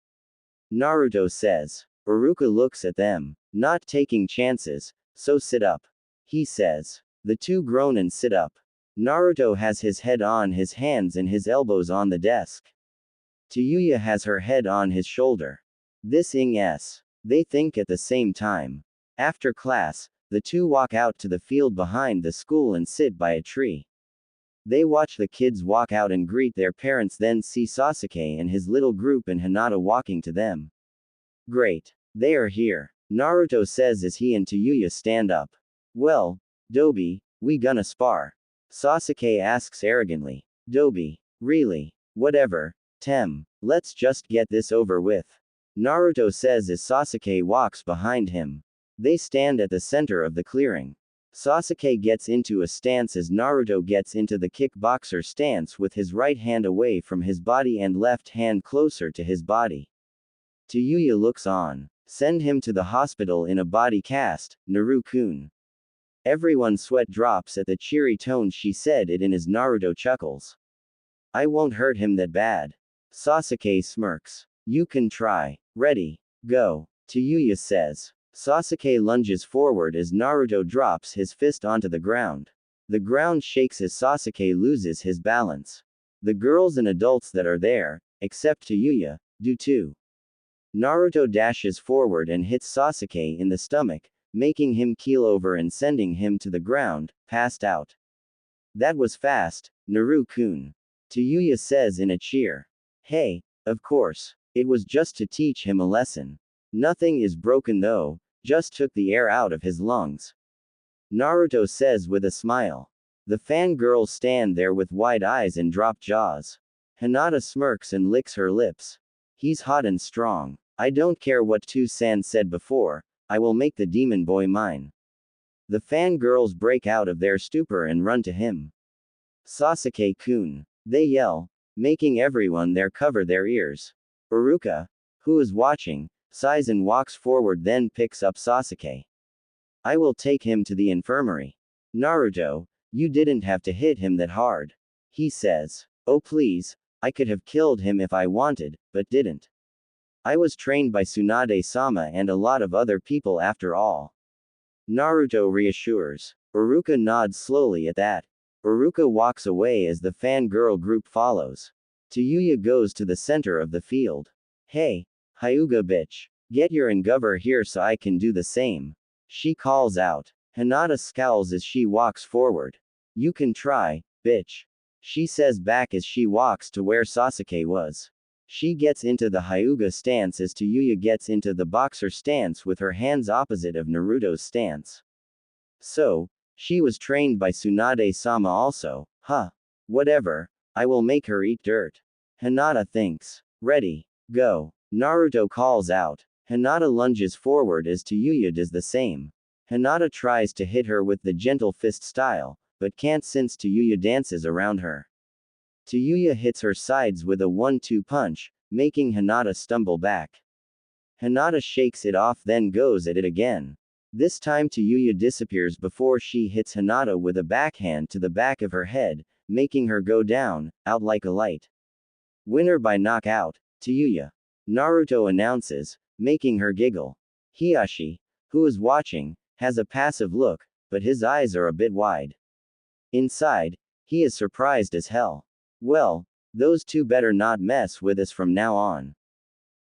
Naruto says. Iruka looks at them, not taking chances, so sit up. He says. The two groan and sit up. Naruto has his head on his hands and his elbows on the desk. Tayuya has her head on his shoulder. This ing-s. They think at the same time. After class, the two walk out to the field behind the school and sit by a tree. They watch the kids walk out and greet their parents, then see Sasuke and his little group and Hinata walking to them. Great. They are here, Naruto says as he and Tayuya stand up. Well, Dobi, we gonna spar? Sasuke asks arrogantly. Dobi. Really? Whatever. Tem. Let's just get this over with. Naruto says as Sasuke walks behind him. They stand at the center of the clearing. Sasuke gets into a stance as Naruto gets into the kickboxer stance with his right hand away from his body and left hand closer to his body. Tayuya looks on. Send him to the hospital in a body cast, Naru-kun. Everyone's sweat drops at the cheery tone she said it in as Naruto chuckles. I won't hurt him that bad. Sasuke smirks. You can try. Ready. Go. Tayuya says. Sasuke lunges forward as Naruto drops his fist onto the ground. The ground shakes as Sasuke loses his balance. The girls and adults that are there, except Tayuya, do too. Naruto dashes forward and hits Sasuke in the stomach, making him keel over and sending him to the ground, passed out. That was fast, Naru-kun. Tayuya says in a cheer. Hey, of course. It was just to teach him a lesson. Nothing is broken though, just took the air out of his lungs. Naruto says with a smile. The fangirls stand there with wide eyes and drop jaws. Hinata smirks and licks her lips. He's hot and strong. I don't care what Tsunade said before, I will make the demon boy mine. The fangirls break out of their stupor and run to him. Sasuke-kun. They yell, making everyone there cover their ears. Iruka, who is watching, sighs and walks forward, then picks up Sasuke. I will take him to the infirmary. Naruto, you didn't have to hit him that hard. He says. Oh please, I could have killed him if I wanted, but didn't. I was trained by Tsunade-sama and a lot of other people after all. Naruto reassures. Iruka nods slowly at that. Iruka walks away as the fangirl group follows. Tayuya goes to the center of the field. Hey, Hyuga bitch. Get your engover here so I can do the same. She calls out. Hinata scowls as she walks forward. You can try, bitch. She says back as she walks to where Sasuke was. She gets into the Hyuga stance as Tayuya gets into the boxer stance with her hands opposite of Naruto's stance. So, she was trained by Tsunade-sama also, huh? Whatever, I will make her eat dirt. Hinata thinks. Ready. Go. Naruto calls out. Hinata lunges forward as Tayuya does the same. Hinata tries to hit her with the gentle fist style, but can't since Tayuya dances around her. Tayuya hits her sides with a 1-2 punch, making Hinata stumble back. Hinata shakes it off, then goes at it again. This time Tayuya disappears before she hits Hinata with a backhand to the back of her head, making her go down, out like a light. Winner by knockout, Tayuya. Naruto announces, making her giggle. Hiyashi, who is watching, has a passive look, but his eyes are a bit wide. Inside, he is surprised as hell. Well, those two better not mess with us from now on.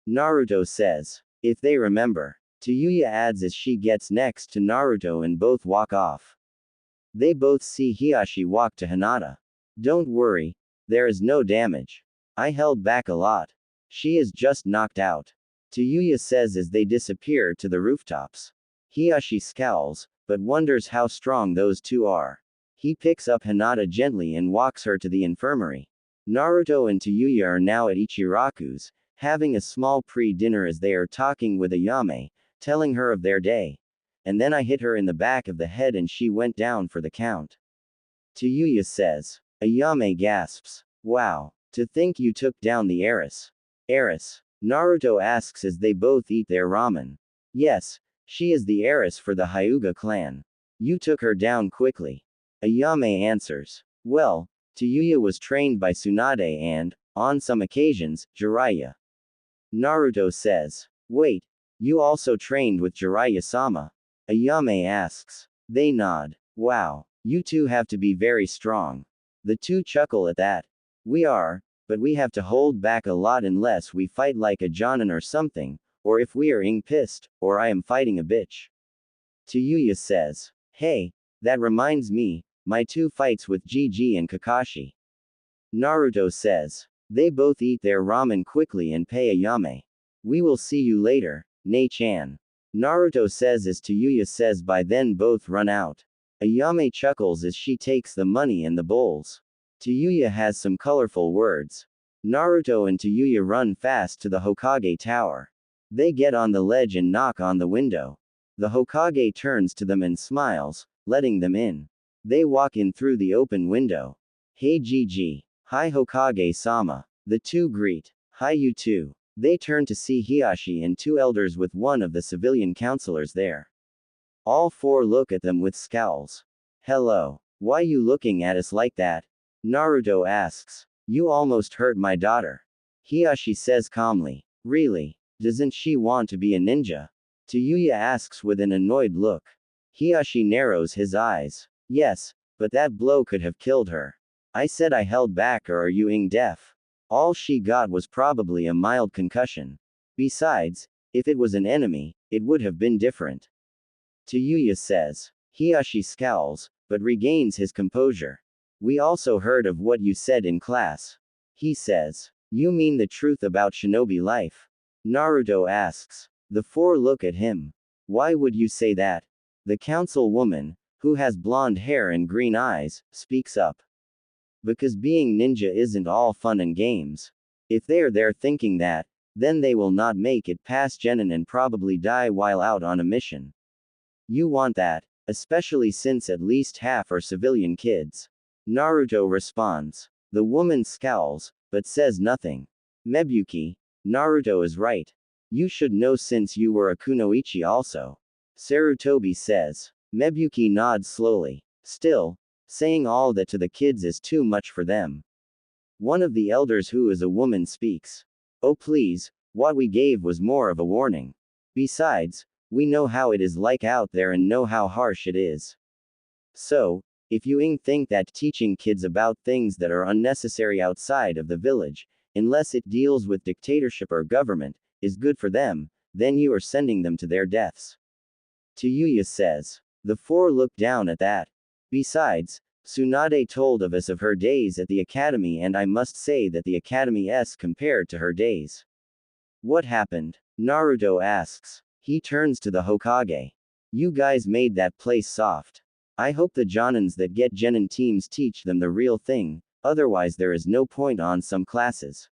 Naruto says. If they remember. Tayuya adds as she gets next to Naruto and both walk off. They both see Hiashi walk to Hinata. Don't worry, there is no damage. I held back a lot. She is just knocked out. Tayuya says as they disappear to the rooftops. Hiashi scowls, but wonders how strong those two are. He picks up Hinata gently and walks her to the infirmary. Naruto and Tayuya are now at Ichiraku's, having a small pre-dinner as they are talking with Ayame, telling her of their day. And then I hit her in the back of the head and she went down for the count. Tayuya says. Ayame gasps. Wow. To think you took down the heiress. Heiress? Naruto asks as they both eat their ramen. Yes, she is the heiress for the Hyuga clan. You took her down quickly. Ayame answers. Well, Tayuya was trained by Tsunade and, on some occasions, Jiraiya. Naruto says. Wait, you also trained with Jiraiya-sama? Ayame asks. They nod. Wow, you two have to be very strong. The two chuckle at that. We are, but we have to hold back a lot unless we fight like a Jonin or something, or if we are pissed, or I am fighting a bitch. Tayuya says. Hey, that reminds me, my two fights with Gigi and Kakashi. Naruto says. They both eat their ramen quickly and pay Ayame. We will see you later, Nei-chan. Naruto says as Tayuya says by then both run out. Ayame chuckles as she takes the money and the bowls. Tayuya has some colorful words. Naruto and Tayuya run fast to the Hokage tower. They get on the ledge and knock on the window. The Hokage turns to them and smiles, letting them in. They walk in through the open window. Hey Gigi. Hi Hokage-sama. The two greet. Hi you two. They turn to see Hiashi and two elders with one of the civilian counselors there. All four look at them with scowls. Hello. Why you looking at us like that? Naruto asks. You almost hurt my daughter. Hiashi says calmly. Really? Doesn't she want to be a ninja? Tayuya asks with an annoyed look. Hiashi narrows his eyes. Yes, but that blow could have killed her. I said I held back, or are you deaf? All she got was probably a mild concussion. Besides, if it was an enemy, it would have been different. Tayuya says. Hiashi scowls, but regains his composure. We also heard of what you said in class. He says. You mean the truth about shinobi life? Naruto asks. The four look at him. Why would you say that? The councilwoman, who has blonde hair and green eyes, speaks up. Because being ninja isn't all fun and games. If they're there thinking that, then they will not make it past Genin and probably die while out on a mission. You want that, especially since at least half are civilian kids. Naruto responds. The woman scowls, but says nothing. Mebuki, Naruto is right. You should know since you were a kunoichi also. Sarutobi says. Mebuki nods slowly. Still, saying all that to the kids is too much for them. One of the elders who is a woman speaks. Oh please, what we gave was more of a warning. Besides, we know how it is like out there and know how harsh it is. So, if you think that teaching kids about things that are unnecessary outside of the village, unless it deals with dictatorship or government, is good for them, then you are sending them to their deaths. Tayuya says. The four look down at that. Besides, Tsunade told of us of her days at the academy, and I must say that the academy's compared to her days. What happened? Naruto asks. He turns to the Hokage. You guys made that place soft. I hope the Jonins that get Genin teams teach them the real thing, otherwise there is no point on some classes.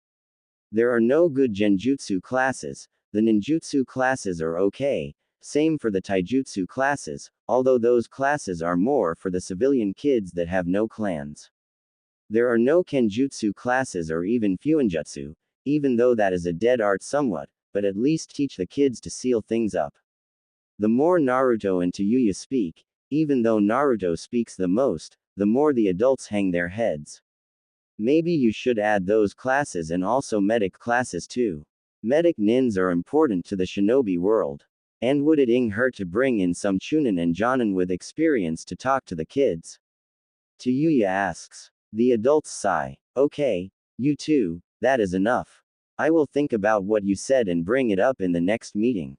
There are no good genjutsu classes, the ninjutsu classes are okay, same for the taijutsu classes, although those classes are more for the civilian kids that have no clans. There are no kenjutsu classes or even fuinjutsu, even though that is a dead art somewhat, but at least teach the kids to seal things up. The more Naruto and Tayuya speak, even though Naruto speaks the most, the more the adults hang their heads. Maybe you should add those classes and also medic classes too. Medic nins are important to the shinobi world. And would it hurt to bring in some chunin and jonin with experience to talk to the kids? Tayuya asks. The adults sigh. Okay, you two, that is enough. I will think about what you said and bring it up in the next meeting.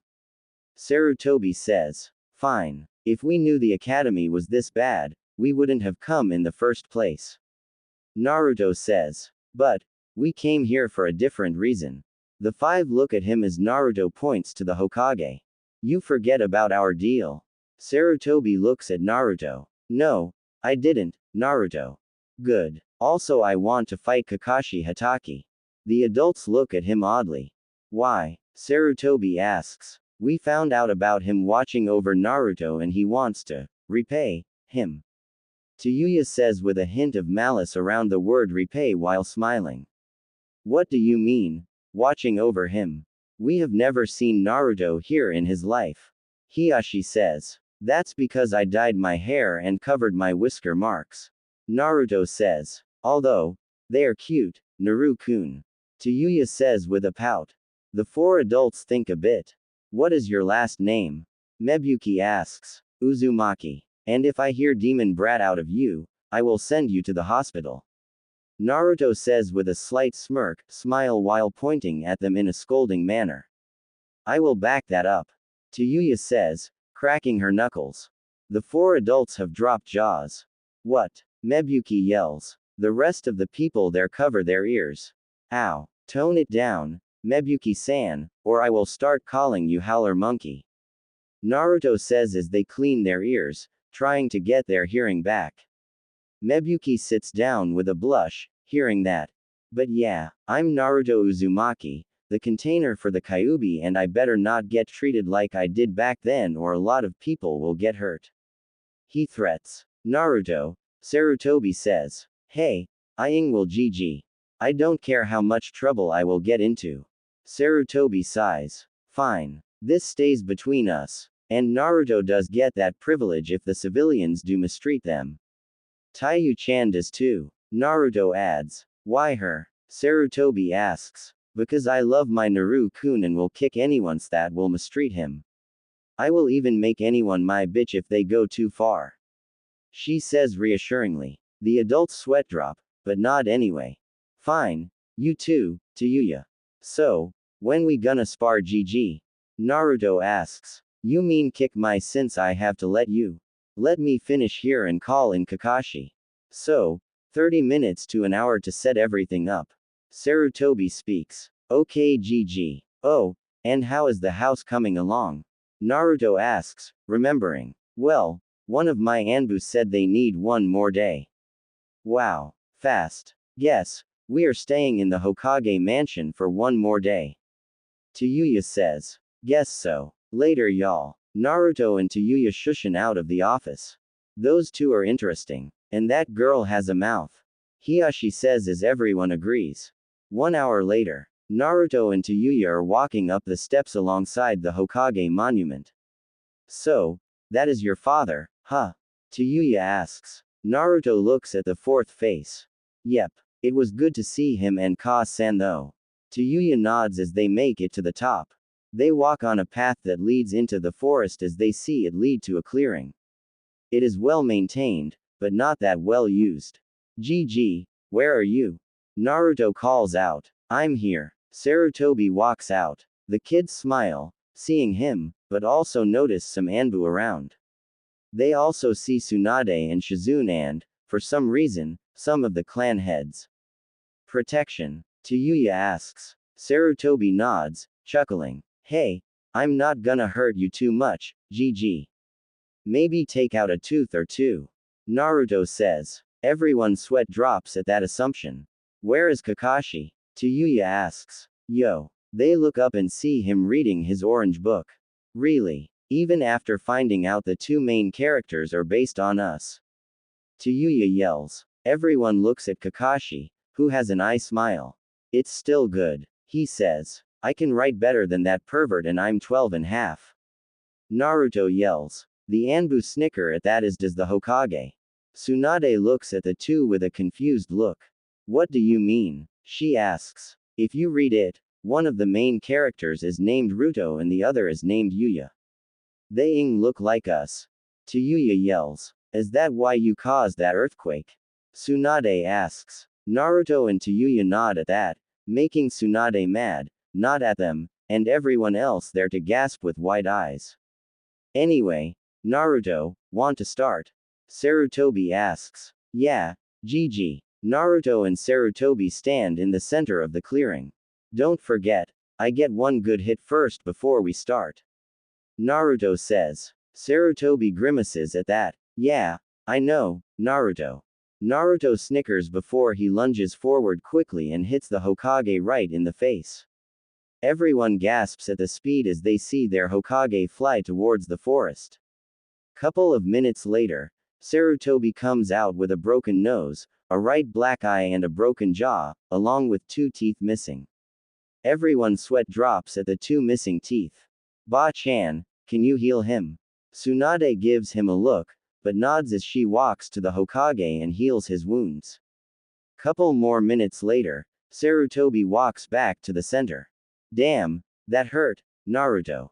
Sarutobi says. Fine. If we knew the academy was this bad, we wouldn't have come in the first place. Naruto says. But, we came here for a different reason. The five look at him as Naruto points to the Hokage. You forget about our deal. Sarutobi looks at Naruto. No, I didn't, Naruto. Good. Also I want to fight Kakashi Hatake. The adults look at him oddly. Why? Sarutobi asks. We found out about him watching over Naruto and he wants to repay him. Tayuya says with a hint of malice around the word repay while smiling. What do you mean? Watching over him. We have never seen Naruto here in his life. Hiyashi says. That's because I dyed my hair and covered my whisker marks. Naruto says. Although, they are cute, Naru-kun. Tayuya says with a pout. The four adults think a bit. What is your last name? Mebuki asks. Uzumaki. And if I hear demon brat out of you, I will send you to the hospital. Naruto says with a slight smile while pointing at them in a scolding manner. I will back that up. Tayuya says, cracking her knuckles. The four adults have dropped jaws. What? Mebuki yells. The rest of the people there cover their ears. Ow. Tone it down, Mebuki-san, or I will start calling you Howler Monkey. Naruto says as they clean their ears, trying to get their hearing back. Mebuki sits down with a blush, hearing that. But yeah, I'm Naruto Uzumaki, the container for the Kyuubi, and I better not get treated like I did back then or a lot of people will get hurt. He threats. Naruto, Sarutobi says. Hey, Iing will GG. I don't care how much trouble I will get into. Sarutobi sighs. Fine. This stays between us. And Naruto does get that privilege if the civilians do mistreat them. Taiyu-chan does too. Naruto adds. Why her? Sarutobi asks. Because I love my Naru-kun and will kick anyone that will mistreat him. I will even make anyone my bitch if they go too far. She says reassuringly. The adults sweat drop, but nod anyway. Fine. You too, Tayuya. So, when we gonna spar GG? Naruto asks. You mean kick my since I have to let you? Let me finish here and call in Kakashi. So, 30 minutes to an hour to set everything up. Sarutobi speaks. Okay GG. Oh, and how is the house coming along? Naruto asks, remembering. Well, one of my Anbu said they need one more day. Wow. Fast. Yes. We are staying in the Hokage mansion for one more day. Tayuya says. Guess so. Later y'all. Naruto and Tayuya shushin out of the office. Those two are interesting. And that girl has a mouth. Hiyashi says as everyone agrees. 1 hour later. Naruto and Tayuya are walking up the steps alongside the Hokage monument. So, that is your father, huh? Tayuya asks. Naruto looks at the fourth face. Yep. It was good to see him and Ka-san though. Tayuya nods as they make it to the top. They walk on a path that leads into the forest as they see it lead to a clearing. It is well maintained, but not that well used. GG, where are you? Naruto calls out. I'm here. Sarutobi walks out. The kids smile, seeing him, but also notice some Anbu around. They also see Tsunade and Shizune and, for some reason, some of the clan heads. Protection. Tayuya asks. Sarutobi nods, chuckling. Hey, I'm not gonna hurt you too much, GG. Maybe take out a tooth or two. Naruto says. Everyone's sweat drops at that assumption. Where is Kakashi? Tayuya asks. Yo. They look up and see him reading his orange book. Really? Even after finding out the two main characters are based on us. Tayuya yells. Everyone looks at Kakashi, who has an eye smile. It's still good. He says. I can write better than that pervert and I'm 12 and half. Naruto yells. The Anbu snicker at that as does the Hokage. Tsunade looks at the two with a confused look. What do you mean? She asks. If you read it, one of the main characters is named Ruto and the other is named Yuya. They look like us. Tayuya yells. Is that why you caused that earthquake? Tsunade asks. Naruto and Tayuya nod at that, making Tsunade mad, not at them, and everyone else there to gasp with wide eyes. Anyway, Naruto, want to start? Sarutobi asks. Yeah, Gigi. Naruto and Sarutobi stand in the center of the clearing. Don't forget, I get one good hit first before we start. Naruto says. Sarutobi grimaces at that. Yeah, I know, Naruto. Naruto snickers before he lunges forward quickly and hits the Hokage right in the face. Everyone gasps at the speed as they see their Hokage fly towards the forest. Couple of minutes later, Sarutobi comes out with a broken nose, a right black eye and a broken jaw, along with 2 teeth missing. Everyone sweat drops at the 2 missing teeth. Ba-chan, can you heal him? Tsunade gives him a look, but nods as she walks to the Hokage and heals his wounds. Couple more minutes later, Sarutobi walks back to the center. Damn, that hurt, Naruto.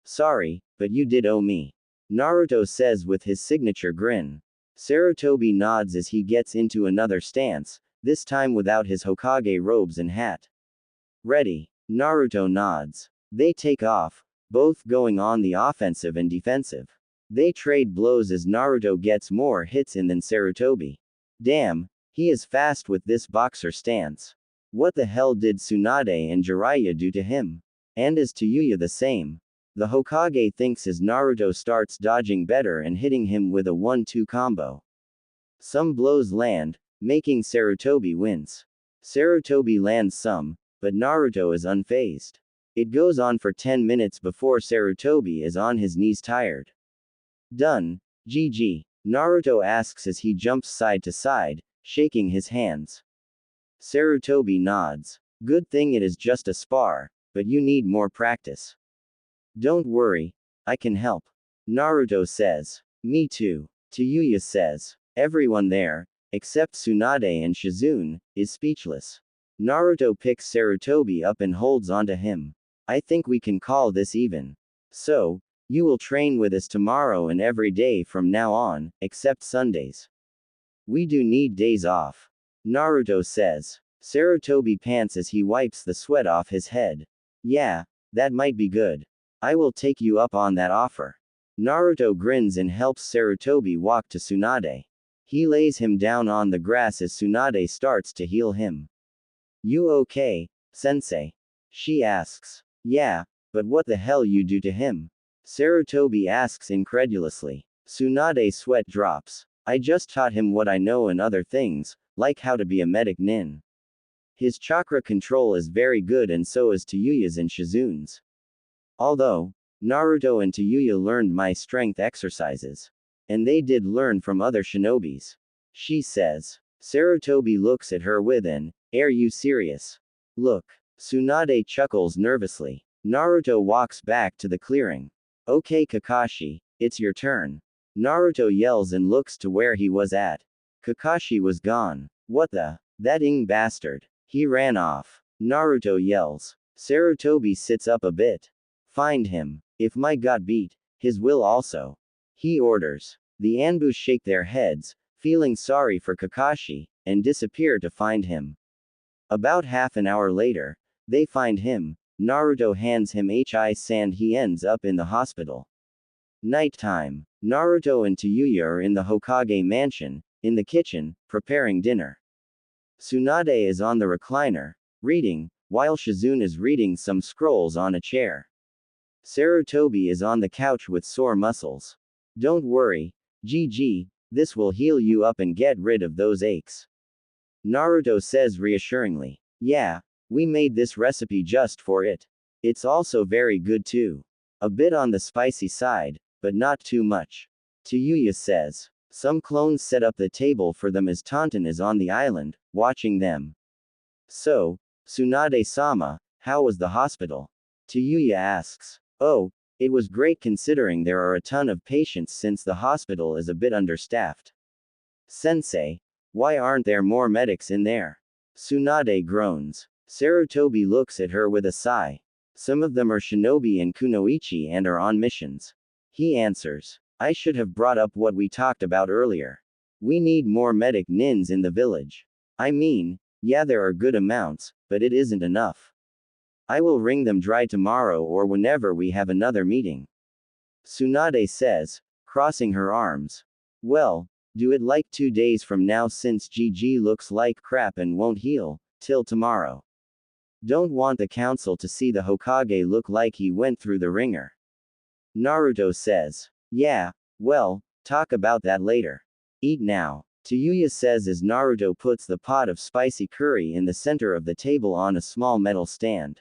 Sorry, but you did owe me. Naruto says with his signature grin. Sarutobi nods as he gets into another stance, this time without his Hokage robes and hat. Ready. Naruto nods. They take off, both going on the offensive and defensive. They trade blows as Naruto gets more hits in than Sarutobi. Damn, he is fast with this boxer stance. What the hell did Tsunade and Jiraiya do to him? And is Tayuya the same? The Hokage thinks as Naruto starts dodging better and hitting him with a 1-2 combo. Some blows land, making Sarutobi wince. Sarutobi lands some, but Naruto is unfazed. It goes on for 10 minutes before Sarutobi is on his knees tired. Done, GG. Naruto asks as he jumps side to side, shaking his hands. Sarutobi nods. Good thing it is just a spar, but you need more practice. Don't worry, I can help. Naruto says. Me too. Tayuya says. Everyone there, except Tsunade and Shizune, is speechless. Naruto picks Sarutobi up and holds onto him. I think we can call this even. So, you will train with us tomorrow and every day from now on, except Sundays. We do need days off. Naruto says. Sarutobi pants as he wipes the sweat off his head. Yeah, that might be good. I will take you up on that offer. Naruto grins and helps Sarutobi walk to Tsunade. He lays him down on the grass as Tsunade starts to heal him. You okay, sensei? She asks. Yeah, but what the hell you do to him? Sarutobi asks incredulously. Tsunade sweat drops. I just taught him what I know and other things, like how to be a medic nin. His chakra control is very good and so is Tayuya's and Shizune's. Although, Naruto and Tayuya learned my strength exercises. And they did learn from other shinobis. She says. Sarutobi looks at her with an, "Are you serious?" Look. Tsunade chuckles nervously. Naruto walks back to the clearing. Okay Kakashi, it's your turn. Naruto yells and looks to where he was at. Kakashi was gone. What the? That bastard. He ran off. Naruto yells. Sarutobi sits up a bit. Find him. If Mai got beat, his will also. He orders. The Anbu shake their heads, feeling sorry for Kakashi, and disappear to find him. About half an hour later, they find him. Naruto hands him Hi sand. He ends up in the hospital. Nighttime. Naruto and Tayuya are in the Hokage mansion, in the kitchen, preparing dinner. Tsunade is on the recliner, reading, while Shizune is reading some scrolls on a chair. Sarutobi is on the couch with sore muscles. Don't worry, GG, this will heal you up and get rid of those aches. Naruto says reassuringly. Yeah, we made this recipe just for it. It's also very good too. A bit on the spicy side, but not too much. Tayuya says. Some clones set up the table for them as Tonton is on the island, watching them. So, Tsunade-sama, how was the hospital? Tayuya asks. Oh, it was great considering there are a ton of patients since the hospital is a bit understaffed. Sensei, why aren't there more medics in there? Tsunade groans. Sarutobi looks at her with a sigh. Some of them are shinobi and kunoichi and are on missions. He answers. I should have brought up what we talked about earlier. We need more medic nins in the village. I mean, yeah, there are good amounts, but it isn't enough. I will wring them dry tomorrow or whenever we have another meeting. Tsunade says, crossing her arms. Well, do it like 2 days from now since GG looks like crap and won't heal, till tomorrow. Don't want the council to see the Hokage look like he went through the ringer. Naruto says. Yeah, well, talk about that later. Eat now. Tayuya says as Naruto puts the pot of spicy curry in the center of the table on a small metal stand.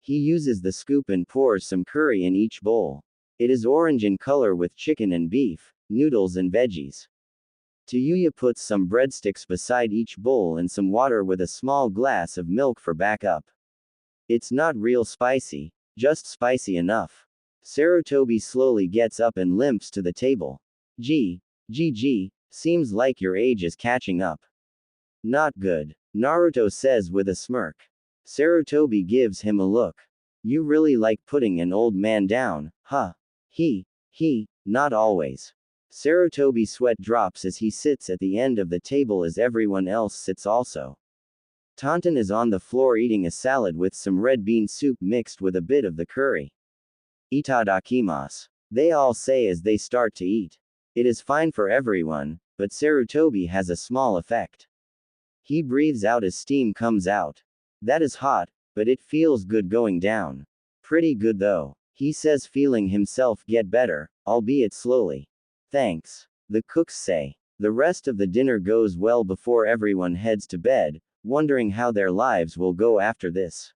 He uses the scoop and pours some curry in each bowl. It is orange in color with chicken and beef, noodles and veggies. Tayuya puts some breadsticks beside each bowl and some water with a small glass of milk for backup. It's not real spicy, just spicy enough. Sarutobi slowly gets up and limps to the table. GG, seems like your age is catching up. Not good, Naruto says with a smirk. Sarutobi gives him a look. You really like putting an old man down, huh? Not always. Sarutobi's sweat drops as he sits at the end of the table as everyone else sits also. Tauntaun is on the floor eating a salad with some red bean soup mixed with a bit of the curry. Itadakimasu. They all say as they start to eat. It is fine for everyone, but Sarutobi has a small effect. He breathes out as steam comes out. That is hot, but it feels good going down. Pretty good though, he says, feeling himself get better, albeit slowly. Thanks. The cooks say. The rest of the dinner goes well before everyone heads to bed, wondering how their lives will go after this.